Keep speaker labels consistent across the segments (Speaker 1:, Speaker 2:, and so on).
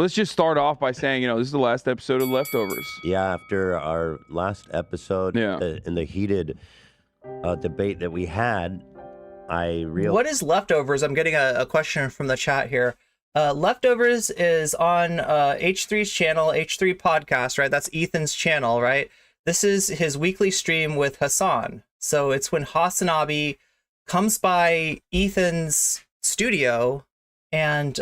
Speaker 1: Let's just start off by saying, this is the last episode of Leftovers.
Speaker 2: Yeah, after our last episode, in the heated debate that we had, I realized...
Speaker 3: What is Leftovers? I'm getting a question from the chat here. Leftovers is on H3's channel, H3 Podcast, right? That's Ethan's channel, right? This is his weekly stream with Hasan. So it's when Hasanabi comes by Ethan's studio and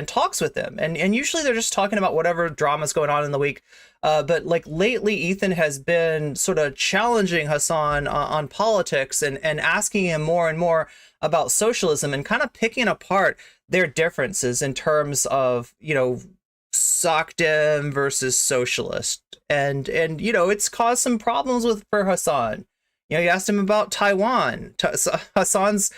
Speaker 3: talks with him. And usually they're just talking about whatever drama's going on in the week. But like lately, Ethan has been sort of challenging Hasan on politics and asking him more and more about socialism and kind of picking apart their differences in terms of, Socialism versus socialist. And it's caused some problems for Hasan. He asked him about Taiwan. Hasan's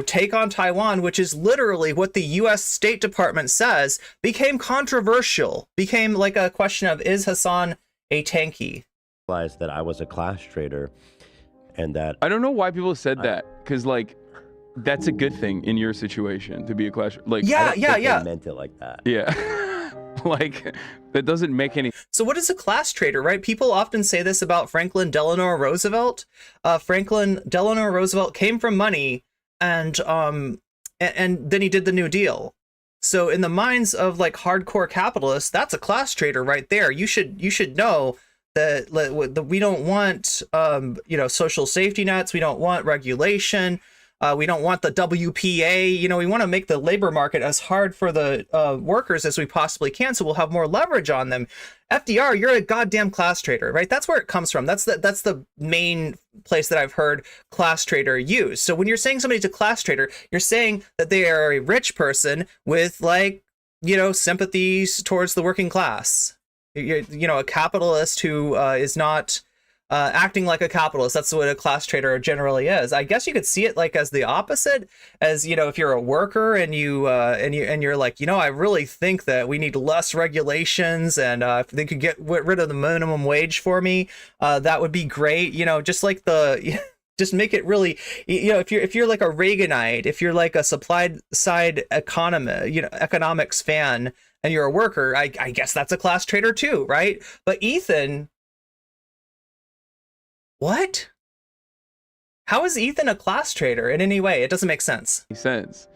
Speaker 3: take on Taiwan, which is literally what the U.S. State Department says, became controversial, became like a question of, is Hasan a tanky?
Speaker 2: Realized that I was a class trader and that...
Speaker 1: I don't know why people said that, because, that's a good thing in your situation, to be a class...
Speaker 2: Yeah. I meant it like that.
Speaker 1: Yeah. That doesn't make any...
Speaker 3: So what is a class trader, right? People often say this about Franklin Delano Roosevelt. Franklin Delano Roosevelt came from money, and then he did the New Deal. So in the minds of hardcore capitalists, that's a class trader right there. You should know that we don't want social safety nets. We don't want regulation. We don't want the WPA. We want to make the labor market as hard for the workers as we possibly can, so we'll have more leverage on them. FDR, you're a goddamn class trader, right? That's where it comes from. That's the main place that I've heard class trader used. So when you're saying somebody's a class trader, you're saying that they are a rich person with sympathies towards the working class. A capitalist who is not acting like a capitalist. That's what a class trader generally is. I guess you could see it as the opposite, as if you're a worker and you're like, I really think that we need less regulations, and if they could get rid of the minimum wage for me, that would be great. Just like just make it really, if you're like a Reaganite, if you're like a supply side economics fan, and you're a worker, I guess that's a class trader too, right? But Ethan, what? How is Ethan a class trader in any way? It doesn't make sense.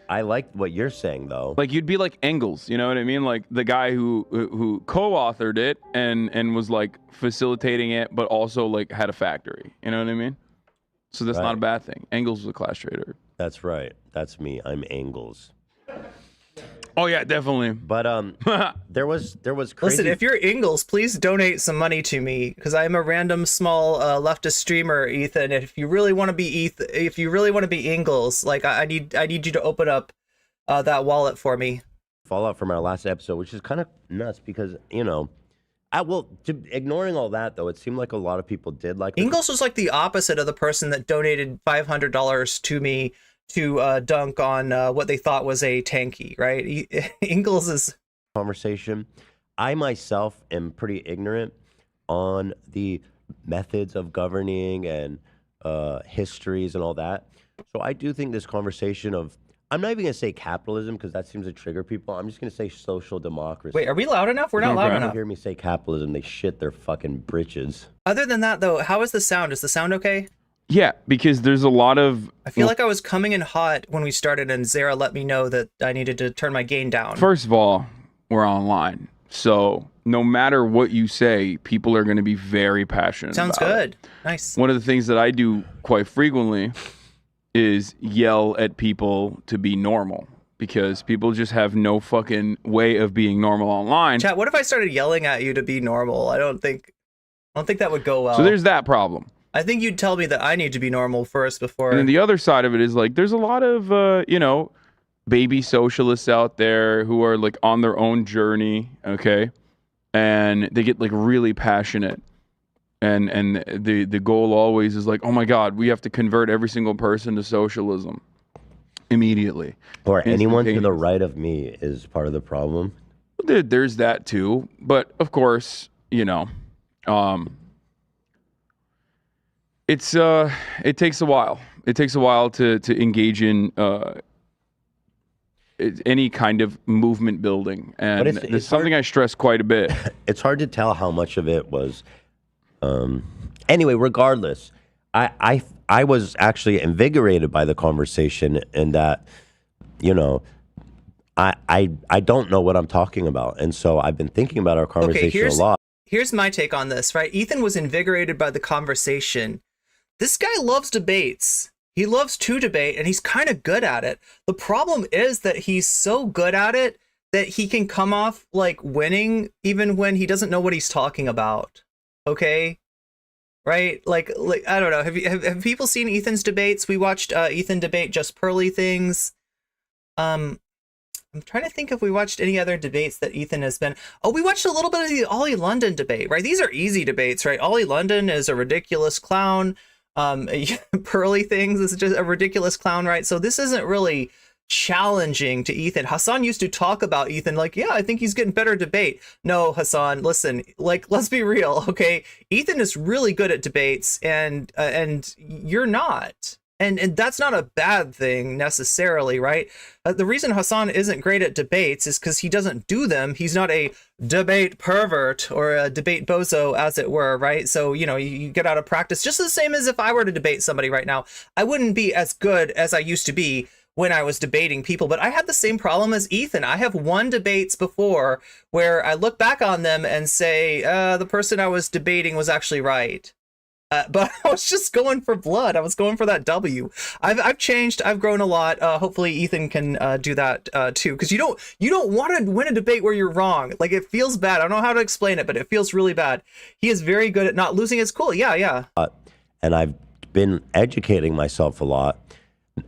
Speaker 2: I like what you're saying, though.
Speaker 1: You'd be like Engels, you know what I mean? Like the guy who co-authored it and was facilitating it, but also had a factory. You know what I mean? So that's not a bad thing. Engels was a class trader.
Speaker 2: That's right. That's me. I'm Engels.
Speaker 1: Oh yeah, definitely.
Speaker 2: But there was crazy...
Speaker 3: Listen, if you're Engels, please donate some money to me, because I'm a random small leftist streamer, Ethan. If you really want to be Engels, I need you to open up that wallet for me.
Speaker 2: Fallout from our last episode, which is kind of nuts because ignoring all that though, it seemed like a lot of people did like
Speaker 3: Engels was like the opposite of the person that donated $500 to me to dunk on what they thought was a tanky, right? Engels is...
Speaker 2: Conversation. I myself am pretty ignorant on the methods of governing and histories and all that. So I do think this conversation of, I'm not even going to say capitalism because that seems to trigger people. I'm just going to say social democracy.
Speaker 3: Wait, are we loud enough? We're not loud enough.
Speaker 2: Hear me say capitalism, they shit their fucking britches.
Speaker 3: Other than that, though, how is the sound? Is the sound okay?
Speaker 1: Yeah, because there's a lot of...
Speaker 3: I feel like I was coming in hot when we started, and Zara let me know that I needed to turn my gain down.
Speaker 1: First of all, we're online. So no matter what you say, people are going to be very passionate
Speaker 3: Sounds
Speaker 1: about
Speaker 3: good.
Speaker 1: it.
Speaker 3: Nice.
Speaker 1: One of the things that I do quite frequently is yell at people to be normal, because people just have no fucking way of being normal online.
Speaker 3: Chat, what if I started yelling at you to be normal? I don't think that would go well.
Speaker 1: So there's that problem.
Speaker 3: I think you'd tell me that I need to be normal first before...
Speaker 1: And then the other side of it is there's a lot of, baby socialists out there who are on their own journey, okay? And they get really passionate. And the goal always is oh my God, we have to convert every single person to socialism immediately.
Speaker 2: Or anyone to the right of me is part of the problem.
Speaker 1: There's that too. But of course, it takes a while. It takes a while to engage in any kind of movement building, and
Speaker 2: it's
Speaker 1: this is something I stress quite a bit.
Speaker 2: It's hard to tell how much of it was. Anyway, regardless, I was actually invigorated by the conversation, in that, you know, I don't know what I'm talking about, and so I've been thinking about our conversation a lot.
Speaker 3: Here's my take on this, right? Ethan was invigorated by the conversation. This guy loves debates. He loves to debate, and he's kind of good at it. The problem is that he's so good at it that he can come off like winning even when he doesn't know what he's talking about. Okay? Right? Like I don't know. Have people seen Ethan's debates? We watched Ethan debate Just Pearly Things. I'm trying to think if we watched any other debates that Ethan has been. Oh, we watched a little bit of the Ollie London debate, right? These are easy debates, right? Ollie London is a ridiculous clown. Pearly Things is just a ridiculous clown, right? So this isn't really challenging to Ethan. Hasan used to talk about Ethan like, yeah, I think he's getting better at debate. No, Hasan, listen, like, let's be real, okay? Ethan is really good at debates, and you're not. And that's not a bad thing necessarily, right? The reason Hasan isn't great at debates is because he doesn't do them. He's not a debate pervert or a debate bozo, as it were, right? So, you know, you get out of practice just the same as if I were to debate somebody right now. I wouldn't be as good as I used to be when I was debating people, but I had the same problem as Ethan. I have won debates before where I look back on them and say, the person I was debating was actually right. But I was just going for blood. I was going for that W. I've changed. I've grown a lot. Hopefully Ethan can do that too, because you don't want to win a debate where you're wrong. Like, it feels bad. I don't know how to explain it, but it feels really bad. He is very good at not losing his cool. Yeah.
Speaker 2: And I've been educating myself a lot,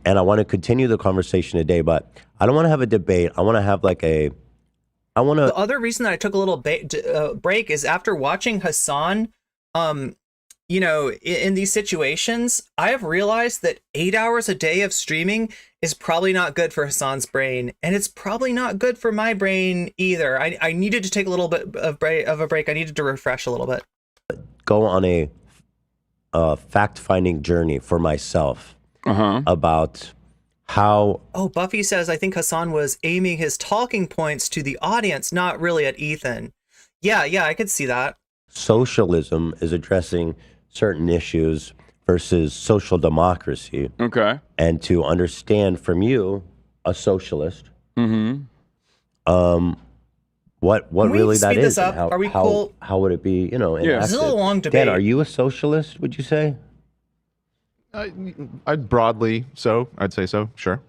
Speaker 2: and I want to continue the conversation today. But I don't want to have a debate. I want to have like a. The
Speaker 3: other reason that I took a little break is after watching Hasan. You know, in these situations, I have realized that 8 hours a day of streaming is probably not good for Hasan's brain, and it's probably not good for my brain either. I needed to take a little bit of a break. I needed to refresh a little bit.
Speaker 2: Go on a fact-finding journey for myself about how.
Speaker 3: Oh, Buffy says, I think Hasan was aiming his talking points to the audience, not really at Ethan. Yeah, I could see that.
Speaker 2: Socialism is addressing certain issues versus social democracy.
Speaker 1: Okay.
Speaker 2: And to understand from you, a socialist, what really that is, and how,
Speaker 3: are we cool?
Speaker 2: How would it be, you know,
Speaker 1: Yeah.
Speaker 3: This is a long debate.
Speaker 2: Dan, are you a socialist, would you say?
Speaker 4: I'd broadly I'd say so, sure.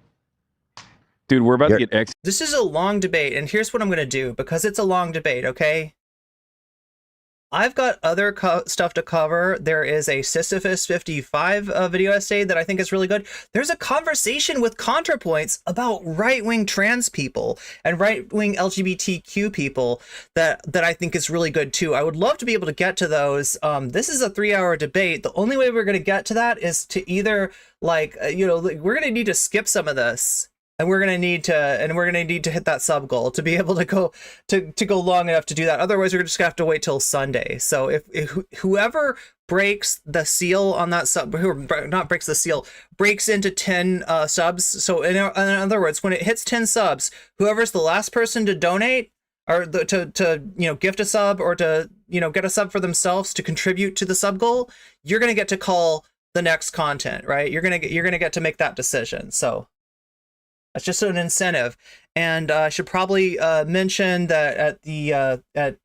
Speaker 1: Dude, we're about to get
Speaker 3: This is a long debate, and here's what I'm going to do, because it's a long debate, okay? I've got other stuff to cover. There is a Sisyphus 55 video essay that I think is really good. There's a conversation with ContraPoints about right-wing trans people and right-wing LGBTQ people that I think is really good too. I would love to be able to get to those. This is a 3-hour debate. The only way we're going to get to that is to either, like, you know, we're going to need to skip some of this. And we're gonna need to hit that sub goal to be able to go long enough to do that. Otherwise, we're just gonna have to wait till Sunday. So if whoever breaks the seal on that sub, breaks into 10 subs. So in other words, when it hits 10 subs, whoever's the last person to donate or to you know, gift a sub or to, you know, get a sub for themselves to contribute to the sub goal, you're gonna get to call the next content, right? You're gonna get to make that decision. So that's just an incentive. And I should probably mention that at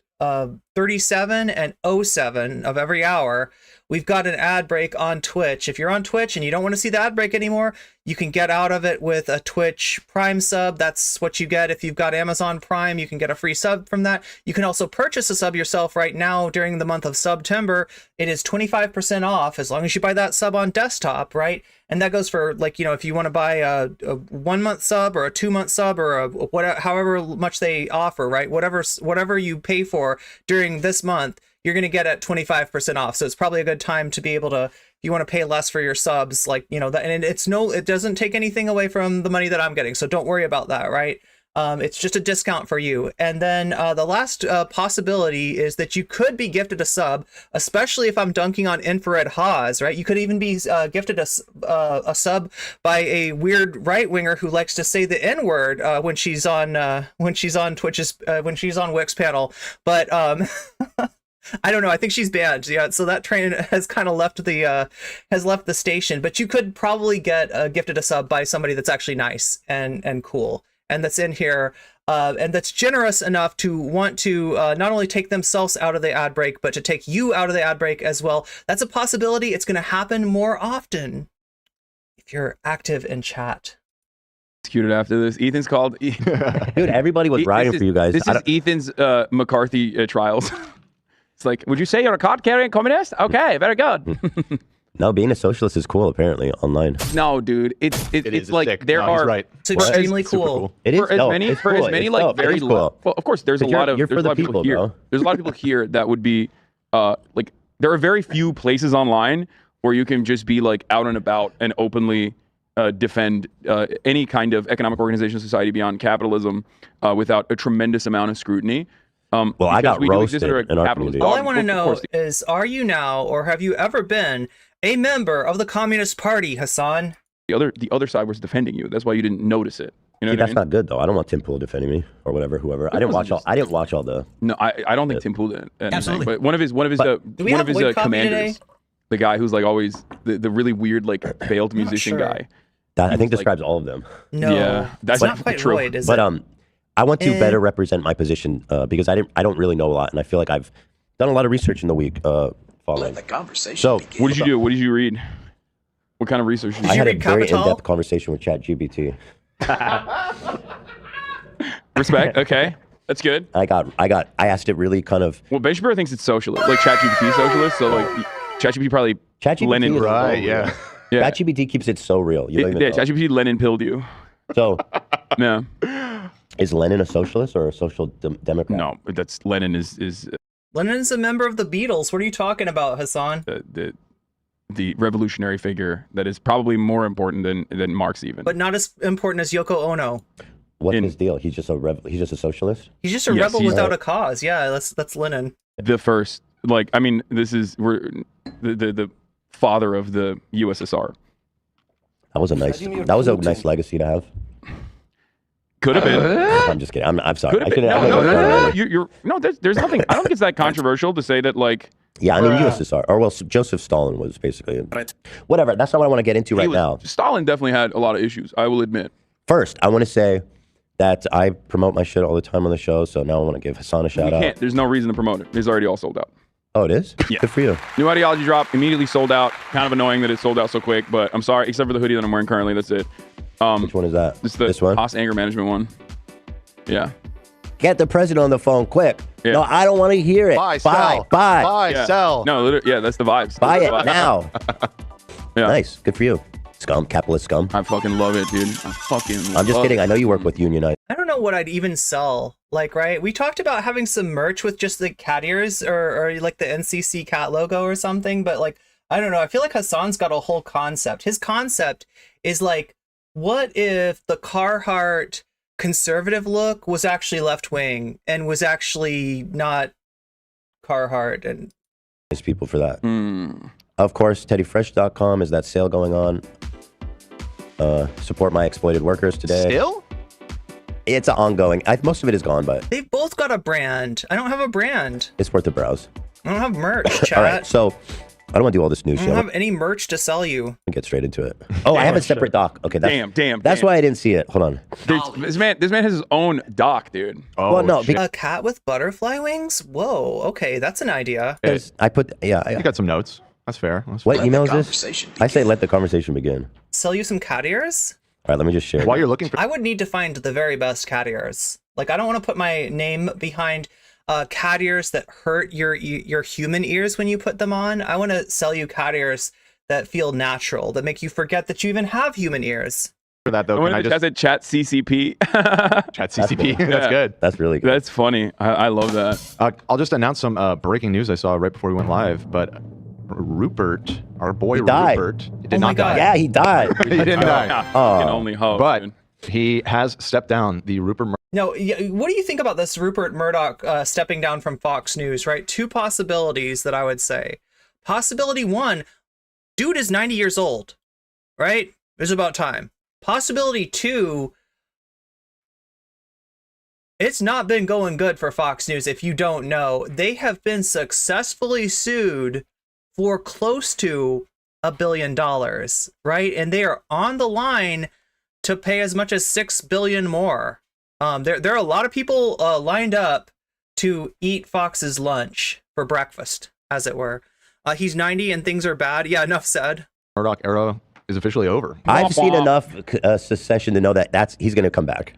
Speaker 3: 37 and 07 of every hour, we've got an ad break on Twitch. If you're on Twitch and you don't want to see the ad break anymore, you can get out of it with a Twitch Prime sub. That's what you get. If you've got Amazon Prime, you can get a free sub from that. You can also purchase a sub yourself right now during the month of September. It is 25% off as long as you buy that sub on desktop, right? And that goes for, like, you know, if you want to buy a 1 month sub or a 2 month sub or however much they offer, right? Whatever you pay for during this month, you're going to get at 25% off. So it's probably a good time to be able to, if you want to pay less for your subs, like, you know, that, and it doesn't take anything away from the money that I'm getting. So don't worry about that, right? It's just a discount for you. And then the last possibility is that you could be gifted a sub, especially if I'm dunking on infrared Haas, right? You could even be gifted a sub by a weird right winger who likes to say the N word when she's on Twitch's when she's on Wix panel, but. I don't know. I think she's banned. Yeah, so that train has kind of left the station. But you could probably get gifted a sub by somebody that's actually nice and cool, and that's in here, and that's generous enough to want to not only take themselves out of the ad break, but to take you out of the ad break as well. That's a possibility. It's going to happen more often if you're active in chat.
Speaker 1: Executed after this. Ethan's called.
Speaker 2: Dude, everybody was riding for you guys.
Speaker 1: This is Ethan's McCarthy trials. It's like, would you say you're a card-carrying communist? Okay, very good.
Speaker 2: No, being a socialist is cool, apparently, online.
Speaker 1: No, dude, it's like
Speaker 4: sick.
Speaker 1: there
Speaker 4: No, he's
Speaker 1: are.
Speaker 4: right.
Speaker 3: It's extremely cool.
Speaker 2: It is
Speaker 1: For as
Speaker 2: dope.
Speaker 1: many,
Speaker 2: It's
Speaker 1: for
Speaker 2: cool.
Speaker 1: as many
Speaker 2: It's
Speaker 1: like
Speaker 2: dope. It
Speaker 1: very
Speaker 2: is
Speaker 1: low.
Speaker 2: cool.
Speaker 1: Well, of course, there's
Speaker 2: But
Speaker 1: a lot of
Speaker 2: you're for
Speaker 1: there's a
Speaker 2: the
Speaker 1: lot of people
Speaker 2: people,
Speaker 1: here.
Speaker 2: bro.
Speaker 1: There's a lot of people here that would be like there are very few places online where you can just be like out and about and openly defend any kind of economic organization, society beyond capitalism without a tremendous amount of scrutiny.
Speaker 2: Well, I got
Speaker 1: we do exist
Speaker 2: roasted
Speaker 1: under a
Speaker 2: in our
Speaker 1: capitalist
Speaker 2: community.
Speaker 3: All I
Speaker 1: dogma.
Speaker 3: want to
Speaker 1: Of
Speaker 3: know
Speaker 1: course,
Speaker 3: is, are you now, or have you ever been, a member of the Communist Party, Hasan?
Speaker 1: the other side was defending you. That's why you didn't notice it. You know
Speaker 2: See,
Speaker 1: what I
Speaker 2: that's
Speaker 1: mean?
Speaker 2: not good though. I don't want Tim Pool defending me or whoever. I didn't watch all the.
Speaker 1: No, I don't think Tim Pool did anything.
Speaker 3: Absolutely.
Speaker 1: But one of his
Speaker 3: we have Lloyd Copy
Speaker 1: commanders,
Speaker 3: today?
Speaker 1: the guy who's like always the really weird like failed musician
Speaker 3: sure.
Speaker 1: guy.
Speaker 2: That I think
Speaker 1: like-
Speaker 2: describes all of them.
Speaker 3: No,
Speaker 1: Yeah, that's
Speaker 3: it's not
Speaker 1: not
Speaker 3: quite
Speaker 1: true.
Speaker 3: Lloyd, is
Speaker 2: But
Speaker 3: it?
Speaker 2: I want to better represent my position because I don't really know a lot, and I feel like I've done a lot of research in the week following.
Speaker 5: The conversation.
Speaker 2: So
Speaker 1: What did you do? What did you read? What kind of research did
Speaker 2: I
Speaker 1: you
Speaker 2: had a
Speaker 3: read
Speaker 2: very
Speaker 3: Capital?
Speaker 2: in-depth conversation with ChatGPT.
Speaker 1: Respect. Okay, that's good.
Speaker 2: I asked it really kind of.
Speaker 1: Well, Ben Shapiro thinks it's socialist, like ChatGPT socialist. So like ChatGPT probably
Speaker 2: ChatGPT
Speaker 1: Lenin.
Speaker 2: is
Speaker 4: Right,
Speaker 2: so
Speaker 4: yeah.
Speaker 2: real.
Speaker 1: Yeah.
Speaker 2: ChatGPT keeps it so real. You don't even
Speaker 1: Yeah,
Speaker 2: know.
Speaker 1: ChatGPT Lenin pilled you.
Speaker 2: So
Speaker 1: Yeah.
Speaker 2: is Lenin a socialist or a social democrat?
Speaker 1: No, that's Lenin is
Speaker 3: Lenin's a member of the Beatles. What are you talking about, Hasan?
Speaker 1: the revolutionary figure that is probably more important than Marx even.
Speaker 3: But not as important as Yoko Ono.
Speaker 2: What's
Speaker 1: In-
Speaker 2: his deal? He's just a socialist.
Speaker 3: He's just a
Speaker 1: Yes,
Speaker 3: rebel
Speaker 1: he's-
Speaker 3: without a cause. Yeah, that's Lenin.
Speaker 1: The first, like, I mean, we're the father of the USSR.
Speaker 2: That was a nice legacy to have.
Speaker 1: Could have been.
Speaker 2: I'm just kidding. I'm sorry.
Speaker 1: Could
Speaker 2: I
Speaker 1: have been.
Speaker 2: shouldn't-
Speaker 1: No,
Speaker 2: I'm
Speaker 1: no,
Speaker 2: not
Speaker 1: no,
Speaker 2: gonna-
Speaker 1: no, no. You're no. There's nothing. I don't think it's that controversial to say that like
Speaker 2: Yeah, I mean USSR, or well, Joseph Stalin was basically whatever. That's not what I want to get into right now.
Speaker 1: Stalin definitely had a lot of issues. I will admit.
Speaker 2: First, I want to say that I promote my shit all the time on the show, so now I want to give Hasan a
Speaker 1: You
Speaker 2: shout out.
Speaker 1: can't. There's no reason to promote it. It's already all sold out.
Speaker 2: Oh, it is?
Speaker 1: Yeah.
Speaker 2: Good for you.
Speaker 1: New ideology drop immediately sold out. Kind of annoying that it sold out so quick, but I'm sorry. Except for the hoodie that I'm wearing currently, that's it.
Speaker 2: Which one is that?
Speaker 1: It's the
Speaker 2: This one?
Speaker 1: Haas anger management one. Yeah.
Speaker 2: Get the president on the phone quick.
Speaker 1: Yeah.
Speaker 2: No, I don't want to hear it.
Speaker 4: Buy, sell.
Speaker 2: Buy.
Speaker 4: Buy,
Speaker 1: Yeah.
Speaker 4: sell.
Speaker 1: No, literally, yeah, that's the vibes.
Speaker 2: Buy
Speaker 1: That's
Speaker 2: it
Speaker 1: the vibes.
Speaker 2: now.
Speaker 1: Yeah.
Speaker 2: Nice. Good for you. Scum. Capitalist scum.
Speaker 1: I fucking love it, dude. I fucking
Speaker 2: I'm just
Speaker 1: love
Speaker 2: kidding.
Speaker 1: it.
Speaker 2: I know you work with Unionize.
Speaker 3: I don't know what I'd even sell. Like, right? We talked about having some merch with just the cat ears or like the NCC cat logo or something, but like, I don't know. I feel like Hasan's got a whole concept. His concept is like, what if the Carhartt conservative look was actually left wing and was actually not Carhartt? And
Speaker 2: There's people for that.
Speaker 1: Hmm.
Speaker 2: Of course, teddyfresh.com is that sale going on. Support my exploited workers today.
Speaker 4: Still?
Speaker 2: It's ongoing. Most of it is gone, but
Speaker 3: they've both got a brand. I don't have a brand.
Speaker 2: it's worth a browse.
Speaker 3: I don't have merch, chat.
Speaker 2: All right, so I don't want to do all this news
Speaker 3: I
Speaker 2: shit.
Speaker 3: don't
Speaker 2: I'm
Speaker 3: have any merch to sell you.
Speaker 2: gonna get straight into it. Oh, I have a separate doc. Okay, that's
Speaker 1: Damn.
Speaker 2: That's why I didn't see it. Hold on.
Speaker 1: This man has his own doc, dude.
Speaker 4: Oh,
Speaker 2: Well, no,
Speaker 4: shit.
Speaker 3: A cat with butterfly wings? Whoa, okay, that's an idea.
Speaker 2: Because I put
Speaker 4: You got some notes. That's fair. That's
Speaker 2: what
Speaker 4: fair.
Speaker 2: email is this?
Speaker 5: Conversation
Speaker 2: I say let the conversation begin.
Speaker 3: Sell you some cat ears?
Speaker 2: All right, let me just share.
Speaker 4: While you're looking for
Speaker 3: I would need to find the very best cat ears. Like, I don't want to put my name behind cat ears that hurt your human ears when you put them on. I want to sell you cat ears that feel natural, that make you forget that you even have human ears.
Speaker 4: that though,
Speaker 1: I
Speaker 4: can I
Speaker 1: wonder if it
Speaker 4: just
Speaker 1: has a chat CCP.
Speaker 4: chat CCP?
Speaker 2: good.
Speaker 4: That's
Speaker 1: Yeah.
Speaker 4: good.
Speaker 2: That's really good.
Speaker 1: That's funny. I love that.
Speaker 4: I'll just announce some breaking news I saw right before we went live. But Rupert, our boy
Speaker 2: He died.
Speaker 4: Rupert, did
Speaker 3: Oh my
Speaker 4: not die.
Speaker 3: God.
Speaker 2: Yeah, he died.
Speaker 4: He didn't die.
Speaker 1: Yeah,
Speaker 2: Oh.
Speaker 1: can only hope.
Speaker 4: But
Speaker 1: dude.
Speaker 4: he has stepped down the Rupert
Speaker 3: No, what do you think about this Rupert Murdoch stepping down from Fox News, right? Two possibilities that I would say. Possibility one, dude is 90 years old, right? It's about time. Possibility two, it's not been going good for Fox News. If you don't know, they have been successfully sued for close to $1 billion, right? And they are on the line to pay as much as $6 billion more. There are a lot of people lined up to eat Fox's lunch for breakfast, as it were. He's 90 and things are bad. Yeah, enough said.
Speaker 4: Murdoch era is officially over.
Speaker 2: I've seen enough Secession to know that he's going to come back.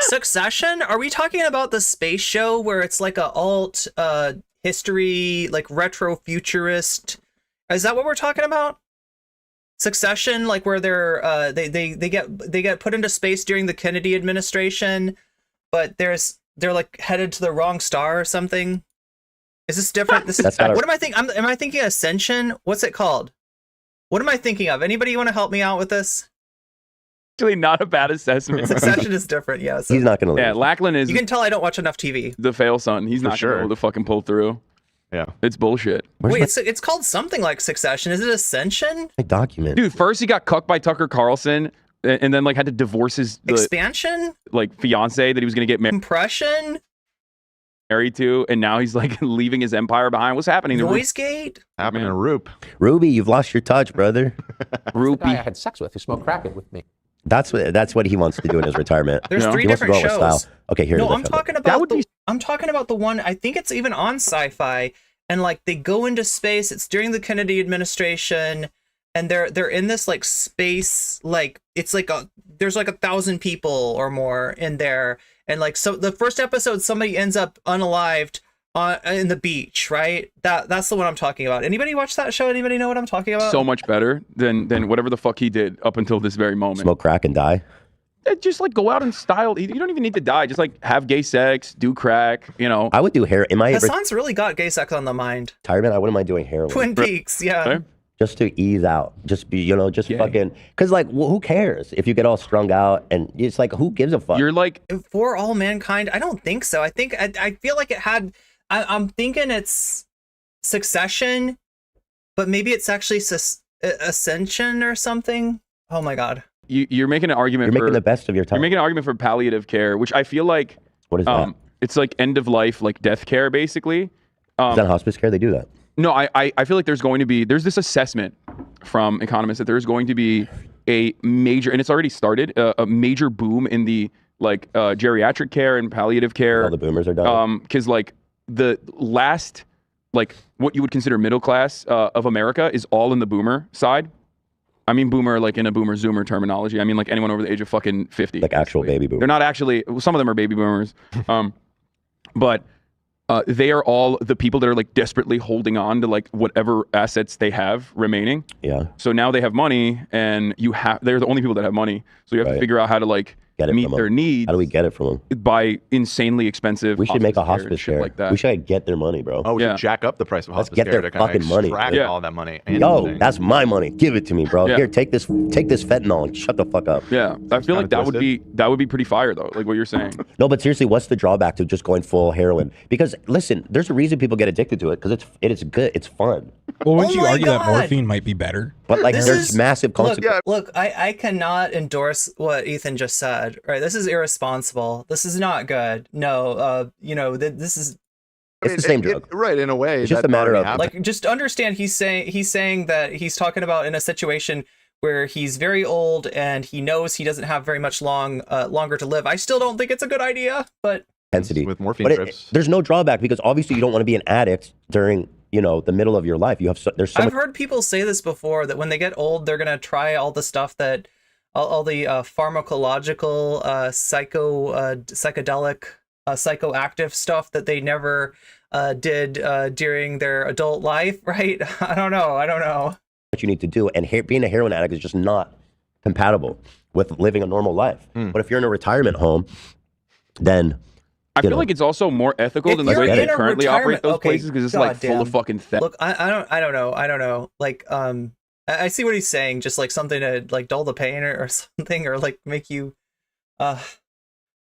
Speaker 3: Succession? Are we talking about the space show where it's like a alt history, like retro futurist? Is that what we're talking about? Succession, like where they get put into space during the Kennedy administration, but they're like headed to the wrong star or something. Is this different? What am I thinking? Am I thinking Ascension? What's it called? What am I thinking of? Anybody want to help me out with this?
Speaker 1: Actually, not a bad assessment.
Speaker 3: Succession is different, yeah. So.
Speaker 2: He's not going to lose.
Speaker 1: Yeah, Lackland is.
Speaker 3: You can tell I don't watch enough TV.
Speaker 1: The fail son. He's not going to be able to fucking pull through.
Speaker 4: Yeah,
Speaker 1: it's bullshit.
Speaker 3: Wait, it's called something like Succession. Is it Ascension?
Speaker 2: A document.
Speaker 1: Dude, first he got cucked by Tucker Carlson, and then like had to divorce his
Speaker 3: expansion, like
Speaker 1: fiance that he was going to get married to, and now he's like leaving his empire behind. What's happening?
Speaker 3: Noisegate?
Speaker 4: Happening to Roop.
Speaker 2: Ruby, you've lost your touch, brother.
Speaker 5: Ruby. I had sex with who smoked crack with me.
Speaker 2: That's what he wants to do in his retirement.
Speaker 3: There's three different shows.
Speaker 2: Okay, here.
Speaker 3: No, I'm talking about I'm talking about the one. I think it's even on Sci-Fi, and like they go into space. It's during the Kennedy administration, and they're in this like space, like it's like there's like 1,000 people or more in there, and like so the first episode somebody ends up unalived in the beach, right? That's the one I'm talking about. Anybody watch that show? Anybody know what I'm talking about?
Speaker 1: So much better than whatever the fuck he did up until this very moment.
Speaker 2: Smoke crack and die.
Speaker 1: Just like go out in style. You don't even need to die. Just like have gay sex, do crack. You know.
Speaker 2: I would do hair.
Speaker 3: Hasan's really got gay sex on the mind.
Speaker 2: Retirement. I wouldn't mind doing heroin.
Speaker 3: Twin Peaks, yeah.
Speaker 1: Okay.
Speaker 2: Just to ease out, just be, fucking, because like, who cares if you get all strung out and it's like, who gives a fuck?
Speaker 1: You're like,
Speaker 3: For All Mankind. I don't think so. I think I feel like it had. I'm thinking it's Succession, but maybe it's actually Ascension or something. Oh my god.
Speaker 1: You're making an argument.
Speaker 2: You're making the best of your time.
Speaker 1: You're making an argument for palliative care, which I feel like.
Speaker 2: What is that?
Speaker 1: It's like end of life, like death care, basically.
Speaker 2: Is that hospice care? They do that.
Speaker 1: No, I feel like there's this assessment from economists that there's going to be a major, and it's already started, a major boom in the like geriatric care and palliative care.
Speaker 2: All the boomers are done.
Speaker 1: Because like the last, like what you would consider middle class of America is all in the boomer side. I mean boomer like in a boomer zoomer terminology. I mean like anyone over the age of fucking 50.
Speaker 2: Like actual baby boomers.
Speaker 1: They're not actually, some of them are baby boomers. But they are all the people that are like desperately holding on to like whatever assets they have remaining.
Speaker 2: Yeah.
Speaker 1: So now they have money, and they're the only people that have money. So you have to figure out how to like meet their needs.
Speaker 2: How do we get it from them?
Speaker 1: By insanely expensive.
Speaker 2: We should make a hospice care
Speaker 1: like that.
Speaker 2: We should get their money, bro.
Speaker 4: Oh, we should jack up the price of hospice
Speaker 2: get
Speaker 4: care
Speaker 2: their
Speaker 4: to kind
Speaker 2: fucking
Speaker 4: of
Speaker 2: money.
Speaker 4: extract
Speaker 2: Yeah.
Speaker 4: all that money.
Speaker 2: Yo, that's my money. Give it to me, bro.
Speaker 1: Yeah.
Speaker 2: Here, take this fentanyl and shut the fuck up.
Speaker 1: Yeah, I feel like that would be pretty fire though, like what you're saying.
Speaker 2: No, but seriously, what's the drawback to just going full heroin? Because listen, there's a reason people get addicted to it because it is good, it's fun.
Speaker 6: Well, wouldn't you argue that morphine might be better?
Speaker 2: But like, there's massive consequences.
Speaker 3: Look, I cannot endorse what Ethan just said. Right, this is irresponsible. This is not good. No, this is.
Speaker 2: It's the same drug,
Speaker 4: right? In a way,
Speaker 2: it's just a matter of
Speaker 3: like, just understand. He's saying that he's talking about in a situation where he's very old and he knows he doesn't have very much longer to live. I still don't think it's a good idea, but
Speaker 2: intensity
Speaker 4: with morphine trips.
Speaker 2: There's no drawback because obviously you don't want to be an addict during the middle of your life.
Speaker 3: I've heard people say this before, that when they get old, they're gonna try all the stuff that all the pharmacological, psychedelic, psychoactive stuff that they never did during their adult life, right? I don't know.
Speaker 2: What you need to do, and being a heroin addict is just not compatible with living a normal life. But if you're in a retirement home, then
Speaker 1: I feel like it's also more ethical than the way they currently operate those places because it's like full of fucking theft.
Speaker 3: Look, I don't know. Like, I see what he's saying, just like something to like dull the pain or something, or like make you,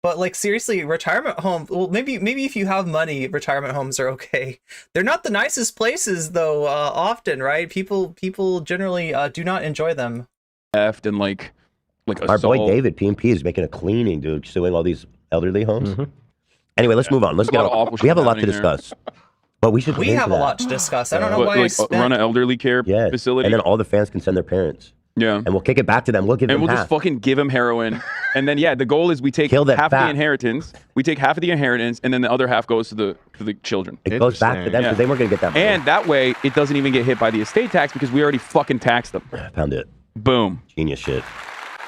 Speaker 3: But like seriously, retirement home. Well, maybe if you have money, retirement homes are okay. They're not the nicest places though. Often, right? People generally do not enjoy them.
Speaker 1: And like
Speaker 2: our boy
Speaker 1: assault.
Speaker 2: David P&P is making a cleaning, dude, suing all these elderly homes. Anyway, let's move on. Let's
Speaker 1: There's
Speaker 2: get
Speaker 1: a lot of
Speaker 2: on.
Speaker 1: awful
Speaker 2: We have a
Speaker 1: shit
Speaker 2: lot to
Speaker 1: happening there.
Speaker 2: discuss, but we should.
Speaker 3: We
Speaker 2: get
Speaker 3: have
Speaker 2: into
Speaker 3: a
Speaker 2: that.
Speaker 3: lot to discuss. I don't know
Speaker 1: But,
Speaker 3: why I
Speaker 1: like
Speaker 3: spent.
Speaker 1: run an elderly care
Speaker 2: Yes.
Speaker 1: facility.
Speaker 2: And then all the fans can send their parents.
Speaker 1: Yeah.
Speaker 2: And we'll kick it back to them. We'll give
Speaker 1: And
Speaker 2: them
Speaker 1: we'll
Speaker 2: half.
Speaker 1: just fucking give him heroin. And then, yeah, the goal is we take
Speaker 2: Kill that
Speaker 1: half of
Speaker 2: fat.
Speaker 1: the inheritance. We take half of the inheritance, and then the other half goes to the children.
Speaker 2: It goes back to them because they weren't going to get that money.
Speaker 1: And that way, it doesn't even get hit by the estate tax because we already fucking taxed them.
Speaker 2: Found it.
Speaker 1: Boom.
Speaker 2: Genius shit.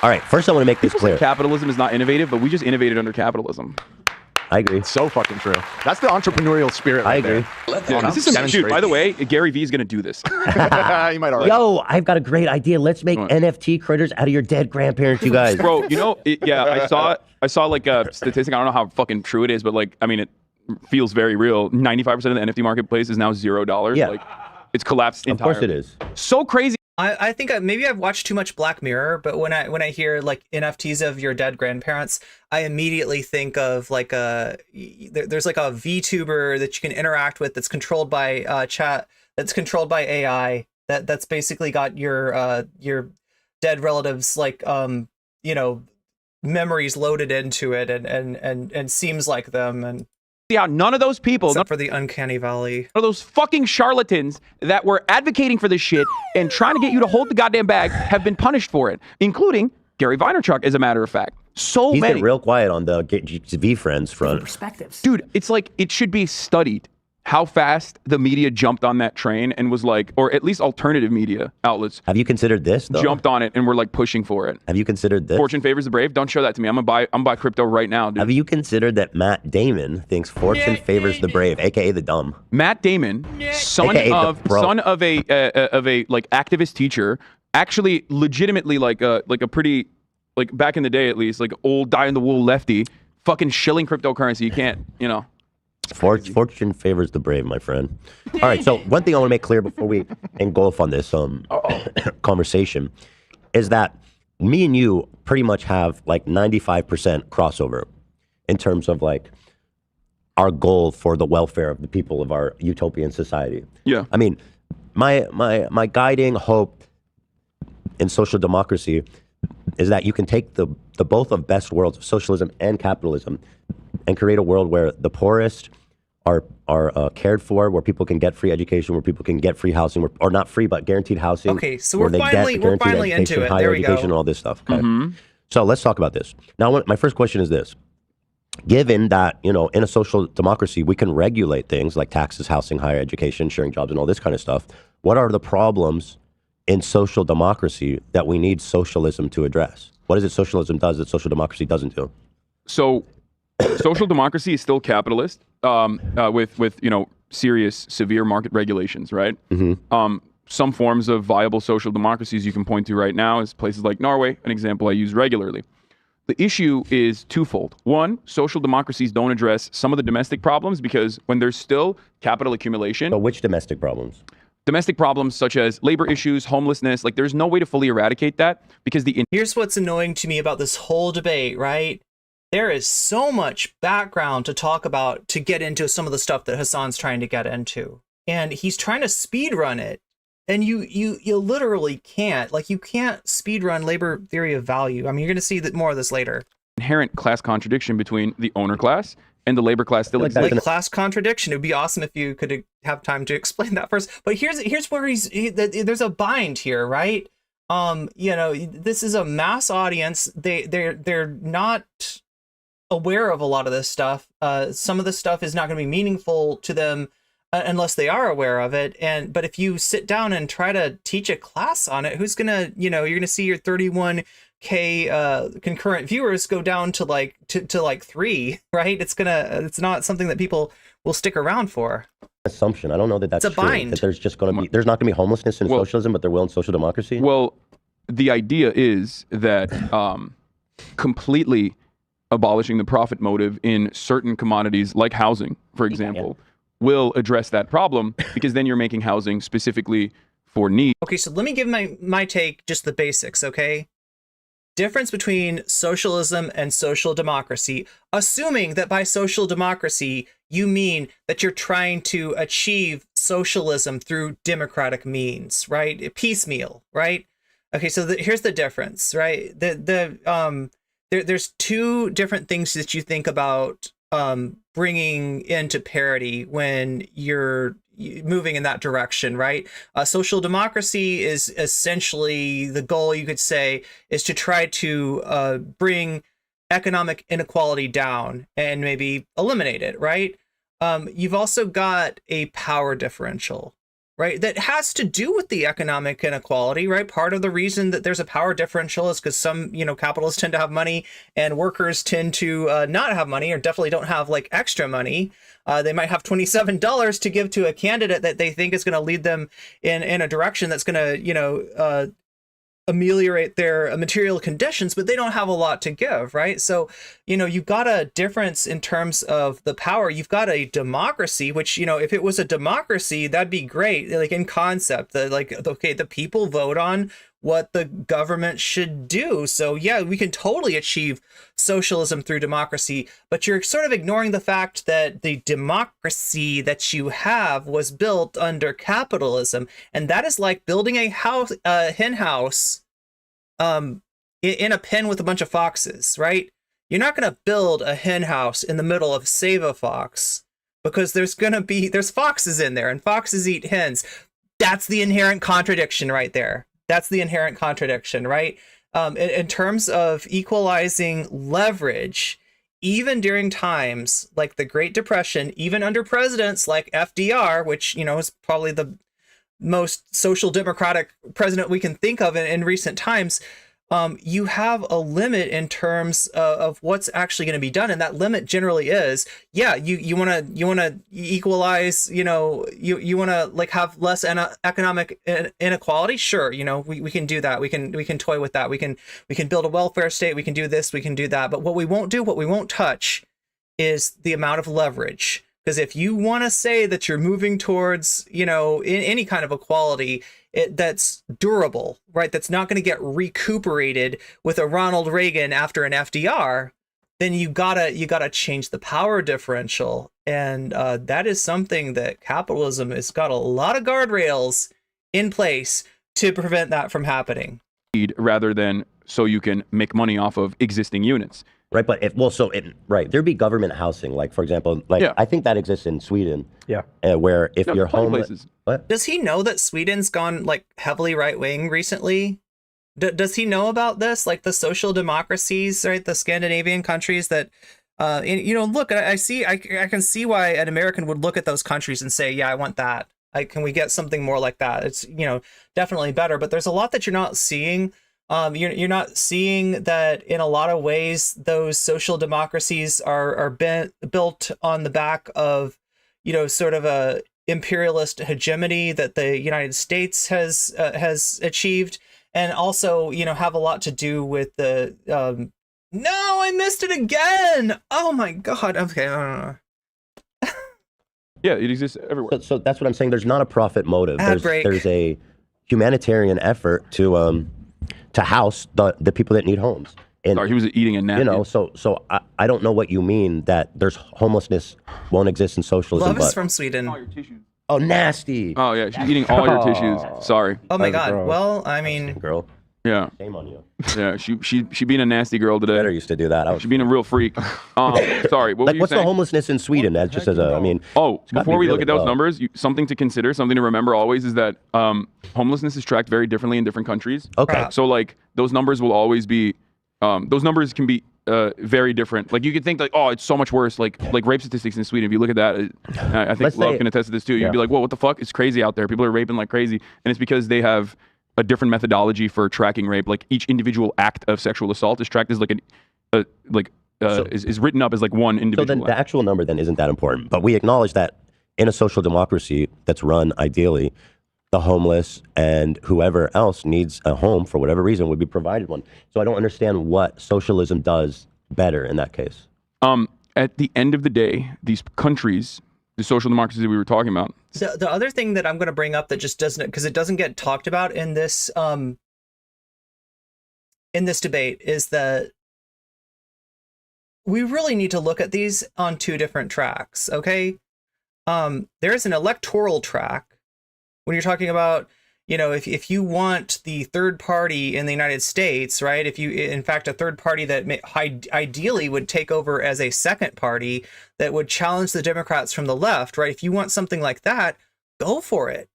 Speaker 2: All right, first I want to make this
Speaker 1: People say
Speaker 2: clear.
Speaker 1: capitalism is not innovative, but we just innovated under capitalism.
Speaker 2: I agree.
Speaker 4: So fucking true. That's the entrepreneurial spirit.
Speaker 2: I
Speaker 4: right
Speaker 2: agree.
Speaker 1: Yeah, this is some shit. By the way, Gary Vee is going to do this.
Speaker 4: There. You might already.
Speaker 2: Yo, I've got a great idea. Let's make NFT critters out of your dead grandparents, you guys.
Speaker 1: Bro, you know, I saw like a statistic. I don't know how fucking true it is, but like, I mean, it feels very real. 95% of the NFT marketplace is now $0.
Speaker 2: Yeah.
Speaker 1: Like, it's collapsed
Speaker 2: Of course
Speaker 1: entirely.
Speaker 2: it is.
Speaker 1: So crazy.
Speaker 3: I think maybe I've watched too much Black Mirror, but when I hear like NFTs of your dead grandparents, I immediately think of like there's like a VTuber that you can interact with that's controlled by chat, that's controlled by AI, that's basically got your dead relatives like you know, memories loaded into it and seems like them, and
Speaker 1: Yeah, none of those people,
Speaker 3: except for the uncanny valley.
Speaker 1: none of those fucking charlatans that were advocating for this shit and trying to get you to hold the goddamn bag have been punished for it, including Gary Vaynerchuk, as a matter of fact. So
Speaker 2: He's
Speaker 1: many.
Speaker 2: been real quiet on the V Friends front.
Speaker 7: Perspectives.
Speaker 1: Dude, it's like it should be studied how fast the media jumped on that train and was like, or at least alternative media outlets
Speaker 2: Have you considered this, though?
Speaker 1: jumped on it and were like pushing for it.
Speaker 2: Have you considered this?
Speaker 1: Fortune favors the brave. Don't show that to me. I'm gonna buy crypto right now, dude.
Speaker 2: Have you considered that Matt Damon thinks fortune favors the brave, aka the dumb?
Speaker 1: Matt Damon, son
Speaker 2: AKA the
Speaker 1: of
Speaker 2: bro.
Speaker 1: a like activist teacher, actually legitimately like a pretty, like back in the day at least, like old die in the wool lefty, fucking shilling cryptocurrency. You can't, you know.
Speaker 2: Fortune favors the brave, my friend. All right, so one thing I want to make clear before we engulf on this conversation is that me and you pretty much have like 95% crossover in terms of like our goal for the welfare of the people of our utopian society.
Speaker 1: Yeah.
Speaker 2: I mean, my guiding hope in social democracy is that you can take the both of best worlds of socialism and capitalism and create a world where the poorest are cared for, where people can get free education, where people can get free housing, or not free, but guaranteed housing.
Speaker 3: Okay, so
Speaker 2: where
Speaker 3: we're
Speaker 2: they get
Speaker 3: finally
Speaker 2: guaranteed education,
Speaker 3: into it.
Speaker 2: higher
Speaker 3: There we
Speaker 2: education,
Speaker 3: go.
Speaker 2: all this stuff. Okay? So let's talk about this. Now, my first question is this. Given that, you know, in a social democracy, we can regulate things like taxes, housing, higher education, sharing jobs, and all this kind of stuff, what are the problems in social democracy that we need socialism to address? What is it socialism does that social democracy doesn't do?
Speaker 1: So, social democracy is still capitalist, with you know serious, severe market regulations, right? Some forms of viable social democracies you can point to right now is places like Norway, an example I use regularly. The issue is twofold. One, social democracies don't address some of the domestic problems because when there's still capital accumulation,
Speaker 2: But which domestic problems?
Speaker 1: domestic problems such as labor issues, homelessness, like there's no way to fully eradicate that because
Speaker 3: Here's what's annoying to me about this whole debate, right? There is so much background to talk about to get into some of the stuff that Hasan's trying to get into. And he's trying to speed run it. And you literally can't. Like, you can't speed run labor theory of value. I mean, you're going to see that more of this later.
Speaker 1: inherent class contradiction between the owner class and the labor class still
Speaker 2: Like
Speaker 1: exists.
Speaker 3: Like class contradiction. It would be awesome if you could have time to explain that first. But here's where there's a bind here, right? You know, this is a mass audience. They're not aware of a lot of this stuff. Some of this stuff is not going to be meaningful to them unless they are aware of it. But if you sit down and try to teach a class on it, who's gonna, you know, you're gonna see your 31K concurrent viewers go down to like like 3, right? It's not something that people will stick around for.
Speaker 2: Assumption. I don't know that that's
Speaker 3: It's a
Speaker 2: true.
Speaker 3: bind.
Speaker 2: That there's not going to be homelessness in socialism, but there will in social democracy.
Speaker 1: Well, the idea is that completely abolishing the profit motive in certain commodities like housing, for example, will address that problem because then you're making housing specifically for need.
Speaker 3: Okay, so let me give my take, just the basics, okay? difference between socialism and social democracy, assuming that by social democracy, you mean that you're trying to achieve socialism through democratic means, right? Piecemeal, right? Okay, so here's the difference, right? There's two different things that you think about bringing into parity when you're moving in that direction, right? Social democracy is essentially the goal, you could say, is to try to bring economic inequality down and maybe eliminate it, right? You've also got a power differential, right? That has to do with the economic inequality, right? Part of the reason that there's a power differential is because some, capitalists tend to have money and workers tend to not have money, or definitely don't have like extra money. They might have $27 to give to a candidate that they think is going to lead them in a direction that's going to, ameliorate their material conditions, but they don't have a lot to give, right? So, you've got a difference in terms of the power. You've got a democracy, which, if it was a democracy, that'd be great. Like in concept, the people vote on what the government should do. So yeah, we can totally achieve socialism through democracy, but you're sort of ignoring the fact that the democracy that you have was built under capitalism. And that is like building a hen house in a pen with a bunch of foxes, right? You're not going to build a hen house in the middle of Save a Fox, because there's foxes in there and foxes eat hens. That's the inherent contradiction right there. That's the inherent contradiction, right? In terms of equalizing leverage, even during times like the Great Depression, even under presidents like FDR, which, is probably the most social democratic president we can think of in recent times, you have a limit in terms of what's actually going to be done, and that limit generally is, you want to equalize, you want to like have less economic inequality. Sure, we can do that. We can toy with that. We can build a welfare state. We can do this. We can do that. But what we won't touch, is the amount of leverage. Because if you want to say that you're moving towards, in any kind of equality, that's durable, right? That's not going to get recuperated with a Ronald Reagan after an FDR, then you gotta change the power differential. And that is something that capitalism has got a lot of guardrails in place to prevent that from happening.
Speaker 1: Rather than so you can make money off of existing units.
Speaker 2: Right, but there'd be government housing, like for example, I think that exists in Sweden.
Speaker 7: Yeah,
Speaker 2: where if you're homeless, what?
Speaker 3: Does he know that Sweden's gone like heavily right wing recently? Does he know about this? Like the social democracies, right? The Scandinavian countries that, look, I can see why an American would look at those countries and say, yeah, I want that. Can we get something more like that? It's, definitely better. But there's a lot that you're not seeing. You're not seeing that in a lot of ways those social democracies are built on the back of, sort of a imperialist hegemony that the United States has achieved, and also have a lot to do with the no, I missed it again. Oh my god. Okay, I don't know.
Speaker 1: Yeah, it exists everywhere.
Speaker 2: So that's what I'm saying. There's not a profit motive. There's a humanitarian effort to house the people that need homes. And,
Speaker 1: sorry, he was eating a napkin.
Speaker 2: So I don't know what you mean that there's homelessness won't exist in socialism.
Speaker 3: Love is from Sweden.
Speaker 1: All your tissues.
Speaker 2: Oh, nasty.
Speaker 1: Oh yeah, she's eating all your tissues. Sorry.
Speaker 3: Oh my god.
Speaker 7: gross.
Speaker 3: Well, I mean,
Speaker 2: Girl,
Speaker 1: Yeah.
Speaker 2: shame on you.
Speaker 1: Yeah. She being a nasty girl today.
Speaker 2: Better used to do that.
Speaker 1: She being a real freak. Sorry. What were you
Speaker 2: What's
Speaker 1: saying?
Speaker 2: the homelessness in Sweden? That's just as
Speaker 1: Oh,
Speaker 2: gotta
Speaker 1: before
Speaker 2: be
Speaker 1: we look
Speaker 2: really
Speaker 1: at those
Speaker 2: low.
Speaker 1: numbers, something to consider, something to remember always is that homelessness is tracked very differently in different countries.
Speaker 2: Okay.
Speaker 1: So like those numbers will always be, those numbers can be very different. Like you could think like, oh, it's so much worse. Like rape statistics in Sweden. If you look at that, I think
Speaker 2: Let's
Speaker 1: Love
Speaker 2: say-
Speaker 1: can attest to this too. You'd be like, whoa, what the fuck? It's crazy out there. People are raping like crazy, and it's because they have a different methodology for tracking rape. Like each individual act of sexual assault is tracked as like is written up as like one
Speaker 2: So
Speaker 1: individual.
Speaker 2: then the actual number then isn't that important. But we acknowledge that in a social democracy that's run ideally, the homeless and whoever else needs a home for whatever reason would be provided one. So I don't understand what socialism does better in that case.
Speaker 1: At the end of the day, these countries, the social democracies that we were talking about.
Speaker 3: the other thing that I'm going to bring up that just doesn't, because it doesn't get talked about in this in this debate is that we really need to look at these on two different tracks, okay? There's an electoral track when you're talking about, you know, if you want the third party in the United States, right? If you, in fact, a third party that ideally would take over as a second party that would challenge the Democrats from the left, right? If you want something like that, go for it.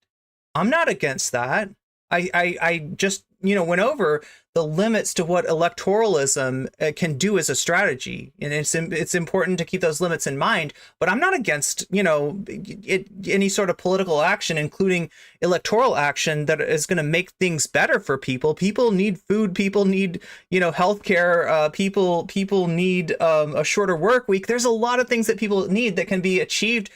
Speaker 3: I'm not against that. I just, you know, went over the limits to what electoralism can do as a strategy. And it's important to keep those limits in mind, but I'm not against, you know, any sort of political action, including electoral action that is going to make things better for people. People need food. People need, you know, healthcare. People need a shorter work week. There's a lot of things that people need that can be achieved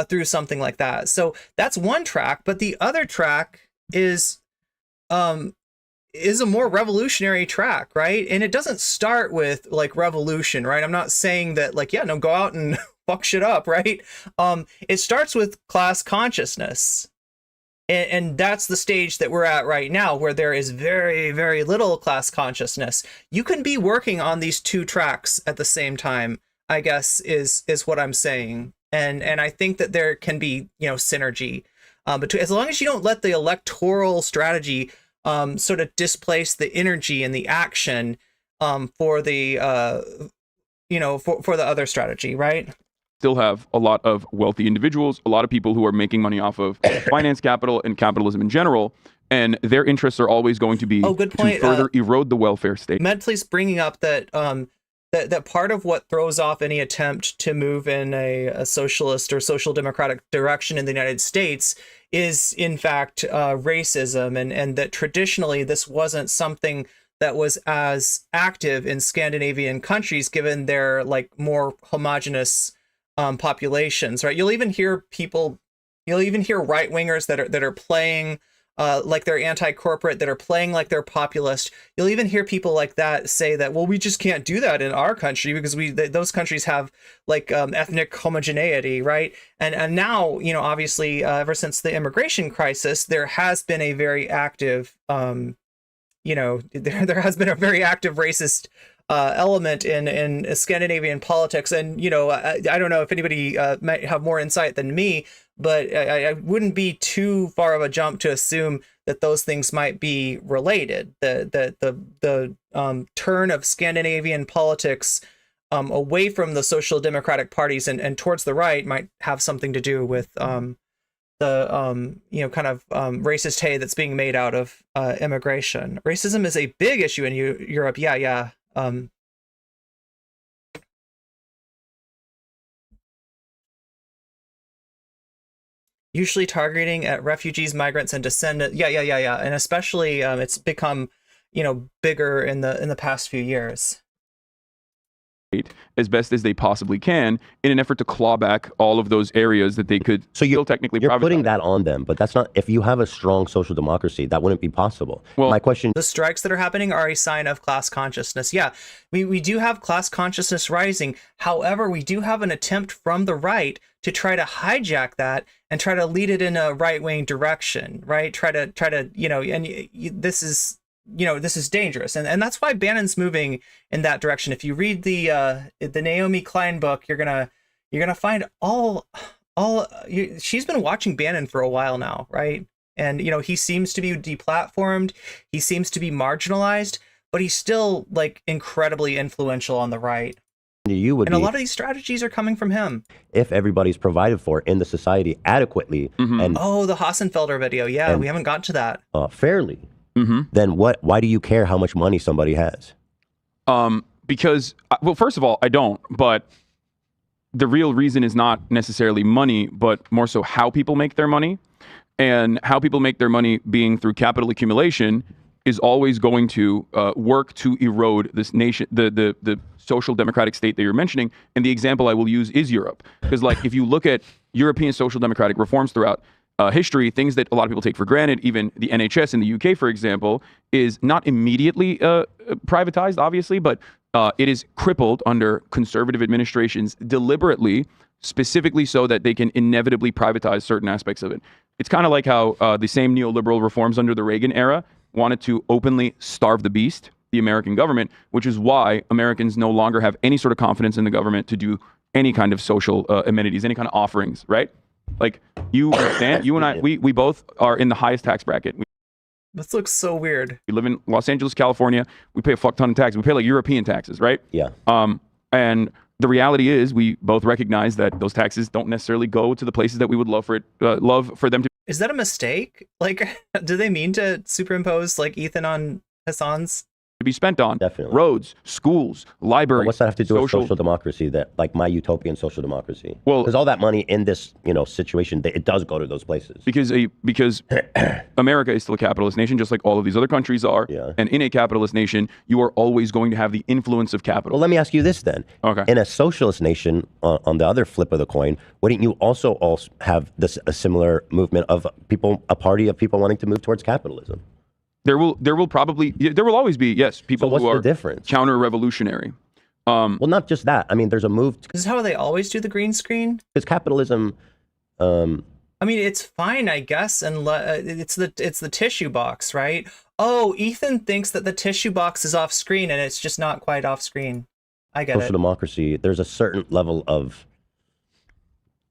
Speaker 3: through something like that. So that's one track, but the other track is a more revolutionary track, right? And it doesn't start with like revolution, right? I'm not saying that like, yeah, no, go out and fuck shit up, right? It starts with class consciousness. And that's the stage that we're at right now, where there is very, very little class consciousness. You can be working on these two tracks at the same time, I guess, is what I'm saying. And I think that there can be, you know, synergy. But as long as you don't let the electoral strategy sort of displace the energy and the action for the you know, for the other strategy, right?
Speaker 1: Still have a lot of wealthy individuals, a lot of people who are making money off of finance capital and capitalism in general, and their interests are always going to be
Speaker 3: good point.
Speaker 1: to further erode the welfare state.
Speaker 3: Medley's bringing up that that part of what throws off any attempt to move in a socialist or social democratic direction in the United States is, in fact, racism, and that traditionally this wasn't something that was as active in Scandinavian countries, given their like more homogenous populations, right? You'll even hear right wingers that are playing like they're anti-corporate, that are playing like they're populist. You'll even hear people like that say that, well, we just can't do that in our country because those countries have like ethnic homogeneity, right? And now, you know, obviously, ever since the immigration crisis, there has been a very active, you know, there has been a very active racist element in Scandinavian politics. And, you know, I don't know if anybody might have more insight than me, but I wouldn't be too far of a jump to assume that those things might be related. The turn of Scandinavian politics away from the social democratic parties and towards the right might have something to do with the you know, kind of racist hay that's being made out of immigration. Racism is a big issue in Europe. Yeah. Usually targeting at refugees, migrants, and descendants. Yeah. And especially it's become, you know, bigger in the past few years.
Speaker 1: As best as they possibly can in an effort to claw back all of those areas that they could still technically privatize.
Speaker 2: You're putting that on them, but that's not, if you have a strong social democracy, that wouldn't be possible.
Speaker 1: Well,
Speaker 2: my question,
Speaker 3: the strikes that are happening are a sign of class consciousness. Yeah, we do have class consciousness rising. However, we do have an attempt from the right to try to hijack that and try to lead it in a right-wing direction, right? Try to, you know, and this is, you know, this is dangerous, and that's why Bannon's moving in that direction. If you read the Naomi Klein book, you're gonna find she's been watching Bannon for a while now, right? And you know, he seems to be deplatformed, he seems to be marginalized, but he's still like incredibly influential on the right.
Speaker 2: You would,
Speaker 3: and a lot of these strategies are coming from him.
Speaker 2: If everybody's provided for in the society adequately, and
Speaker 3: the Hassenfelder video, yeah, we haven't gotten to that.
Speaker 2: Fairly. Then why do you care how much money somebody has?
Speaker 1: Because, well, first of all, I don't, but the real reason is not necessarily money, but more so how people make their money. And how people make their money being through capital accumulation is always going to work to erode this nation, the social democratic state that you're mentioning. And the example I will use is Europe. Because like, if you look at European social democratic reforms throughout history, things that a lot of people take for granted, even the NHS in the UK, for example, is not immediately privatized, obviously, but it is crippled under conservative administrations deliberately, specifically so that they can inevitably privatize certain aspects of it. It's kind of like how the same neoliberal reforms under the Reagan era wanted to openly starve the beast the American government, which is why Americans no longer have any sort of confidence in the government to do any kind of social amenities, any kind of offerings, right? Like, you understand, you and I, we both are in the highest tax bracket.
Speaker 3: This looks so weird.
Speaker 1: We live in Los Angeles, California. We pay a fuck ton of taxes. We pay like European taxes, right?
Speaker 2: Yeah.
Speaker 1: And the reality is, we both recognize that those taxes don't necessarily go to the places that we would love for them to.
Speaker 3: Is that a mistake? Like, do they mean to superimpose like Ethan on Hasan's?
Speaker 1: Be spent on
Speaker 2: Definitely.
Speaker 1: roads, schools, libraries.
Speaker 2: What's that have to do with social democracy? That, like, my utopian social democracy.
Speaker 1: Well,
Speaker 2: because all that money in this, situation, it does go to those places.
Speaker 1: Because America is still a capitalist nation, just like all of these other countries are.
Speaker 2: Yeah.
Speaker 1: And in a capitalist nation, you are always going to have the influence of capital.
Speaker 2: Well, let me ask you this then.
Speaker 1: Okay.
Speaker 2: In a socialist nation, on the other flip of the coin, wouldn't you also have a similar movement of people, a party of people wanting to move towards capitalism?
Speaker 1: There will always be, yes, people
Speaker 2: what's
Speaker 1: who are
Speaker 2: the difference?
Speaker 1: Counter-revolutionary.
Speaker 2: Well, not just that. I mean, there's a move.
Speaker 3: This is how they always do the green screen.
Speaker 2: Because capitalism.
Speaker 3: I mean, it's fine, I guess, and it's the tissue box, right? Oh, Ethan thinks that the tissue box is off screen, and it's just not quite off screen. I get it.
Speaker 2: Social democracy. There's a certain level of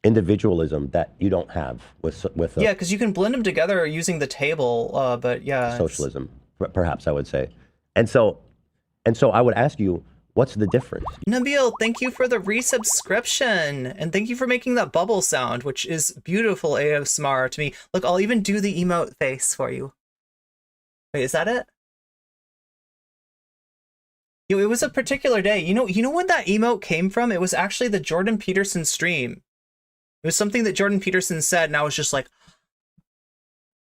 Speaker 2: individualism that you don't have with
Speaker 3: yeah, because you can blend them together using the table, but yeah,
Speaker 2: socialism, perhaps I would say. And so I would ask you, what's the difference?
Speaker 3: Nabil, thank you for the resubscription, and thank you for making that bubble sound, which is beautiful ASMR to me. Look, I'll even do the emote face for you. Wait, is that it? Yo, it was a particular day. You know when that emote came from? It was actually the Jordan Peterson stream. It was something that Jordan Peterson said, and I was just like,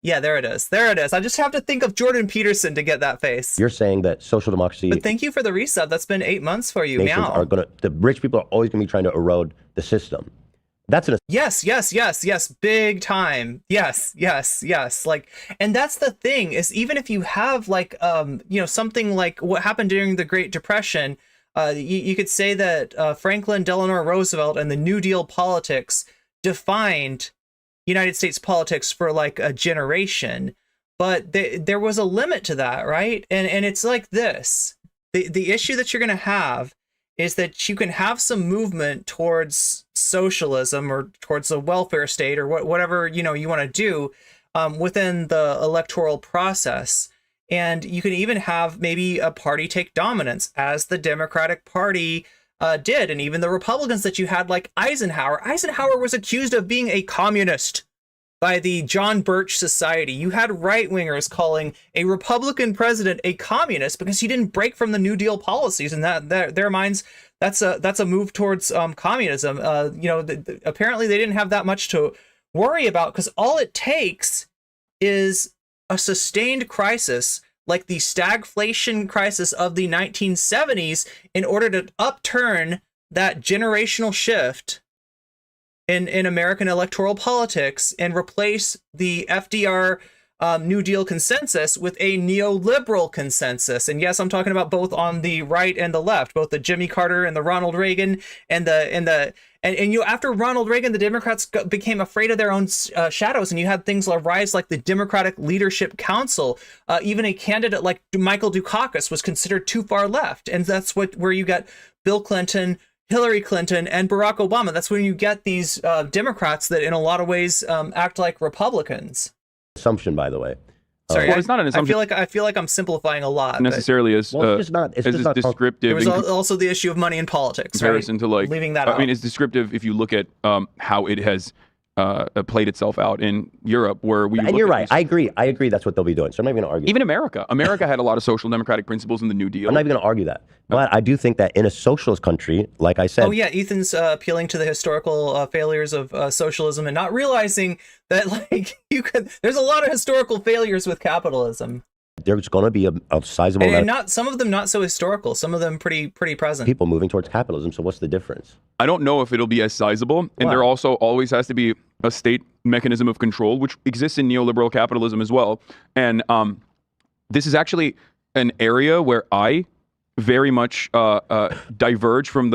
Speaker 3: yeah, there it is. There it is. I just have to think of Jordan Peterson to get that face.
Speaker 2: You're saying that social democracy...
Speaker 3: But thank you for the resub. That's been 8 months for you.
Speaker 2: Nations are the rich people are always going to be trying to erode the system. That's
Speaker 3: Yes. Big time. Yes. Like, and that's the thing, is even if you have like, something like what happened during the Great Depression, you could say that Franklin Delano Roosevelt and the New Deal politics defined United States politics for like a generation, but there was a limit to that, right? And it's like this. The issue that you're going to have is that you can have some movement towards socialism or towards a welfare state or whatever you want to do within the electoral process. And you can even have maybe a party take dominance, as the Democratic Party did. And even the Republicans that you had, like Eisenhower. Eisenhower was accused of being a communist by the John Birch Society. You had right-wingers calling a Republican president a communist because he didn't break from the New Deal policies. And that their minds, that's a move towards communism. Apparently they didn't have that much to worry about, because all it takes is a sustained crisis like the stagflation crisis of the 1970s in order to upturn that generational shift in American electoral politics and replace the FDR New Deal consensus with a neoliberal consensus. And yes, I'm talking about both on the right and the left, both the Jimmy Carter and the Ronald Reagan and after Ronald Reagan, the Democrats became afraid of their own shadows, and you had things rise like the Democratic Leadership Council. Even a candidate like Michael Dukakis was considered too far left, and that's where you got Bill Clinton, Hillary Clinton, and Barack Obama. That's when you get these Democrats that in a lot of ways act like Republicans.
Speaker 2: Assumption, by the way.
Speaker 3: Sorry,
Speaker 1: well, it's not an assumption.
Speaker 3: I feel like I'm simplifying a lot.
Speaker 1: Necessarily as
Speaker 2: it's just not
Speaker 1: descriptive.
Speaker 3: There was also the issue of money in politics.
Speaker 1: Comparison
Speaker 3: right?
Speaker 1: to like
Speaker 3: leaving that out.
Speaker 1: I mean, it's descriptive if you look at how it has played itself out in Europe, where we.
Speaker 2: And you're right. I agree. That's what they'll be doing. So I'm not even going to argue.
Speaker 1: Even America had a lot of social democratic principles in the New Deal.
Speaker 2: I'm not even going to argue that. But I do think that in a socialist country, like I said.
Speaker 3: Oh yeah, Ethan's appealing to the historical failures of socialism and not realizing that there's a lot of historical failures with capitalism.
Speaker 2: There's going to be a sizable
Speaker 3: and not some of them not so historical, some of them pretty present.
Speaker 2: People moving towards capitalism. So what's the difference?
Speaker 1: I don't know if it'll be as sizable, and there also always has to be a state mechanism of control, which exists in neoliberal capitalism as well. And this is actually an area where I very much diverge from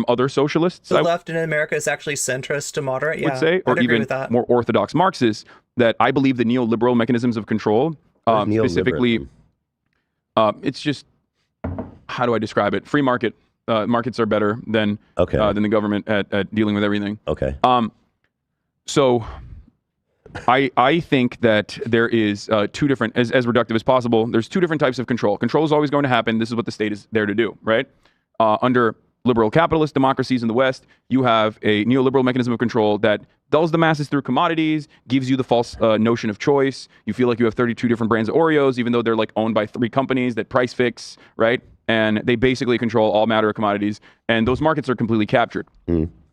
Speaker 1: other socialists.
Speaker 3: The left in America is actually centrist to moderate. Yeah,
Speaker 1: would say, or even more orthodox Marxists. That I believe the neoliberal mechanisms of control. Specifically, it's just how do I describe it? Free market. Markets are better than the government at dealing with everything.
Speaker 2: Okay.
Speaker 1: So I think that there is two different, as reductive as possible, there's two different types of control. Control is always going to happen. This is what the state is there to do, right? Under liberal capitalist democracies in the West, you have a neoliberal mechanism of control that dulls the masses through commodities, gives you the false notion of choice. You feel like you have 32 different brands of Oreos, even though they're like owned by 3 companies that price fix, right? And they basically control all matter of commodities. And those markets are completely captured.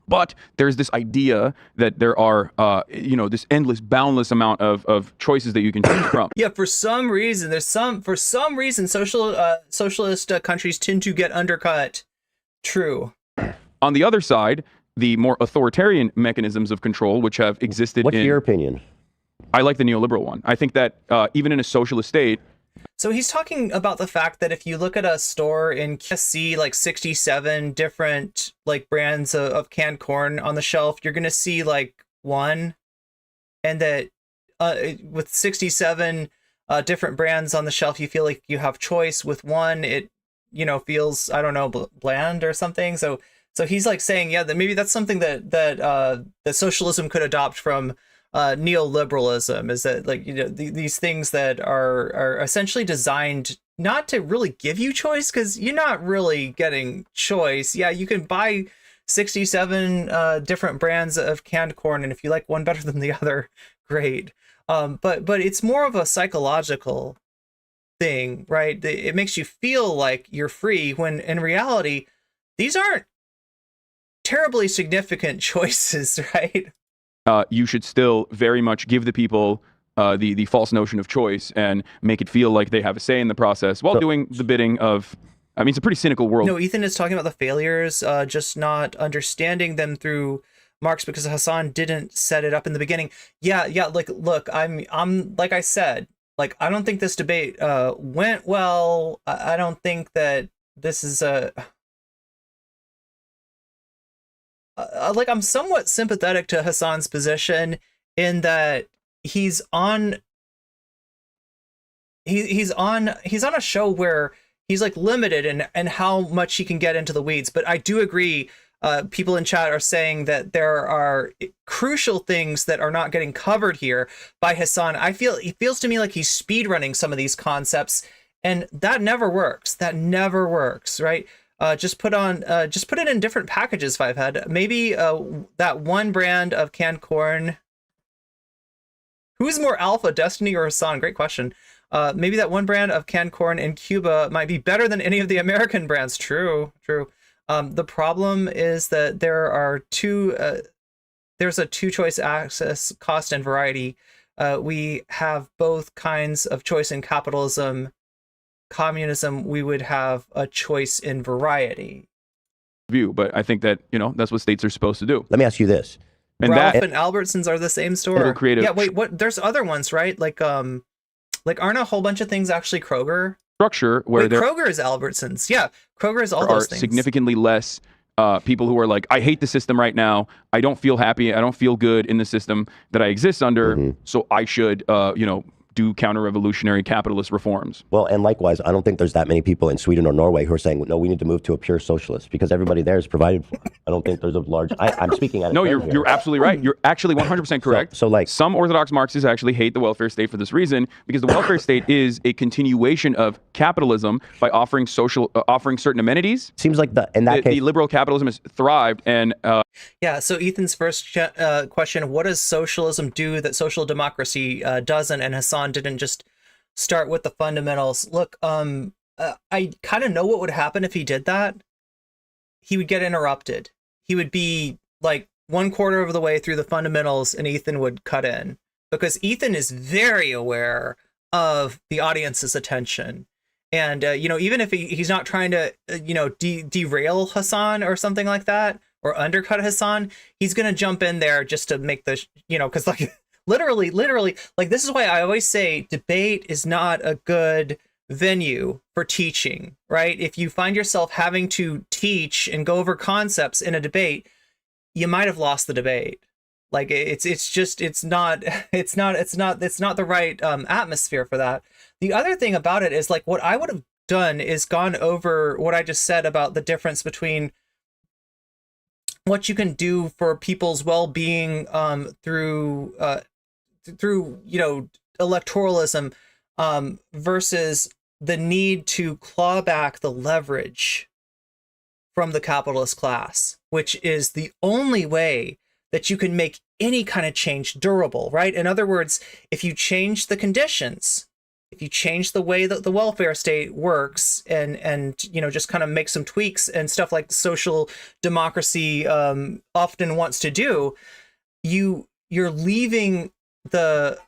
Speaker 1: But there's this idea that there are, this endless, boundless amount of choices that you can choose from.
Speaker 3: Yeah, for some reason, socialist countries tend to get undercut. True.
Speaker 1: On the other side, the more authoritarian mechanisms of control, which have existed
Speaker 2: What's your opinion?
Speaker 1: I like the neoliberal one. I think that even in a socialist state.
Speaker 3: So he's talking about the fact that if you look at a store and see like 67 different like brands of canned corn on the shelf, you're going to see like one. And that with 67 different brands on the shelf, you feel like you have choice. With one, it, feels, I don't know, bland or something. So he's like saying, yeah, that maybe that's something that socialism could adopt from neoliberalism, is that like, these things that are essentially designed not to really give you choice, because you're not really getting choice. Yeah, you can buy 67 different brands of canned corn, and if you like one better than the other, great. But it's more of a psychological thing, right? It makes you feel like you're free, when in reality, these aren't terribly significant choices, right?
Speaker 1: You should still very much give the people the false notion of choice and make it feel like they have a say in the process while doing the bidding of. I mean, it's a pretty cynical world.
Speaker 3: No, Ethan is talking about the failures, just not understanding them through Marx, because Hasan didn't set it up in the beginning. Yeah. Like, look, I'm like I said, like, I don't think this debate went well. I don't think that this is a. Like, I'm somewhat sympathetic to Hasan's position in that he's on a show where he's like limited in how much he can get into the weeds. But I do agree, people in chat are saying that there are crucial things that are not getting covered here by Hasan. It feels to me like he's speedrunning some of these concepts, and that never works. Right? Just put it in different packages, Fivehead. Maybe that one brand of canned corn. Who's more alpha, Destiny or Hasan? Great question. Maybe that one brand of canned corn in Cuba might be better than any of the American brands. True. The problem is that there's a two-choice access, cost, and variety. We have both kinds of choice in capitalism. Communism, we would have a choice in variety.
Speaker 1: But I think that that's what states are supposed to do.
Speaker 2: Let me ask you this:
Speaker 1: and
Speaker 3: Ralph and Albertsons are the same store.
Speaker 1: Yeah,
Speaker 3: wait, what? There's other ones, right? Like aren't a whole bunch of things actually Kroger?
Speaker 1: Structure where
Speaker 3: Kroger is Albertsons. Yeah, Kroger is all those things.
Speaker 1: Significantly less people who are like, I hate the system right now. I don't feel happy. I don't feel good in the system that I exist under. So I should, do counter-revolutionary capitalist reforms.
Speaker 2: Well, and likewise, I don't think there's that many people in Sweden or Norway who are saying, no, we need to move to a pure socialist, because everybody there is provided for. I don't think there's a large. I'm speaking at.
Speaker 1: No, you're absolutely right. You're actually 100% correct.
Speaker 2: So like
Speaker 1: some Orthodox Marxists actually hate the welfare state for this reason, because the welfare state is a continuation of capitalism by offering certain amenities.
Speaker 2: Seems like
Speaker 1: the liberal capitalism has thrived, and
Speaker 3: yeah. So Ethan's first question: what does socialism do that social democracy doesn't? And Hasan didn't just start with the fundamentals. Look, I kind of know what would happen if he did that. He would get interrupted. He would be like 1/4 of the way through the fundamentals, and Ethan would cut in, because Ethan is very aware of the audience's attention. And even if he's not trying to derail Hasan or something like that, or undercut Hasan, he's gonna jump in there just to make the because like literally, like, this is why I always say debate is not a good venue for teaching, right? If you find yourself having to teach and go over concepts in a debate, you might have lost the debate. Like, it's not the right atmosphere for that. The other thing about it is, like, what I would have done is gone over what I just said about the difference between what you can do for people's well-being through electoralism versus the need to claw back the leverage from the capitalist class, which is the only way that you can make any kind of change durable, right? In other words, if you change the conditions, if you change the way that the welfare state works and just kind of make some tweaks and stuff like social democracy often wants to do, you're leaving the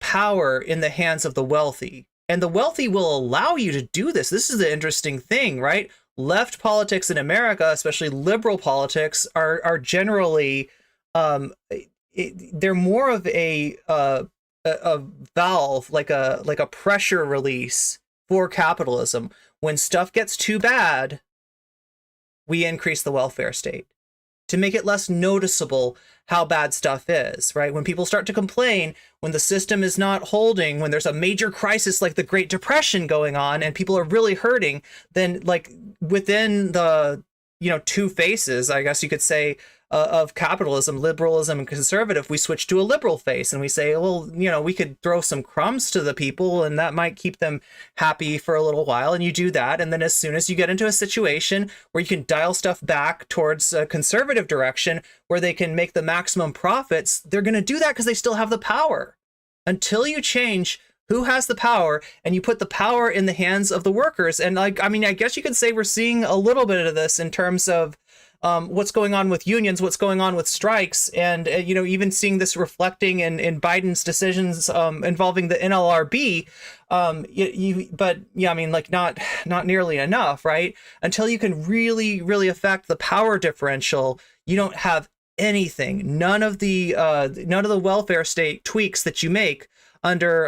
Speaker 3: power in the hands of the wealthy. And the wealthy will allow you to do this. This is the interesting thing, right? Left politics in America, especially liberal politics, are generally they're more of a valve, like a pressure release for capitalism. When stuff gets too bad, we increase the welfare state to make it less noticeable how bad stuff is, right? When people start to complain, when the system is not holding, when there's a major crisis like the Great Depression going on and people are really hurting, then like within the, two faces, I guess you could say, of capitalism, liberalism, and conservative, we switch to a liberal face and we say, well, we could throw some crumbs to the people and that might keep them happy for a little while. And you do that. And then as soon as you get into a situation where you can dial stuff back towards a conservative direction where they can make the maximum profits, they're going to do that because they still have the power. Until you change who has the power and you put the power in the hands of the workers. And I guess you could say we're seeing a little bit of this in terms of what's going on with unions, what's going on with strikes, and even seeing this reflecting in Biden's decisions involving the NLRB. Not nearly enough, right? Until you can really, really affect the power differential, you don't have anything. None of the welfare state tweaks that you make under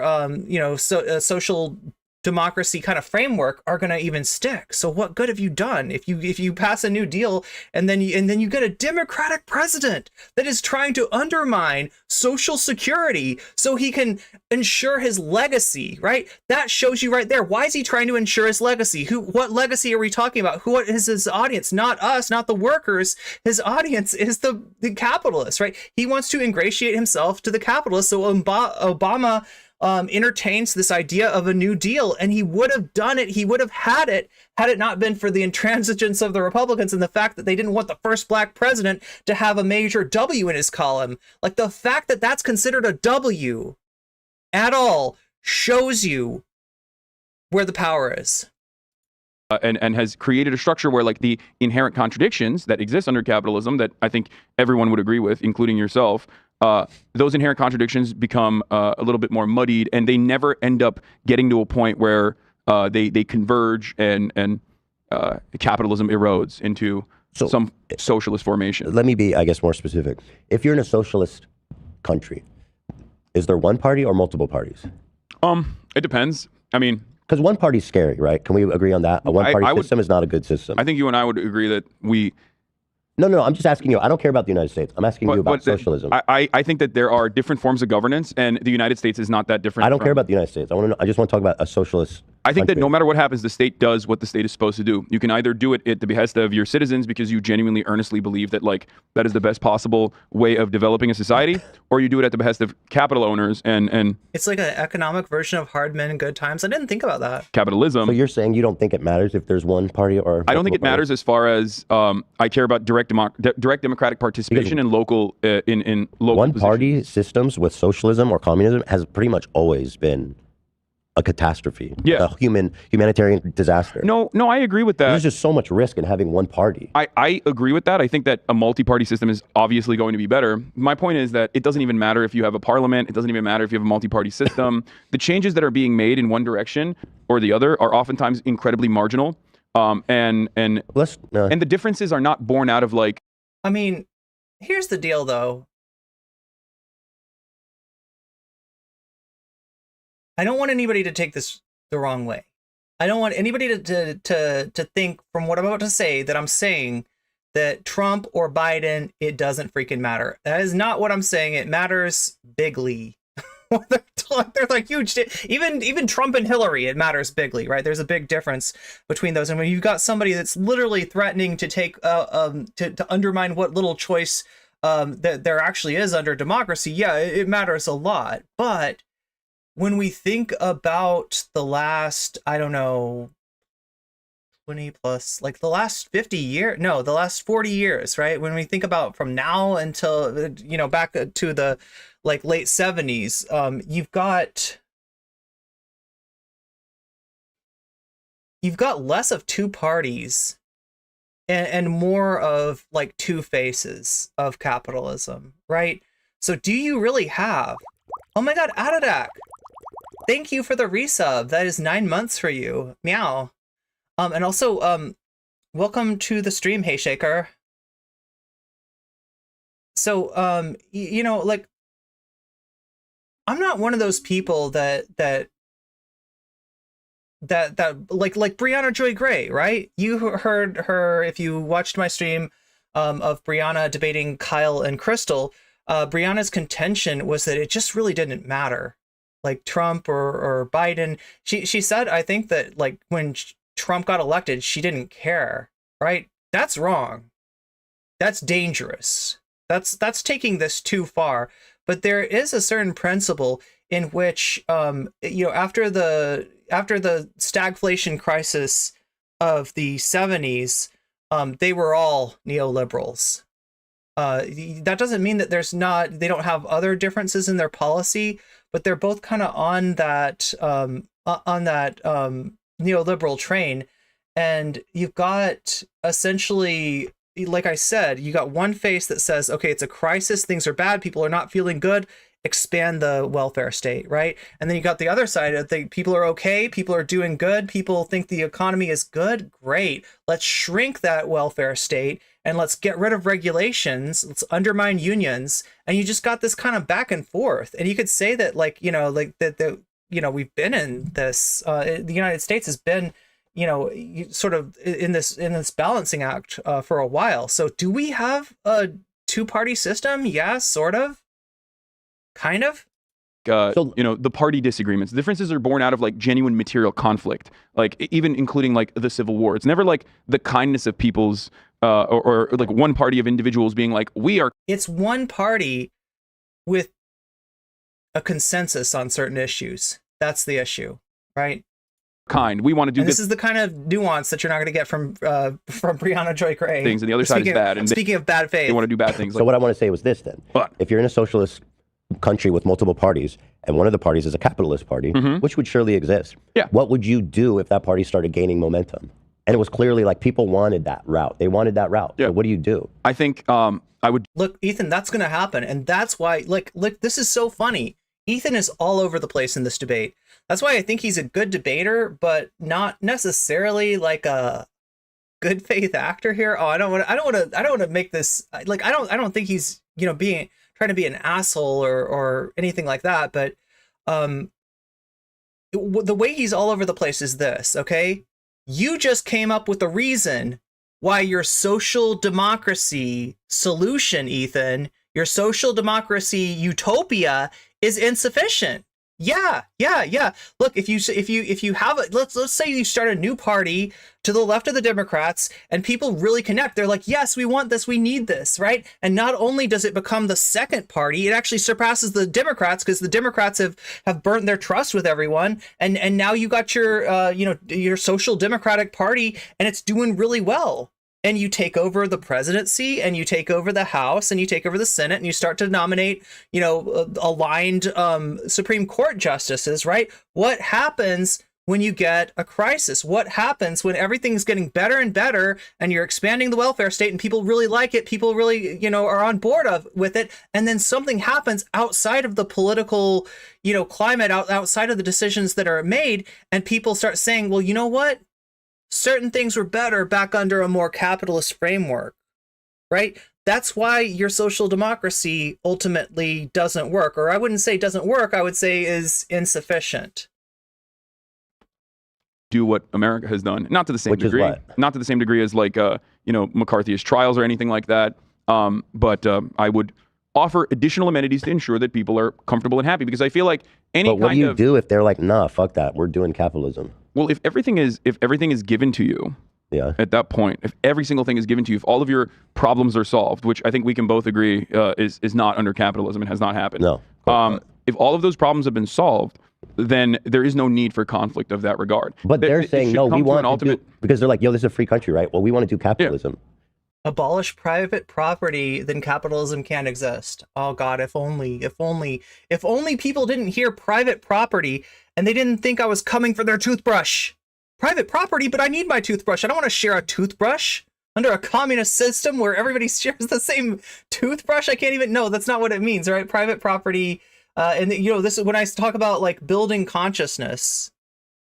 Speaker 3: social democracy kind of framework are going to even stick. So what good have you done if you pass a new deal and then you get a Democratic president that is trying to undermine Social Security so he can ensure his legacy, right? That shows you right there. Why is he trying to ensure his legacy? What legacy are we talking about? What is his audience? Not us, not the workers. His audience is the capitalists, right? He wants to ingratiate himself to the capitalists. So Obama entertains this idea of a New Deal, and he would have done it. He would have had it not been for the intransigence of the Republicans and the fact that they didn't want the first black president to have a major W in his column. Like, the fact that that's considered a W at all shows you where the power is.
Speaker 1: And has created a structure where, like, the inherent contradictions that exist under capitalism that I think everyone would agree with, including yourself, those inherent contradictions become a little bit more muddied, and they never end up getting to a point where they converge and capitalism erodes into some socialist formation.
Speaker 2: Let me be, I guess, more specific. If you're in a socialist country, is there one party or multiple parties?
Speaker 1: It depends. I mean,
Speaker 2: because one party's scary, right? Can we agree on that? A one-party system is not a good system.
Speaker 1: I think you and I would agree that we...
Speaker 2: No, I'm just asking you. I don't care about the United States. I'm asking you about socialism.
Speaker 1: I think that there are different forms of governance, and the United States is not that different.
Speaker 2: I don't care about the United States. I just want to talk about a socialist
Speaker 1: I think
Speaker 2: country.
Speaker 1: that no matter what happens, the state does what the state is supposed to do. You can either do it at the behest of your citizens because you genuinely, earnestly believe that, like, that is the best possible way of developing a society, or you do it at the behest of capital owners and
Speaker 3: It's like an economic version of Hard Men and Good Times. I didn't think about that.
Speaker 1: capitalism.
Speaker 2: So you're saying you don't think it matters if there's one party or...
Speaker 1: I don't think it matters as far as I care about direct democratic participation in local in local
Speaker 2: one-party systems with socialism or communism has pretty much always been a catastrophe,
Speaker 1: Yeah.
Speaker 2: a humanitarian disaster.
Speaker 1: No, I agree with that.
Speaker 2: There's just so much risk in having one party.
Speaker 1: I agree with that. I think that a multi-party system is obviously going to be better. My point is that it doesn't even matter if you have a parliament. It doesn't even matter if you have a multi-party system. The changes that are being made in one direction or the other are oftentimes incredibly marginal. And the differences are not born out of, like...
Speaker 3: I mean, here's the deal, though. I don't want anybody to take this the wrong way. I don't want anybody to think from what I'm about to say that I'm saying that Trump or Biden, it doesn't freaking matter. That is not what I'm saying. It matters bigly. They're like huge. Even Trump and Hillary, it matters bigly, right? There's a big difference between those. And when you've got somebody that's literally threatening to take to undermine what little choice that there actually is under democracy, yeah, it matters a lot. But when we think about the last, I don't know, 20 plus, like the last 50 years, no, the last 40 years, right? When we think about from now until, back to the like late 70s, you've got less of two parties and more of like two faces of capitalism, right? So do you really have, oh my God, Adadak, thank you for the resub. That is 9 months for you. Meow. And also, welcome to the stream, Hey Shaker. So, like, I'm not one of those people that like Brianna Joy Gray, right? You heard her, if you watched my stream of Brianna debating Kyle and Crystal, Brianna's contention was that it just really didn't matter. Like Trump or Biden, she said, I think that like when Trump got elected, she didn't care, right? That's wrong. That's dangerous. That's taking this too far. But there is a certain principle in which, after the stagflation crisis of the 70s, they were all neoliberals. That doesn't mean that they don't have other differences in their policy, but they're both kind of on that neoliberal train. And you've got essentially, like I said, you got one face that says, okay, it's a crisis, things are bad, people are not feeling good, expand the welfare state, right? And then you got the other side of the people are okay, people are doing good, people think the economy is good, great, let's shrink that welfare state and let's get rid of regulations, let's undermine unions. And you just got this kind of back and forth. And you could say that we've been in this, the United States has been, sort of in this balancing act for a while. So do we have a two-party system? Yeah, sort of. Kind of.
Speaker 1: The party disagreements. The differences are born out of like genuine material conflict, like even including like the Civil War. It's never like the kindness of people's or like one party of individuals being like, we are.
Speaker 3: It's one party with a consensus on certain issues. That's the issue, right?
Speaker 1: Kind. We want to do
Speaker 3: this is the kind of nuance that you're not going to get from Brianna Joy Gray.
Speaker 1: Things, and the other side is bad. And
Speaker 3: speaking of bad faith,
Speaker 1: they want to do bad things.
Speaker 2: So what I want to say was this then.
Speaker 1: But
Speaker 2: if you're in a socialist country with multiple parties, and one of the parties is a capitalist party, which would surely exist, what would you do if that party started gaining momentum? And it was clearly like people wanted that route. They wanted that route. Yeah. So what do you do?
Speaker 1: I think I would...
Speaker 3: Look, Ethan, that's going to happen. And that's why, like, this is so funny. Ethan is all over the place in this debate. That's why I think he's a good debater, but not necessarily like a good faith actor here. Oh, I don't want to make this like, I don't think he's, trying to be an asshole or anything like that. But the way he's all over the place is this, okay? You just came up with a reason why your social democracy solution, Ethan, your social democracy utopia is insufficient. Yeah. Look, if you have a, let's say you start a new party to the left of the Democrats and people really connect. They're like, yes, we want this, we need this, right? And not only does it become the second party, it actually surpasses the Democrats because the Democrats have burnt their trust with everyone. And now you got your social democratic party and it's doing really well. And you take over the presidency and you take over the House and you take over the Senate and you start to nominate, aligned Supreme Court justices, right? What happens when you get a crisis? What happens when everything's getting better and better and you're expanding the welfare state and people really like it, people really, are on board with it, and then something happens outside of the political, climate, outside of the decisions that are made, and people start saying, well, you know what? Certain things were better back under a more capitalist framework, right? That's why your social democracy ultimately doesn't work. Or I wouldn't say doesn't work, I would say is insufficient.
Speaker 1: Do what America has done. Not to the same degree. Not to the same degree as like, McCarthy's trials or anything like that. But I would offer additional amenities to ensure that people are comfortable and happy. Because I feel like any
Speaker 2: But what do
Speaker 1: kind
Speaker 2: you
Speaker 1: of
Speaker 2: do if they're like, nah, fuck that, we're doing capitalism?
Speaker 1: well, if everything is given to you,
Speaker 2: Yeah.
Speaker 1: at that point, if every single thing is given to you, if all of your problems are solved, which I think we can both agree is not under capitalism and has not happened.
Speaker 2: No.
Speaker 1: If all of those problems have been solved, then there is no need for conflict of that regard.
Speaker 2: But they're saying, no, we want to do, because they're like, yo, this is a free country, right? Well, we want to do capitalism.
Speaker 3: Abolish private property, then capitalism can't exist. Oh God, if only people didn't hear private property and they didn't think I was coming for their toothbrush. Private property, but I need my toothbrush. I don't want to share a toothbrush under a communist system where everybody shares the same toothbrush. I can't even, no, that's not what it means, right? Private property, and you know, this is when I talk about like building consciousness.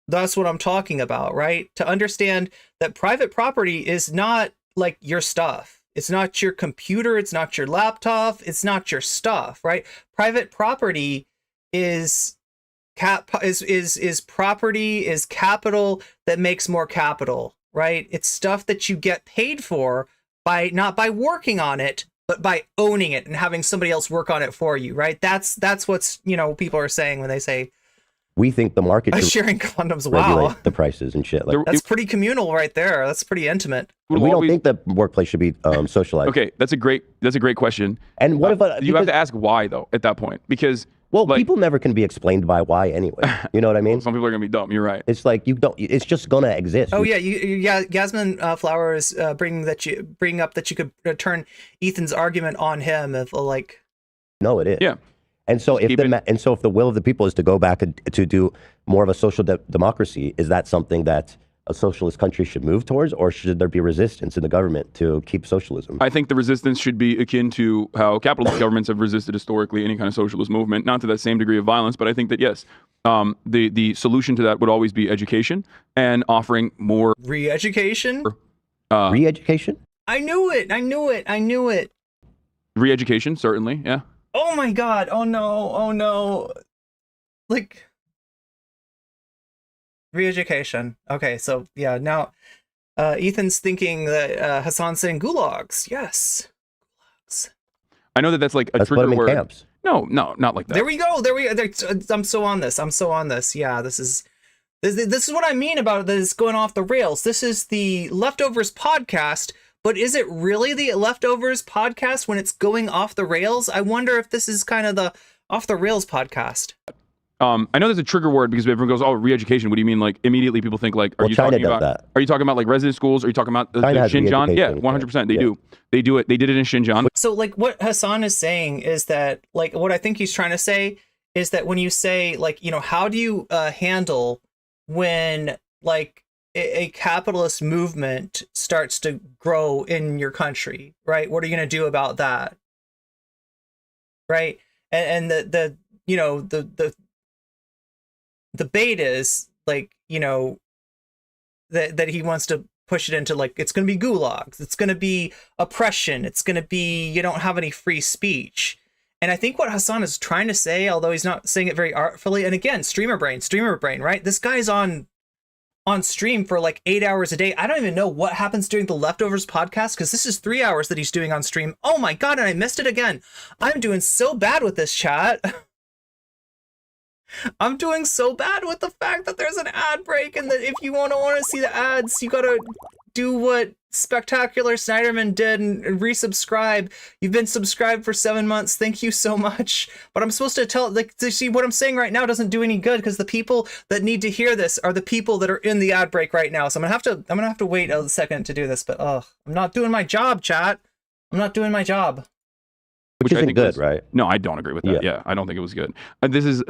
Speaker 3: That's what I'm talking about, right? To understand that private property is not like your stuff. It's not your computer. It's not your laptop. It's not your stuff, right? Private property is property, is capital that makes more capital, right? It's stuff that you get paid for by not by working on it, but by owning it and having somebody else work on it for you, right? That's what's, you know, people are saying when they say
Speaker 2: We think the market should
Speaker 3: sharing condoms.
Speaker 2: regulate
Speaker 3: Wow,
Speaker 2: the prices and shit. Like,
Speaker 3: that's pretty communal right there. That's pretty intimate.
Speaker 2: we don't think the workplace should be socialized.
Speaker 1: Okay, that's a great question.
Speaker 2: And what if
Speaker 1: you have to ask why though at that point? Because
Speaker 2: well, people never can be explained by why anyway. You know what I mean?
Speaker 1: Some people are gonna be dumb. You're right.
Speaker 2: It's like you don't. It's just gonna exist.
Speaker 3: Oh yeah, Yasmin Flowers bring up that you could turn Ethan's argument on him if like.
Speaker 2: No, it is.
Speaker 1: Yeah.
Speaker 2: And so if the will of the people is to go back to do more of a social democracy, is that something that a socialist country should move towards, or should there be resistance in the government to keep socialism?
Speaker 1: I think the resistance should be akin to how capitalist governments have resisted historically any kind of socialist movement, not to that same degree of violence, but I think that yes, the solution to that would always be education and offering more
Speaker 3: re-education.
Speaker 2: Re-education?
Speaker 3: I knew it.
Speaker 1: Re-education, certainly, yeah.
Speaker 3: Oh my God! Oh no! Like. Re-education. Okay, so yeah, now Ethan's thinking that Hasan's saying gulags. Yes, gulags.
Speaker 1: I know that's like a trigger word.
Speaker 2: Camps.
Speaker 1: No, not like that.
Speaker 3: There we go. I'm so on this. Yeah, this is what I mean about this going off the rails. This is the Leftovers podcast, but is it really the Leftovers podcast when it's going off the rails? I wonder if this is kind of the off the rails podcast.
Speaker 1: I know there's a trigger word because everyone goes, "Oh, re-education." What do you mean? Like immediately people think like, "Are you talking about?
Speaker 2: That.
Speaker 1: Are you talking about like resident schools? Are you talking about the Xinjiang?" Yeah, 100%. They do. They do it. They did it in Xinjiang.
Speaker 3: So like what Hasan is saying is that like what I think he's trying to say is that when you say like, you know, how do you handle when like a capitalist movement starts to grow in your country, right? What are you going to do about that, right? And the you know the debate is like, you know, that he wants to push it into like it's going to be gulags, it's going to be oppression, it's going to be you don't have any free speech. And I think what Hasan is trying to say, although he's not saying it very artfully, and again, streamer brain, right? This guy's on stream for like 8 hours a day. I don't even know what happens during the Leftovers podcast because this is 3 hours that he's doing on stream. Oh my God, and I missed it again. I'm doing so bad with this chat. I'm doing so bad with the fact that there's an ad break and that if you want to see the ads, you gotta do what Spectacular Snyderman did and resubscribe. You've been subscribed for 7 months. Thank you so much. But I'm supposed to tell, like, to see what I'm saying right now doesn't do any good because the people that need to hear this are the people that are in the ad break right now. So I'm gonna have to wait a second to do this. But I'm not doing my job, chat. I'm not doing my job.
Speaker 2: Which isn't good,
Speaker 1: was,
Speaker 2: right?
Speaker 1: No, I don't agree with that. Yeah, I don't think it was good. This is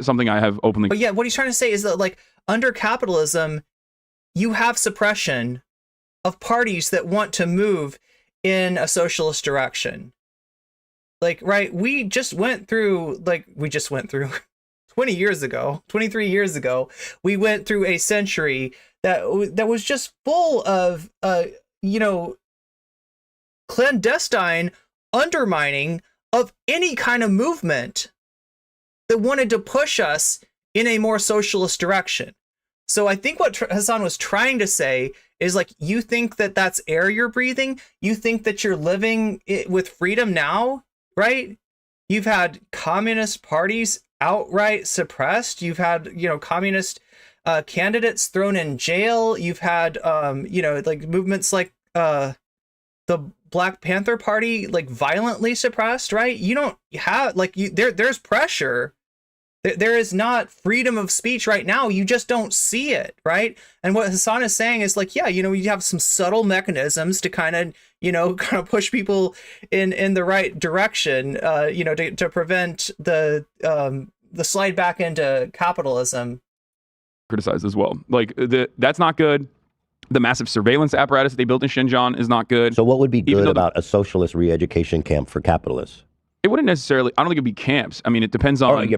Speaker 1: something I have openly.
Speaker 3: But yeah, what he's trying to say is that like under capitalism, you have suppression of parties that want to move in a socialist direction. Like, right? We just went through 20 years ago, 23 years ago, we went through a century that was just full of, you know, clandestine undermining of any kind of movement that wanted to push us in a more socialist direction. So I think what Hasan was trying to say is like, you think that that's air you're breathing? You think that you're living with freedom now, right? You've had communist parties outright suppressed. You've had, communist candidates thrown in jail. You've had, like movements like the Black Panther Party, like violently suppressed, right? You don't have there's pressure. There is not freedom of speech right now. You just don't see it, right? And what Hasan is saying is like, yeah, you have some subtle mechanisms to kind of push people in the right direction, to prevent the slide back into capitalism.
Speaker 1: Criticized as well. Like that's not good. The massive surveillance apparatus they built in Xinjiang is not good.
Speaker 2: So what would be good about a socialist re-education camp for capitalists?
Speaker 1: It wouldn't necessarily. I don't think it'd be camps. I mean, it depends on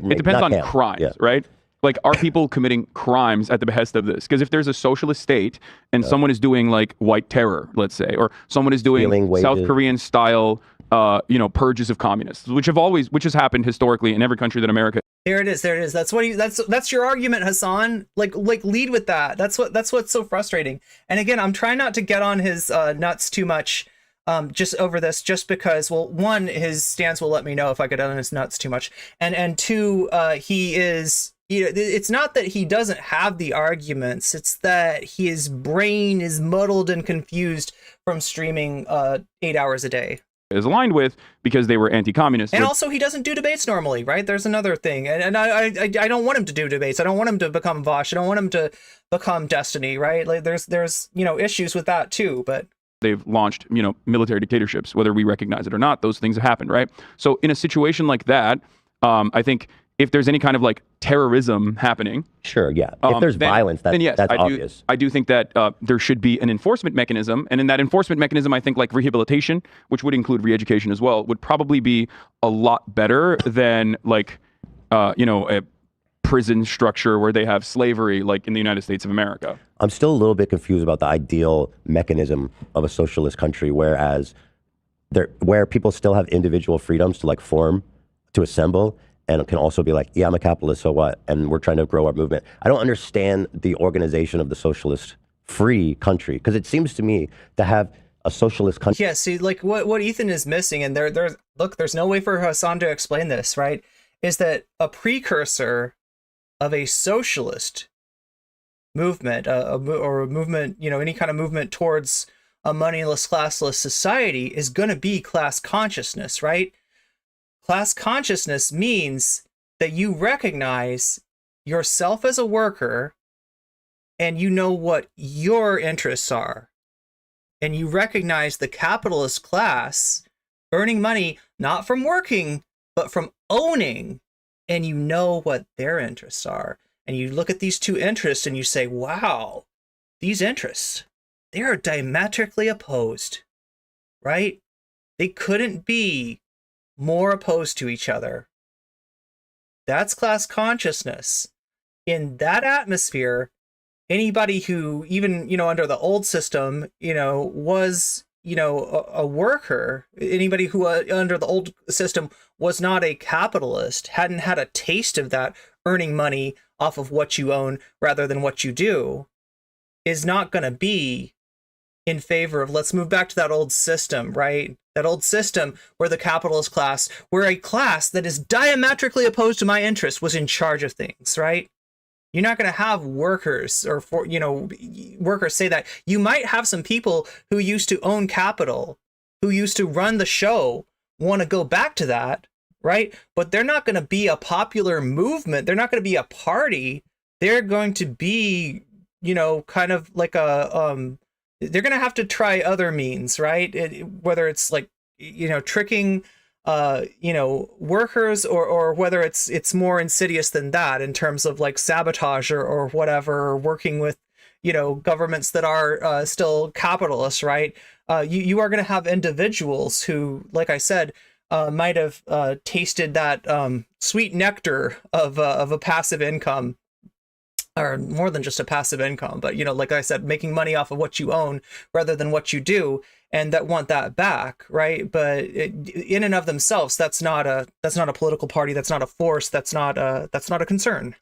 Speaker 1: crimes, right? Like, are people committing crimes at the behest of this? Because if there's a socialist state and someone is doing like white terror, let's say, or someone is doing South Korean style, purges of communists, which has happened historically in every country that America.
Speaker 3: There it is. That's your argument, Hasan. Like lead with that. That's what's so frustrating. And again, I'm trying not to get on his nuts too much. Just over this, just because, well, one, his stance will let me know if I get on his nuts too much, and two, he is, it's not that he doesn't have the arguments, it's that his brain is muddled and confused from streaming 8 hours a day.
Speaker 1: Is aligned with because they were anti-communist.
Speaker 3: And also, he doesn't do debates normally, right? There's another thing, and I don't want him to do debates. I don't want him to become Vosh. I don't want him to become Destiny, right? Like there's issues with that too, but.
Speaker 1: They've launched, military dictatorships, whether we recognize it or not. Those things have happened, right? So in a situation like that, I think if there's any kind of like terrorism happening,
Speaker 2: sure, yeah. If there's violence, that's obvious.
Speaker 1: I do think that there should be an enforcement mechanism, and in that enforcement mechanism, I think like rehabilitation, which would include re-education as well, would probably be a lot better than like, a prison structure where they have slavery like in the United States of America.
Speaker 2: I'm still a little bit confused about the ideal mechanism of a socialist country, where people still have individual freedoms to like form, to assemble, and can also be like, yeah, I'm a capitalist, so what? And we're trying to grow our movement. I don't understand the organization of the socialist free country, because it seems to me to have a socialist country.
Speaker 3: Yeah, see, like what Ethan is missing, and there's no way for Hasan to explain this, right? Is that a precursor of a socialist movement, or a movement, any kind of movement towards a moneyless, classless society is going to be class consciousness, right? Class consciousness means that you recognize yourself as a worker and you know what your interests are. And you recognize the capitalist class earning money not from working, but from owning. And you know what their interests are. And you look at these two interests and you say, wow, these interests, they are diametrically opposed, right? They couldn't be more opposed to each other. That's class consciousness. In that atmosphere, anybody who even, under the old system, was, a worker, anybody who under the old system was not a capitalist, hadn't had a taste of that, earning money off of what you own rather than what you do, is not going to be in favor of, let's move back to that old system, right? That old system where the capitalist class, where a class that is diametrically opposed to my interests was in charge of things, right? You're not going to have workers workers say that. You might have some people who used to own capital, who used to run the show, want to go back to that, right? But they're not going to be a popular movement. They're not going to be a party. They're going to be, kind of like they're going to have to try other means, right? Whether it's like, tricking workers, or whether it's more insidious than that in terms of like sabotage or whatever, or working with, governments that are still capitalist, right? You are going to have individuals who, like I said, might have tasted that sweet nectar of a passive income, or more than just a passive income, but like I said, making money off of what you own rather than what you do, and that want that back, right? But in and of themselves, that's not a political party, that's not a force, that's not a concern.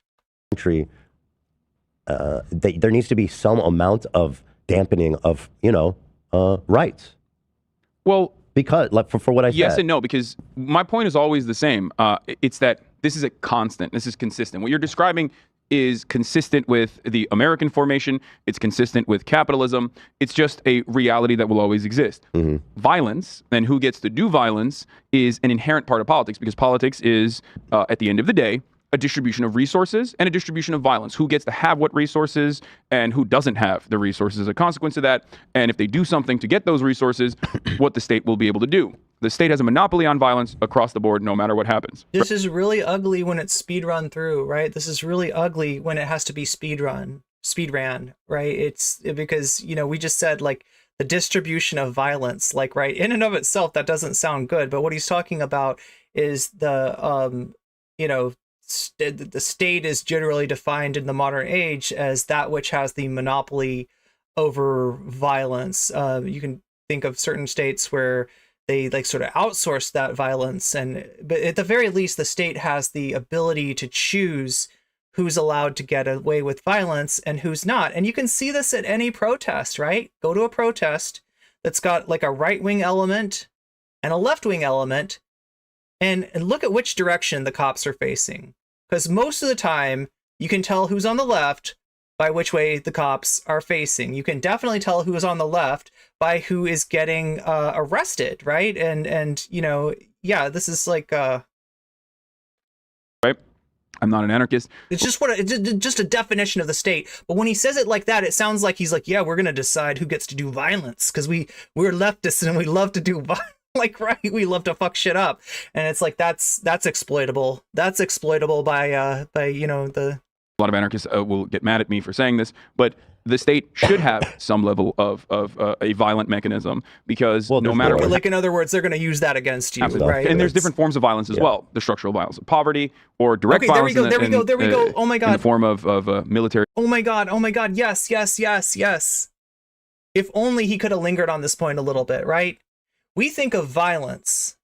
Speaker 2: Country, there needs to be some amount of dampening of rights.
Speaker 1: Well,
Speaker 2: Because, like, for what I
Speaker 1: Yes
Speaker 2: said.
Speaker 1: and no, because my point is always the same. It's that this is a constant. This is consistent. What you're describing is consistent with the American formation. It's consistent with capitalism. It's just a reality that will always exist. Violence, and who gets to do violence, is an inherent part of politics, because politics is, at the end of the day, a distribution of resources and a distribution of violence. Who gets to have what resources and who doesn't have the resources as a consequence of that. And if they do something to get those resources, what the state will be able to do. The state has a monopoly on violence across the board, no matter what happens.
Speaker 3: This is really ugly when it's speed run through, right? This is really ugly when it has to be speed ran, right? It's because, we just said, like, the distribution of violence, like, right, in and of itself, that doesn't sound good. But what he's talking about is the state is generally defined in the modern age as that which has the monopoly over violence. You can think of certain states where they like sort of outsource that violence, but at the very least, the state has the ability to choose who's allowed to get away with violence and who's not. And you can see this at any protest, right? Go to a protest that's got like a right-wing element and a left-wing element, and look at which direction the cops are facing. Because most of the time, you can tell who's on the left by which way the cops are facing. You can definitely tell who is on the left by who is getting arrested, right? And this is like... right?
Speaker 1: I'm not an anarchist.
Speaker 3: It's just a definition of the state. But when he says it like that, it sounds like he's like, yeah, we're going to decide who gets to do violence, because we're leftists and we love to do violence. Like, right, we love to fuck shit up, and it's like that's exploitable. That's exploitable by the.
Speaker 1: A lot of anarchists will get mad at me for saying this, but the state should have some level of a violent mechanism, because no matter what,
Speaker 3: like, in other words, they're going to use that against you, right?
Speaker 1: And there's different forms of violence as well. The structural violence of poverty, or direct violence.
Speaker 3: There we go. Oh my god.
Speaker 1: In the form of military.
Speaker 3: Oh my god. Yes. If only he could have lingered on this point a little bit, right? We think of violence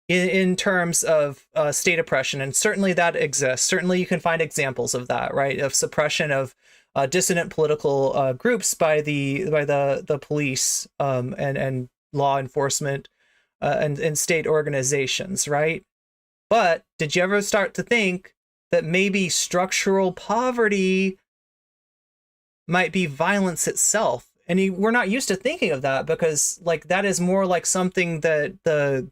Speaker 3: in terms of state oppression, and certainly that exists. Certainly you can find examples of that, right? Of suppression of dissident political groups by the police and law enforcement and state organizations, right? But did you ever start to think that maybe structural poverty might be violence itself? And we're not used to thinking of that, because like that is more like something that the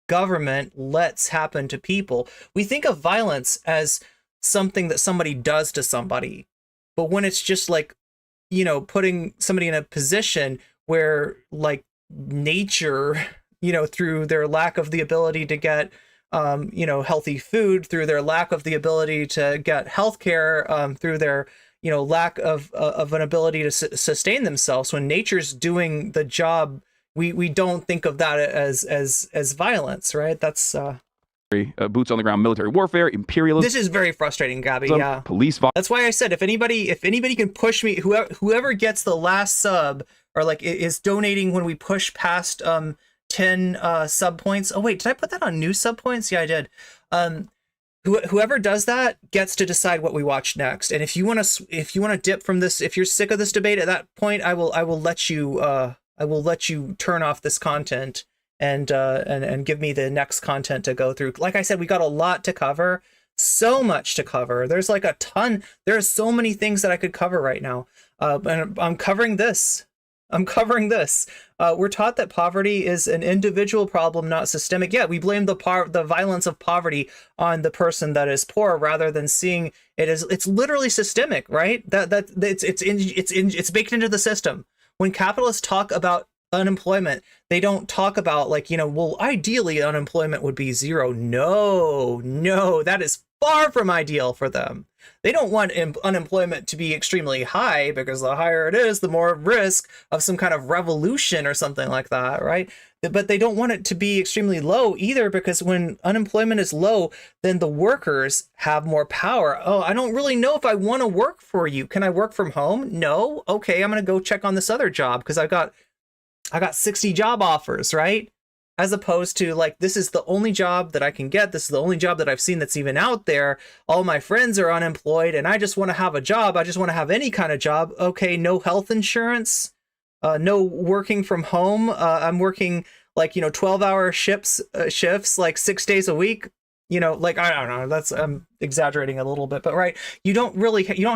Speaker 3: government lets happen to people. We think of violence as something that somebody does to somebody. But when it's just like, putting somebody in a position where like nature, through their lack of the ability to get, healthy food, through their lack of the ability to get healthcare, through their lack of an ability to sustain themselves, when nature's doing the job, we don't think of that as violence, right? That's
Speaker 1: boots on the ground military warfare, imperialism.
Speaker 3: This is very frustrating, Gabby. Yeah,
Speaker 1: police violence.
Speaker 3: That's why I said if anybody can push me, whoever gets the last sub, or like is donating when we push past 10 sub points. Oh wait, did I put that on new sub points? Yeah, I did. Whoever does that gets to decide what we watch next. And if you want to dip from this, if you're sick of this debate, at that point, I will let you turn off this content and give me the next content to go through. Like I said, we got a lot to cover, so much to cover. There's like a ton. There are so many things that I could cover right now. And I'm covering this. We're taught that poverty is an individual problem, not systemic. Yeah, we blame the violence of poverty on the person that is poor, rather than seeing it as it's literally systemic, right? It's baked into the system. When capitalists talk about unemployment, they don't talk about like, well, ideally unemployment would be zero. No, that is far from ideal for them. They don't want unemployment to be extremely high, because the higher it is, the more risk of some kind of revolution or something like that, right? But they don't want it to be extremely low either, because when unemployment is low, then the workers have more power. Oh, I don't really know if I want to work for you. Can I work from home? No. Okay, I'm going to go check on this other job because I got 60 job offers, right? As opposed to like, this is the only job that I can get. This is the only job that I've seen that's even out there. All my friends are unemployed and I just want to have a job. I just want to have any kind of job. Okay, no health insurance, no working from home. I'm working like, 12-hour shifts, like 6 days a week, like, I don't know, that's, I'm exaggerating a little bit, but right, you don't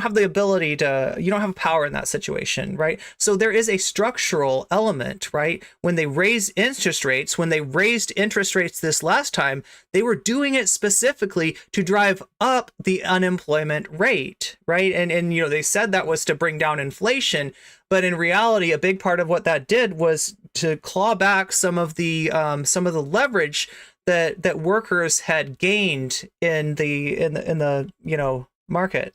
Speaker 3: have the ability you don't have power in that situation, right? So there is a structural element, right? When they raised interest rates this last time, they were doing it specifically to drive up the unemployment rate, right? And they said that was to bring down inflation, but in reality, a big part of what that did was to claw back some of the leverage that workers had gained in the market.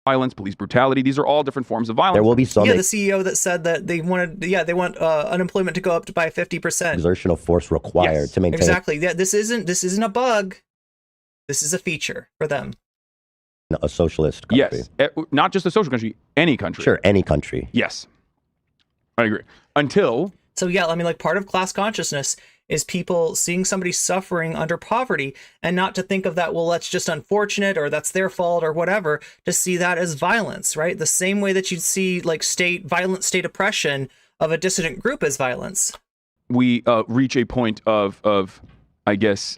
Speaker 1: Violence, police brutality, these are all different forms of violence.
Speaker 2: There will be some.
Speaker 3: Yeah, the CEO that said that they want unemployment to go up by 50%.
Speaker 2: Exertional force required to maintain.
Speaker 3: Exactly. Yeah, this isn't a bug. This is a feature for them.
Speaker 2: A socialist country.
Speaker 1: Yes, not just a social country, any country.
Speaker 2: Sure, any country.
Speaker 1: Yes, I agree. Until.
Speaker 3: So yeah, I mean, like, part of class consciousness is people seeing somebody suffering under poverty and not to think of that, well, that's just unfortunate or that's their fault or whatever, to see that as violence, right? The same way that you'd see like violent state oppression of a dissident group as violence.
Speaker 1: We reach a point of I guess,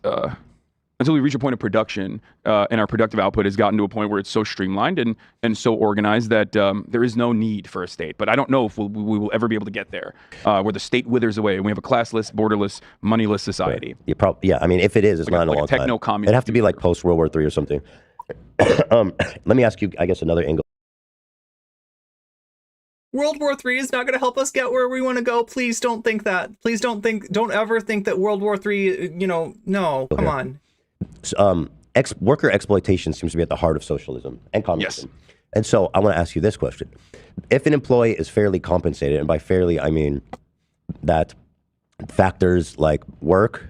Speaker 1: until we reach a point of production and our productive output has gotten to a point where it's so streamlined and so organized that there is no need for a state. But I don't know if we will ever be able to get there where the state withers away and we have a classless, borderless, moneyless society.
Speaker 2: Right. Yeah, I mean, if it is, it's
Speaker 1: like
Speaker 2: not in a long time.
Speaker 1: Techno-communist.
Speaker 2: It'd have to be like post-World War III or something. Let me ask you, I guess, another angle.
Speaker 3: World War III is not going to help us get where we want to go. Please don't think that. Please don't ever think that World War III, no, come on.
Speaker 2: Worker exploitation seems to be at the heart of socialism and communism. Yes. And so I want to ask you this question. If an employee is fairly compensated, and by fairly I mean that factors like work,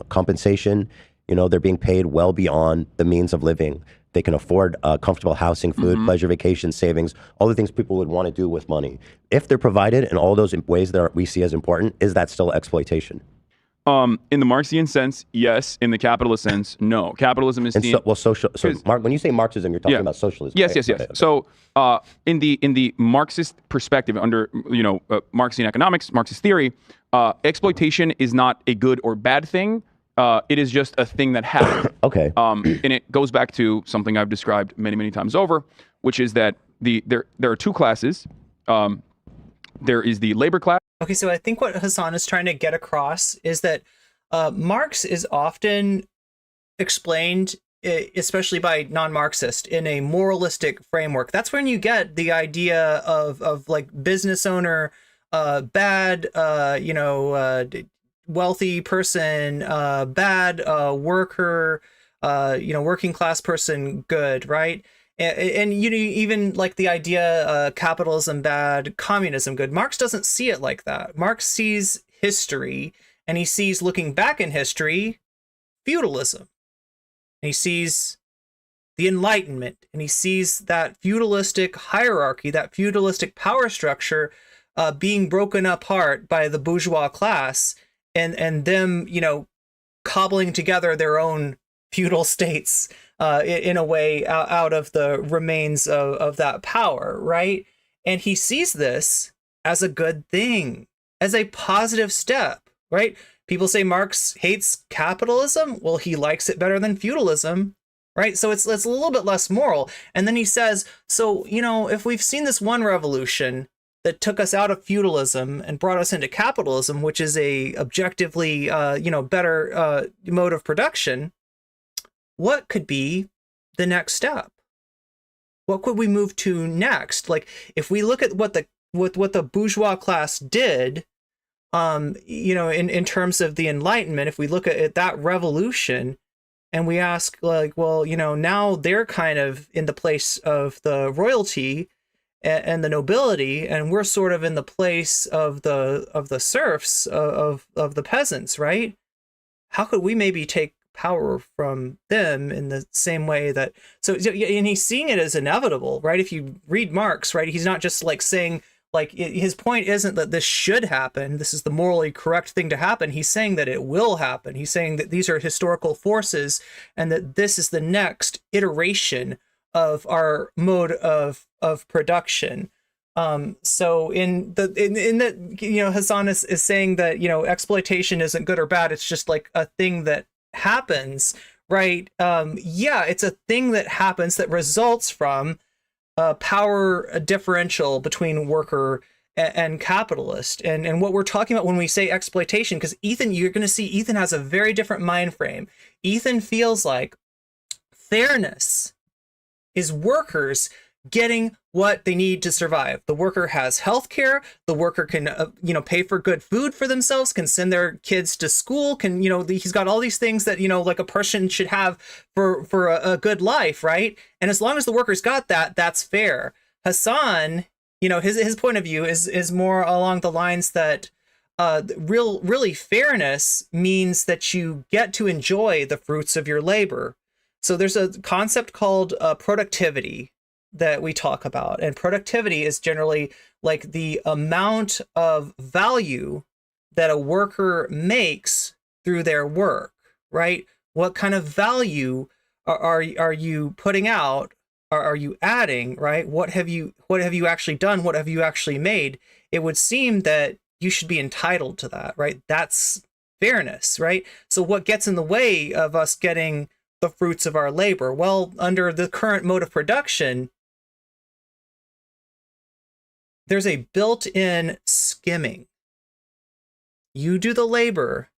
Speaker 2: compensation, they're being paid well beyond the means of living. They can afford comfortable housing, food, pleasure, vacation, savings, all the things people would want to do with money. If they're provided in all those ways that we see as important, is that still exploitation?
Speaker 1: In the Marxian sense, yes. In the capitalist sense, no. Capitalism is seen.
Speaker 2: When you say Marxism, you're talking about socialism.
Speaker 1: Yes,
Speaker 2: right?
Speaker 1: yes, yes.
Speaker 2: Okay.
Speaker 1: So, in the Marxist perspective, under Marxian economics, Marxist theory, exploitation is not a good or bad thing. It is just a thing that happens.
Speaker 2: Okay.
Speaker 1: And it goes back to something I've described many, many times over, which is that there are two classes. There is the labor class.
Speaker 3: Okay, so I think what Hasan is trying to get across is that Marx is often explained, especially by non-Marxist, in a moralistic framework. That's when you get the idea of like business owner, bad, wealthy person, bad, worker, working class person, good, right? And even like the idea capitalism bad, communism good. Marx doesn't see it like that. Marx sees history, and he sees, looking back in history, feudalism. And he sees the Enlightenment, and he sees that feudalistic hierarchy, that feudalistic power structure being broken apart by the bourgeois class, and them, cobbling together their own feudal states in a way out of the remains of that power, right? And he sees this as a good thing, as a positive step, right? People say Marx hates capitalism. Well, he likes it better than feudalism, right? So it's a little bit less moral. And then he says, so, if we've seen this one revolution that took us out of feudalism and brought us into capitalism, which is a objectively, better mode of production, what could be the next step? What could we move to next? Like, if we look at what the bourgeois class did, in terms of the Enlightenment, if we look at that revolution and we ask, like, well, now they're kind of in the place of the royalty and the nobility, and we're sort of in the place of the serfs, of the peasants, right? How could we maybe take power from them in the same way that, and he's seeing it as inevitable, right? If you read Marx, right, he's not just like saying, like, his point isn't that this should happen, this is the morally correct thing to happen. He's saying that it will happen. He's saying that these are historical forces and that this is the next iteration of our mode of production. So in that, Hasan is saying that, exploitation isn't good or bad. It's just like a thing that happens, right? Yeah, it's a thing that happens that results from a power differential between worker and capitalist. And what we're talking about when we say exploitation, because Ethan, you're going to see Ethan has a very different mind frame. Ethan feels like fairness is workers getting what they need to survive. The worker has health care. The worker can, pay for good food for themselves, can send their kids to school, can, he's got all these things that, like a person should have for a good life, right? And as long as the worker's got that, that's fair. Hasan, his point of view is more along the lines that really fairness means that you get to enjoy the fruits of your labor. So there's a concept called productivity that we talk about. And productivity is generally like the amount of value that a worker makes through their work, right? What kind of value are you putting out? Are you adding, right? What have you actually done? What have you actually made? It would seem that you should be entitled to that, right? That's fairness, right? So what gets in the way of us getting the fruits of our labor? Well, under the current mode of production, there's a built-in skimming. You do the labor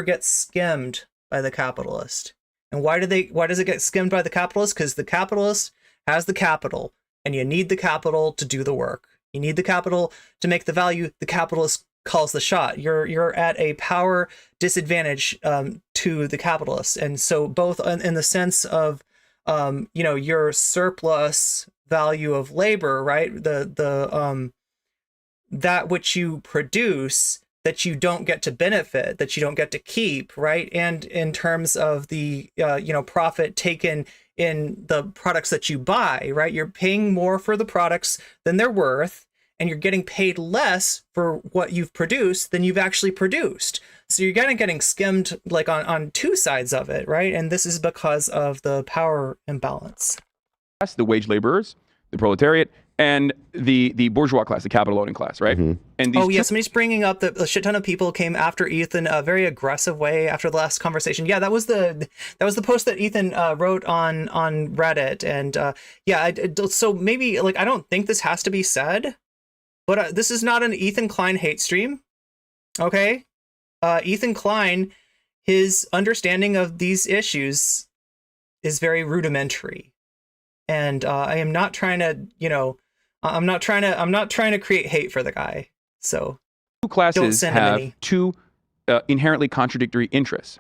Speaker 3: gets skimmed by the capitalist. And why does it get skimmed by the capitalist? Because the capitalist has the capital, and you need the capital to do the work. You need the capital to make the value. The capitalist calls the shot. You're at a power disadvantage to the capitalist. And so both in the sense of your surplus value of labor, right? The that which you produce that you don't get to benefit, that you don't get to keep, right? And in terms of the profit taken in the products that you buy, right? You're paying more for the products than they're worth, and you're getting paid less for what you've produced than you've actually produced. So you're kind of getting skimmed like on two sides of it, right? And this is because of the power imbalance.
Speaker 1: The wage laborers, the proletariat, and the bourgeois class, the capital owning class, right?
Speaker 2: Mm-hmm.
Speaker 1: And these
Speaker 3: somebody's bringing up that a shit ton of people came after Ethan a very aggressive way after the last conversation. Yeah, that was the post that Ethan wrote on Reddit, and so maybe like I don't think this has to be said, but this is not an Ethan Klein hate stream, okay? Ethan Klein, his understanding of these issues is very rudimentary. And I am not trying to, I'm not trying to create hate for the guy. So
Speaker 1: two classes have two inherently contradictory interests.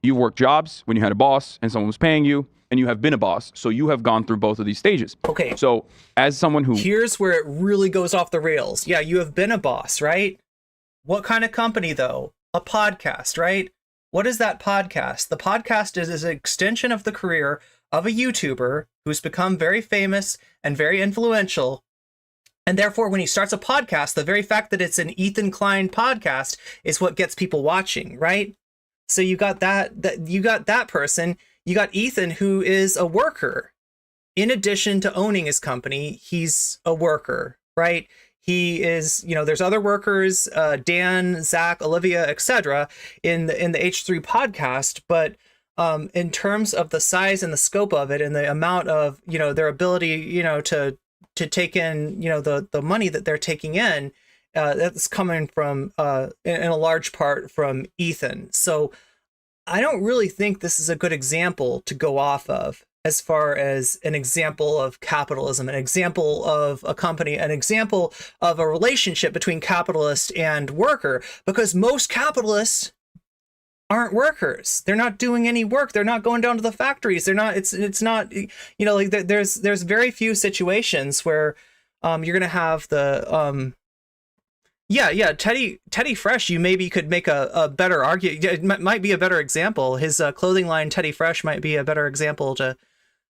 Speaker 1: You worked jobs when you had a boss and someone was paying you, and you have been a boss. So you have gone through both of these stages.
Speaker 3: Okay.
Speaker 1: So as someone who...
Speaker 3: Here's where it really goes off the rails. Yeah, you have been a boss, right? What kind of company, though? A podcast, right? What is that podcast? The podcast is an extension of the career of a YouTuber who's become very famous and very influential. And therefore, when he starts a podcast, the very fact that it's an Ethan Klein podcast is what gets people watching, right? So you got that person. You got Ethan, who is a worker. In addition to owning his company, he's a worker, right? He is, there's other workers, Dan, Zach, Olivia, etc. in the H3 podcast, but in terms of the size and the scope of it and the amount of, their ability, to take in, the money that they're taking in, that's coming from, in a large part from Ethan. So I don't really think this is a good example to go off of as far as an example of capitalism, an example of a company, an example of a relationship between capitalist and worker, because most capitalists aren't workers. They're not doing any work. They're not going down to the factories. They're not, it's not, like there's very few situations where you're going to have the, Teddy Fresh, you maybe could make a better argument. It might be a better example. His clothing line, Teddy Fresh, might be a better example to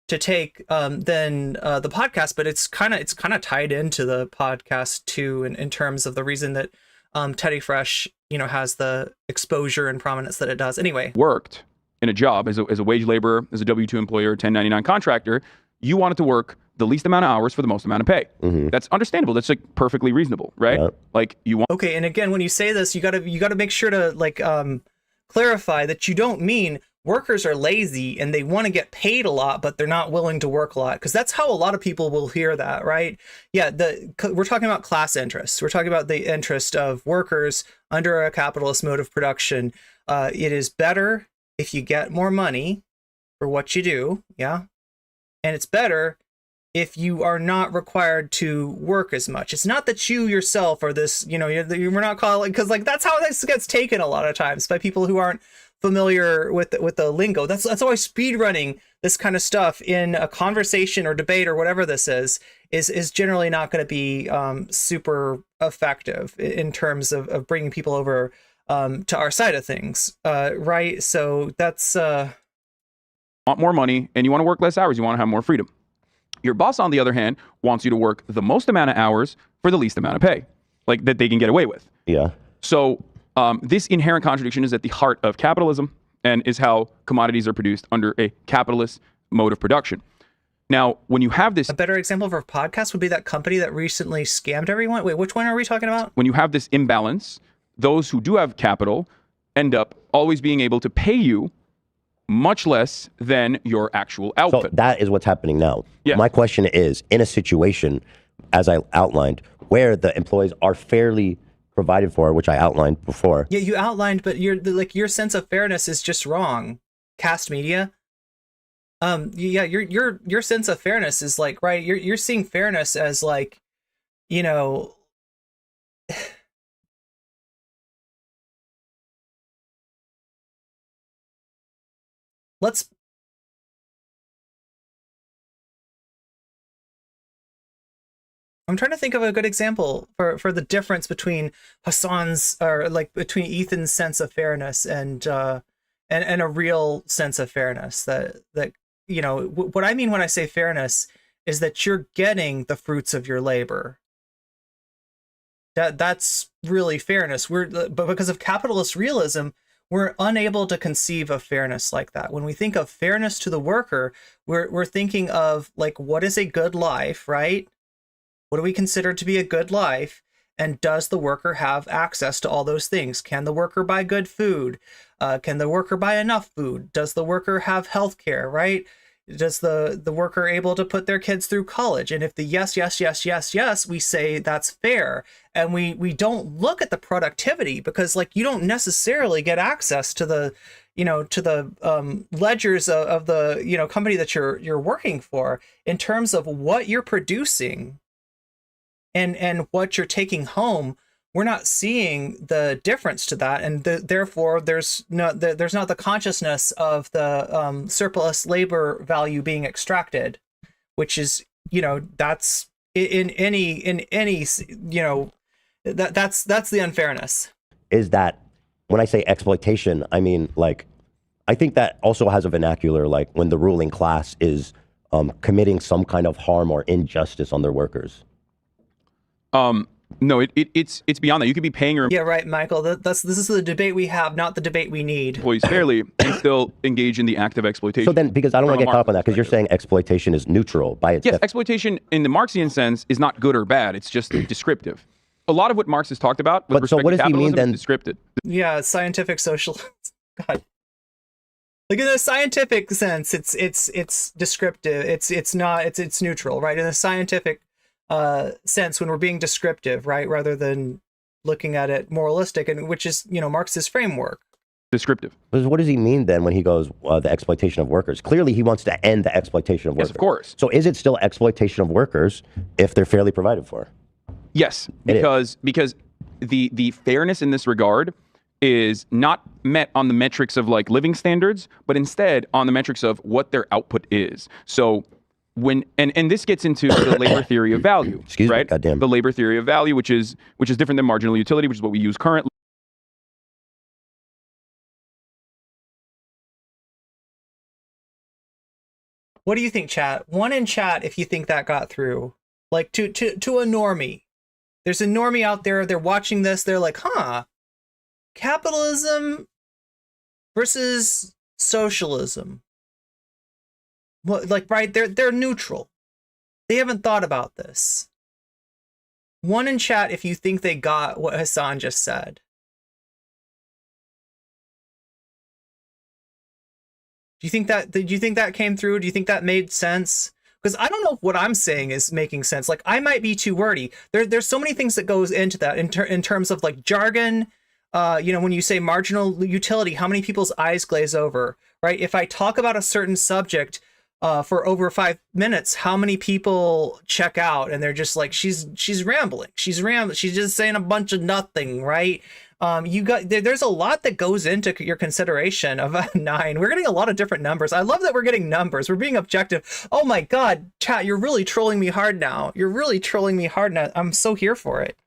Speaker 3: take than the podcast, but it's kind of tied into the podcast too, in terms of the reason that Teddy Fresh, has the exposure and prominence that it does. Anyway,
Speaker 1: worked in a job as a wage laborer, as a W-2 employer, 1099 contractor, you wanted to work the least amount of hours for the most amount of pay.
Speaker 2: Mm-hmm.
Speaker 1: That's understandable. That's like perfectly reasonable, right?
Speaker 2: Yep.
Speaker 1: Like you want.
Speaker 3: Okay, and again, when you say this, you gotta make sure to like clarify that you don't mean workers are lazy and they want to get paid a lot, but they're not willing to work a lot, because that's how a lot of people will hear that, right? Yeah, we're talking about class interests. We're talking about the interest of workers under a capitalist mode of production. It is better if you get more money for what you do, yeah, and it's better if you are not required to work as much. It's not that you yourself are this, we're not calling, because like that's how this gets taken a lot of times by people who aren't familiar with the lingo. That's always speed running this kind of stuff in a conversation or debate or whatever this is generally not going to be super effective in terms of bringing people over to our side of things, right? So that's
Speaker 1: Want more money and you want to work less hours. You want to have more freedom. Your boss, on the other hand, wants you to work the most amount of hours for the least amount of pay, like that they can get away with.
Speaker 2: Yeah.
Speaker 1: So this inherent contradiction is at the heart of capitalism and is how commodities are produced under a capitalist mode of production. Now, when you have this...
Speaker 3: A better example of our podcast would be that company that recently scammed everyone. Wait, which one are we talking about?
Speaker 1: When you have this imbalance, those who do have capital end up always being able to pay you much less than your actual output.
Speaker 2: So that is what's happening now.
Speaker 1: Yes.
Speaker 2: My question is, in a situation, as I outlined, where the employees are fairly provided for, which I outlined before.
Speaker 3: Yeah, you outlined, but your sense of fairness is just wrong. Cast media. Yeah, your sense of fairness is like, right, you're seeing fairness as like, I'm trying to think of a good example for the difference between Hasan's, or like between Ethan's sense of fairness and a real sense of fairness. That what I mean when I say fairness is that you're getting the fruits of your labor. That's really fairness. But because of capitalist realism, we're unable to conceive of fairness like that. When we think of fairness to the worker, we're thinking of like, what is a good life, right? What do we consider to be a good life? And does the worker have access to all those things? Can the worker buy good food? Can the worker buy enough food? Does the worker have health care, right? Does the worker able to put their kids through college? And if the yes, we say that's fair. And we don't look at the productivity, because like you don't necessarily get access to the ledgers of the company that you're working for in terms of what you're producing and what you're taking home. We're not seeing the difference to that, and therefore there's not the consciousness of the surplus labor value being extracted, which is that's in any that's the unfairness.
Speaker 2: Is that when I say exploitation, I mean like I think that also has a vernacular, like when the ruling class is committing some kind of harm or injustice on their workers.
Speaker 1: No, it's beyond that. You could be paying your
Speaker 3: Yeah, right, Michael. This is the debate we have, not the debate we need.
Speaker 1: employees fairly and still engage in the act of exploitation.
Speaker 2: So then, because I don't want to get caught up on that, because you're saying exploitation is neutral by its
Speaker 1: Yes, exploitation in the Marxian sense is not good or bad. It's just descriptive. A lot of what Marx has talked about with
Speaker 2: But so
Speaker 1: respect
Speaker 2: what
Speaker 1: to
Speaker 2: does he mean
Speaker 1: capitalism
Speaker 2: then?
Speaker 1: is descriptive.
Speaker 3: Yeah, scientific socialism. God. Like in a scientific sense, it's descriptive. It's not. It's neutral, right? In a scientific sense, when we're being descriptive, right, rather than looking at it moralistic, and which is Marx's framework.
Speaker 1: Descriptive.
Speaker 2: What does he mean then when he goes the exploitation of workers? Clearly, he wants to end the exploitation of workers.
Speaker 1: Yes, of course.
Speaker 2: So is it still exploitation of workers if they're fairly provided for?
Speaker 1: Yes, because the fairness in this regard is not met on the metrics of like living standards, but instead on the metrics of what their output is. So when and this gets into the labor theory of value,
Speaker 2: Excuse me,
Speaker 1: right?
Speaker 2: goddamn.
Speaker 1: The labor theory of value, which is different than marginal utility, which is what we use currently.
Speaker 3: What do you think, chat? One in chat if you think that got through. Like to a normie. There's a normie out there, they're watching this, they're like, huh, capitalism versus socialism. What, like, right, they're neutral. They haven't thought about this. One in chat if you think they got what Hasan just said. Do you think that came through? Do you think that made sense? Because I don't know if what I'm saying is making sense. Like, I might be too wordy. There's so many things that goes into that in terms of like jargon. When you say marginal utility, how many people's eyes glaze over, right? If I talk about a certain subject for over 5 minutes, how many people check out and they're just like, she's rambling. She's just saying a bunch of nothing, right? There's a lot that goes into your consideration of a 9. We're getting a lot of different numbers. I love that we're getting numbers. We're being objective. Oh my God, chat, you're really trolling me hard now. I'm so here for it.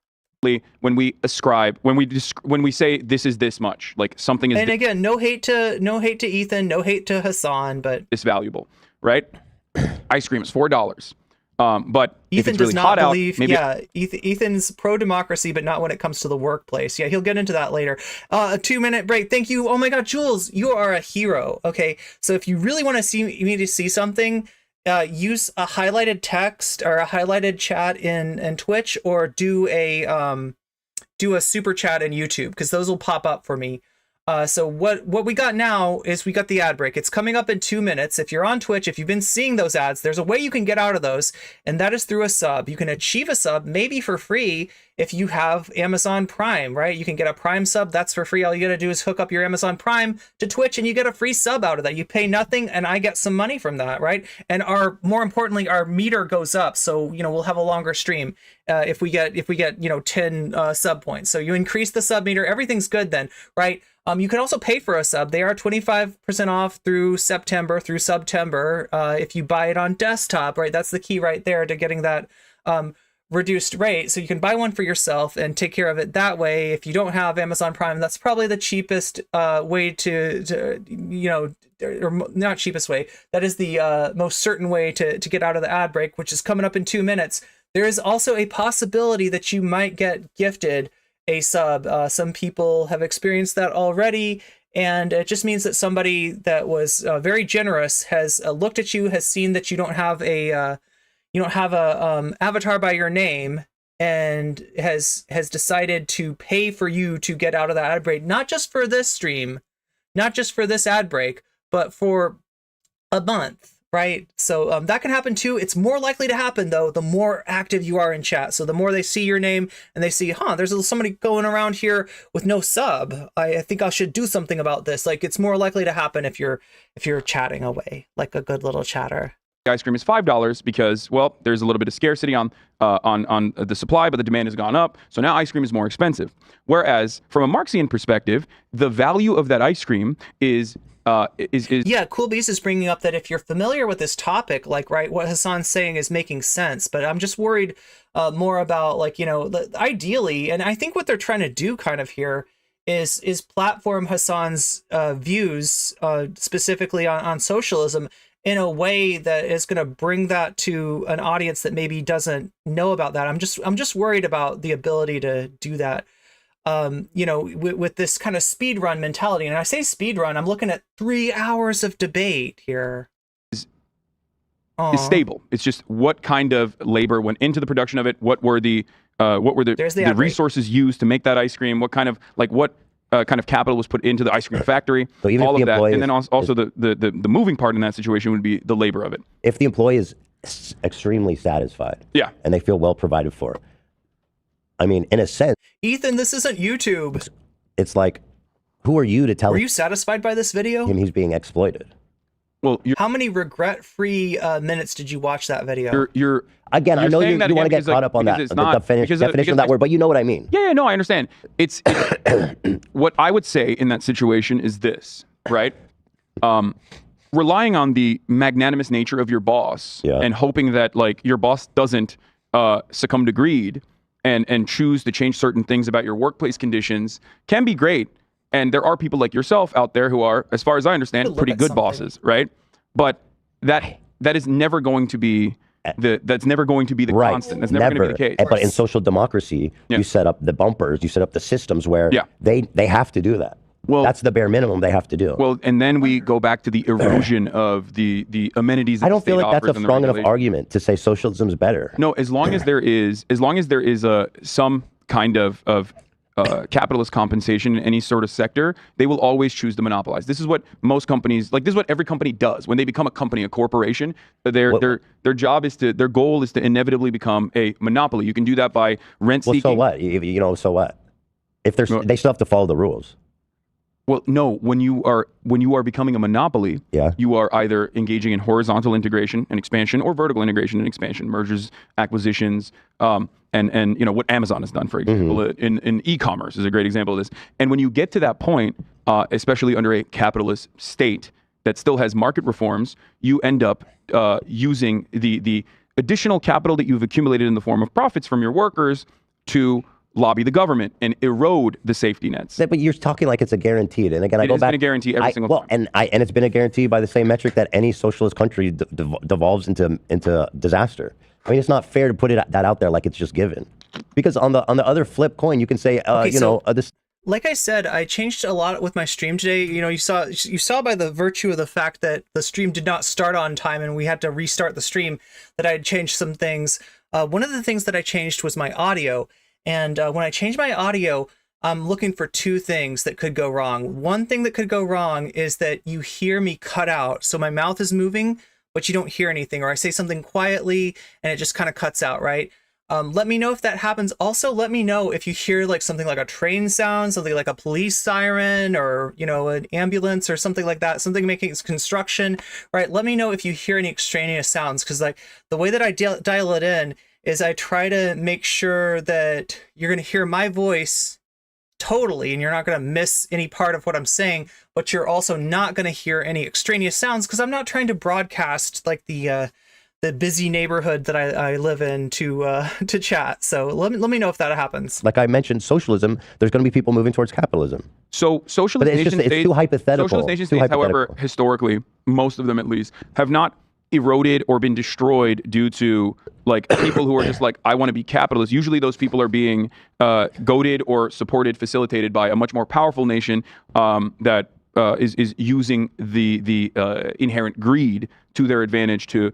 Speaker 1: When we ascribe, when we say this is this much, like something is.
Speaker 3: And again, no hate to Ethan, no hate to Hasan, but
Speaker 1: this valuable, right? Ice cream is $4. But
Speaker 3: Ethan
Speaker 1: if it's
Speaker 3: does
Speaker 1: really
Speaker 3: not
Speaker 1: hot
Speaker 3: believe.
Speaker 1: out,
Speaker 3: Ethan's pro-democracy, but not when it comes to the workplace. Yeah, he'll get into that later. A 2-minute break. Thank you. Oh my God, Jules, you are a hero. Okay, so if you really want to see something, use a highlighted text or a highlighted chat in Twitch, or do a super chat in YouTube, because those will pop up for me. So what we got now is we got the ad break. It's coming up in 2 minutes. If you're on Twitch, if you've been seeing those ads, there's a way you can get out of those, and that is through a sub. You can achieve a sub maybe for free if you have Amazon Prime, right? You can get a Prime sub. That's for free. All you got to do is hook up your Amazon Prime to Twitch and you get a free sub out of that. You pay nothing and I get some money from that, right? And more importantly, our meter goes up. So, we'll have a longer stream if we get 10 sub points. So you increase the sub meter, everything's good then, right? You can also pay for a sub. They are 25% off through September, if you buy it on desktop, right? That's the key right there to getting that reduced rate. So you can buy one for yourself and take care of it that way. If you don't have Amazon Prime, that's probably the cheapest way or not cheapest way. That is the most certain way to get out of the ad break, which is coming up in 2 minutes. There is also a possibility that you might get gifted a sub. Some people have experienced that already, and it just means that somebody that was very generous has looked at you, has seen that you don't have a avatar by your name, and has decided to pay for you to get out of the ad break, not just for this stream, not just for this ad break, but for a month. Right. So that can happen too. It's more likely to happen, though, the more active you are in chat. So the more they see your name and they see, there's somebody going around here with no sub. I think I should do something about this. Like, it's more likely to happen if you're chatting away like a good little chatter.
Speaker 1: Ice cream is $5 because, well, there's a little bit of scarcity on the supply, but the demand has gone up. So now ice cream is more expensive. Whereas from a Marxian perspective, the value of that ice cream is
Speaker 3: yeah, Cool Beast is bringing up that if you're familiar with this topic, like, right, what Hasan's saying is making sense, but I'm just worried more about, like, ideally, and I think what they're trying to do kind of here is platform Hasan's views specifically on socialism in a way that is going to bring that to an audience that maybe doesn't know about that. I'm just worried about the ability to do that. With this kind of speed run mentality. And I say speed run, I'm looking at 3 hours of debate here.
Speaker 1: Is stable. It's just what kind of labor went into the production of it. What were the resources used to make that ice cream? What kind of capital was put into the ice cream factory?
Speaker 2: So even
Speaker 1: all
Speaker 2: if
Speaker 1: of
Speaker 2: the
Speaker 1: that, and then also
Speaker 2: is,
Speaker 1: the moving part in that situation would be the labor of it.
Speaker 2: If the employee is extremely satisfied,
Speaker 1: yeah,
Speaker 2: and they feel well provided for, I mean, in a sense,
Speaker 3: Ethan, this isn't YouTube.
Speaker 2: It's like, who are you to tell?
Speaker 3: Were you satisfied by this video?
Speaker 2: Him he's being exploited.
Speaker 1: Well,
Speaker 3: how many regret-free minutes did you watch that video?
Speaker 2: Again, I know you want to get caught up on that, definition of that word, but you know what I mean.
Speaker 1: Yeah, no, I understand. It's what I would say in that situation is this, right? Relying on the magnanimous nature of your boss and hoping that, like, your boss doesn't succumb to greed and choose to change certain things about your workplace conditions can be great. And there are people like yourself out there who are, as far as I understand, pretty good bosses, right? But that is never going to be that's never going to be the constant. That's never going to be the case.
Speaker 2: But in social democracy, you set up the bumpers, you set up the systems where they have to do that.
Speaker 1: Well,
Speaker 2: that's the bare minimum they have to do.
Speaker 1: Well, and then we go back to the erosion of the amenities. That
Speaker 2: I don't feel like that's a strong enough
Speaker 1: regulation.
Speaker 2: argument to say socialism is better.
Speaker 1: No, as long as there is some kind of capitalist compensation in any sort of sector, they will always choose to monopolize. This is what most companies, like this is what every company does. When they become a company, a corporation, their job is their goal is to inevitably become a monopoly. You can do that by rent seeking.
Speaker 2: Well, so what? You know, so what? If they still have to follow the rules.
Speaker 1: Well, no. When you are becoming a monopoly, you are either engaging in horizontal integration and expansion or vertical integration and expansion, mergers, acquisitions, and you know what Amazon has done, for example, in e-commerce is a great example of this. And when you get to that point, especially under a capitalist state that still has market reforms, you end up using the additional capital that you've accumulated in the form of profits from your workers to lobby the government and erode the safety nets.
Speaker 2: But you're talking like it's a guaranteed. And again, I go back.
Speaker 1: It's been a guarantee every single time.
Speaker 2: And it's been a guarantee by the same metric that any socialist country devolves into disaster. I mean, it's not fair to put that out there like it's just given. Because on the other flip coin, you can say, this.
Speaker 3: Like I said, I changed a lot with my stream today. You know, you saw by the virtue of the fact that the stream did not start on time and we had to restart the stream that I had changed some things. One of the things that I changed was my audio. And when I change my audio, I'm looking for two things that could go wrong. One thing that could go wrong is that you hear me cut out. So my mouth is moving, but you don't hear anything. Or I say something quietly and it just kind of cuts out, right? Let me know if that happens. Also, let me know if you hear like something like a train sound, something like a police siren, or, you know, an ambulance or something like that, something making its construction, right? Let me know if you hear any extraneous sounds, because like the way that I dial it in is I try to make sure that you're going to hear my voice totally and you're not going to miss any part of what I'm saying, but you're also not going to hear any extraneous sounds, because I'm not trying to broadcast like the busy neighborhood that I live in to chat. So let me know if that happens.
Speaker 2: Like I mentioned, socialism, there's going to be people moving towards capitalism.
Speaker 1: So socialist nation states,
Speaker 2: it's too hypothetical.
Speaker 1: Socialist nation states, however, historically, most of them at least, have not eroded or been destroyed due to like people who are just like, I want to be capitalist. Usually those people are being goaded or supported, facilitated by a much more powerful nation that is using the inherent greed to their advantage to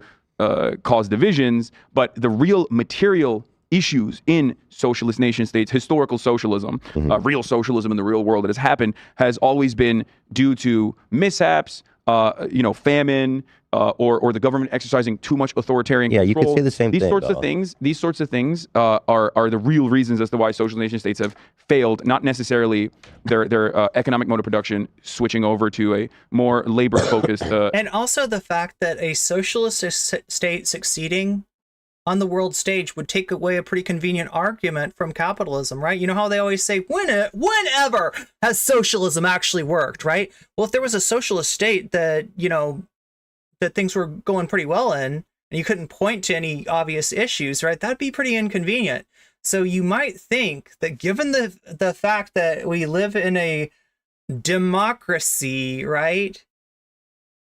Speaker 1: cause divisions. But the real material issues in socialist nation states, historical socialism, real socialism in the real world that has happened, has always been due to mishaps, famine, or the government exercising too much authoritarian control.
Speaker 2: You could say the same thing.
Speaker 1: These sorts of things are the real reasons as to why socialist nation states have failed, not necessarily their economic mode of production switching over to a more labor-focused.
Speaker 3: And also the fact that a socialist state succeeding on the world stage would take away a pretty convenient argument from capitalism, right? You know how they always say, whenever has socialism actually worked, right? Well, if there was a socialist state that, that things were going pretty well in, and you couldn't point to any obvious issues, right? That'd be pretty inconvenient. So you might think that given the fact that we live in a democracy, right,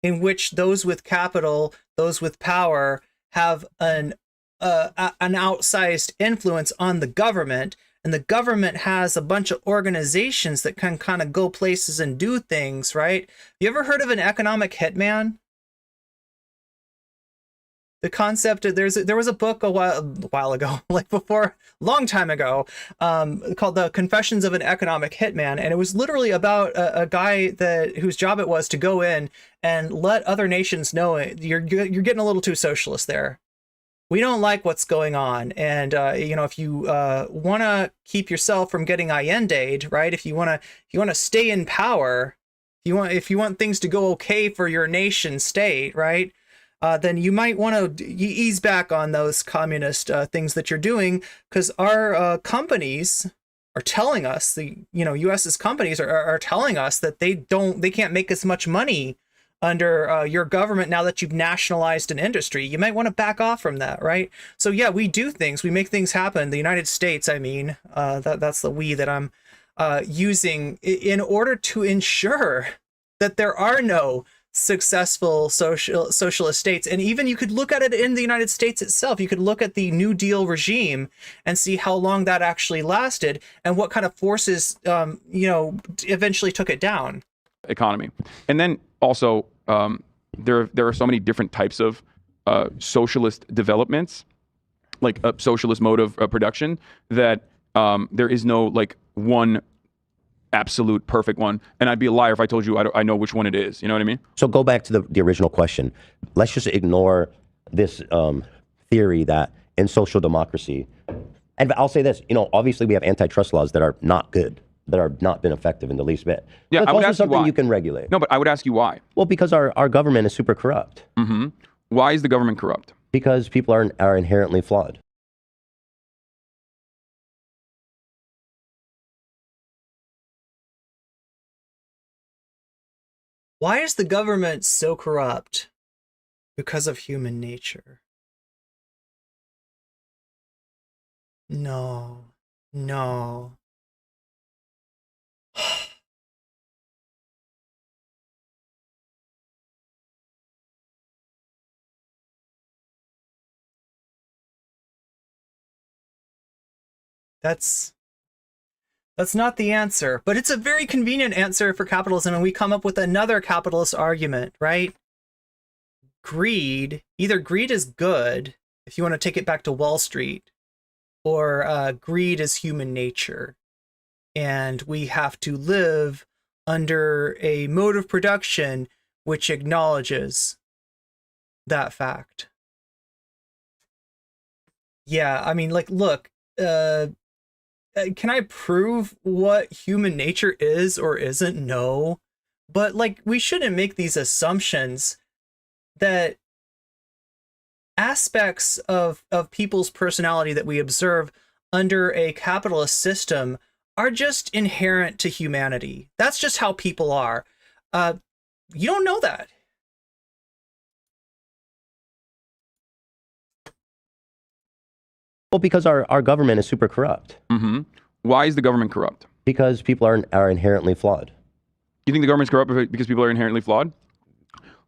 Speaker 3: in which those with capital, those with power have an outsized influence on the government, and the government has a bunch of organizations that can kind of go places and do things, right? You ever heard of an economic hitman? The concept of there was a book a while ago, like long time ago, called The Confessions of an Economic Hitman, and it was literally about a guy whose job it was to go in and let other nations know you're getting a little too socialist there. We don't like what's going on, and if you want to keep yourself from getting Allende'd, right? If you want to stay in power, if you want things to go okay for your nation state, right? Then you might want to ease back on those communist things that you're doing, because our companies are telling us, U.S.'s companies are telling us that they can't make as much money under your government now that you've nationalized an industry. You might want to back off from that, right? So yeah, we do things, we make things happen. The United States, I mean, that's the we that I'm using in order to ensure that there are no successful socialist states. And even you could look at it in the United States itself. You could look at the New Deal regime and see how long that actually lasted and what kind of forces, eventually took it down.
Speaker 1: Economy. And then also, there are so many different types of socialist developments, like a socialist mode of production, that there is no like one absolute perfect one. And I'd be a liar if I told you I know which one it is. You know what I mean?
Speaker 2: So go back to the original question. Let's just ignore this theory that in social democracy, and I'll say this, obviously we have antitrust laws that are not good, that are not been effective in the least bit.
Speaker 1: Yeah,
Speaker 2: but
Speaker 1: I would
Speaker 2: also
Speaker 1: ask
Speaker 2: something
Speaker 1: you why.
Speaker 2: you can regulate.
Speaker 1: No, but I would ask you why.
Speaker 2: Well, because our government is super corrupt.
Speaker 1: Mm-hmm. Why is the government corrupt?
Speaker 2: Because people are inherently flawed.
Speaker 3: Why is the government so corrupt? Because of human nature. No. That's not the answer, but it's a very convenient answer for capitalism, and we come up with another capitalist argument, right? Greed, either greed is good, if you want to take it back to Wall Street, or greed is human nature. And we have to live under a mode of production which acknowledges that fact. Yeah, I mean, like, look, can I prove what human nature is or isn't? No. But, like, we shouldn't make these assumptions that aspects of people's personality that we observe under a capitalist system are just inherent to humanity. That's just how people are. You don't know that.
Speaker 2: Well, because our government is super corrupt.
Speaker 1: Mm-hmm. Why is the government corrupt?
Speaker 2: Because people are inherently flawed.
Speaker 1: You think the government's corrupt because people are inherently flawed?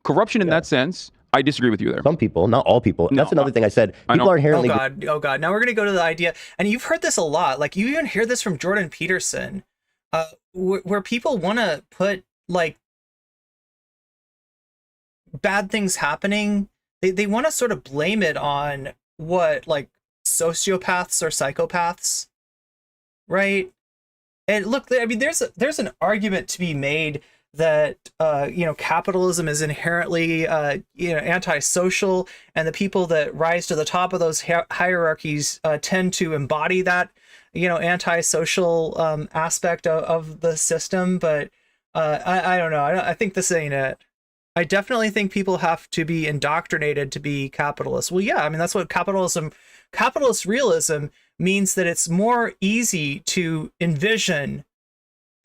Speaker 1: Corruption in that sense, I disagree with you there.
Speaker 2: Some people, not all people.
Speaker 1: No,
Speaker 2: That's another thing I said. People are inherently...
Speaker 3: Oh God. Now we're going to go to the idea, and you've heard this a lot. Like, you even hear this from Jordan Peterson, where people want to put, like, bad things happening. They want to sort of blame it on what, like, sociopaths or psychopaths, right? And look, I mean, there's an argument to be made that capitalism is inherently antisocial, and the people that rise to the top of those hierarchies tend to embody that antisocial aspect of the system. But I don't know. I think this ain't it. I definitely think people have to be indoctrinated to be capitalists. Well, yeah, I mean, that's what capitalist realism means, that it's more easy to envision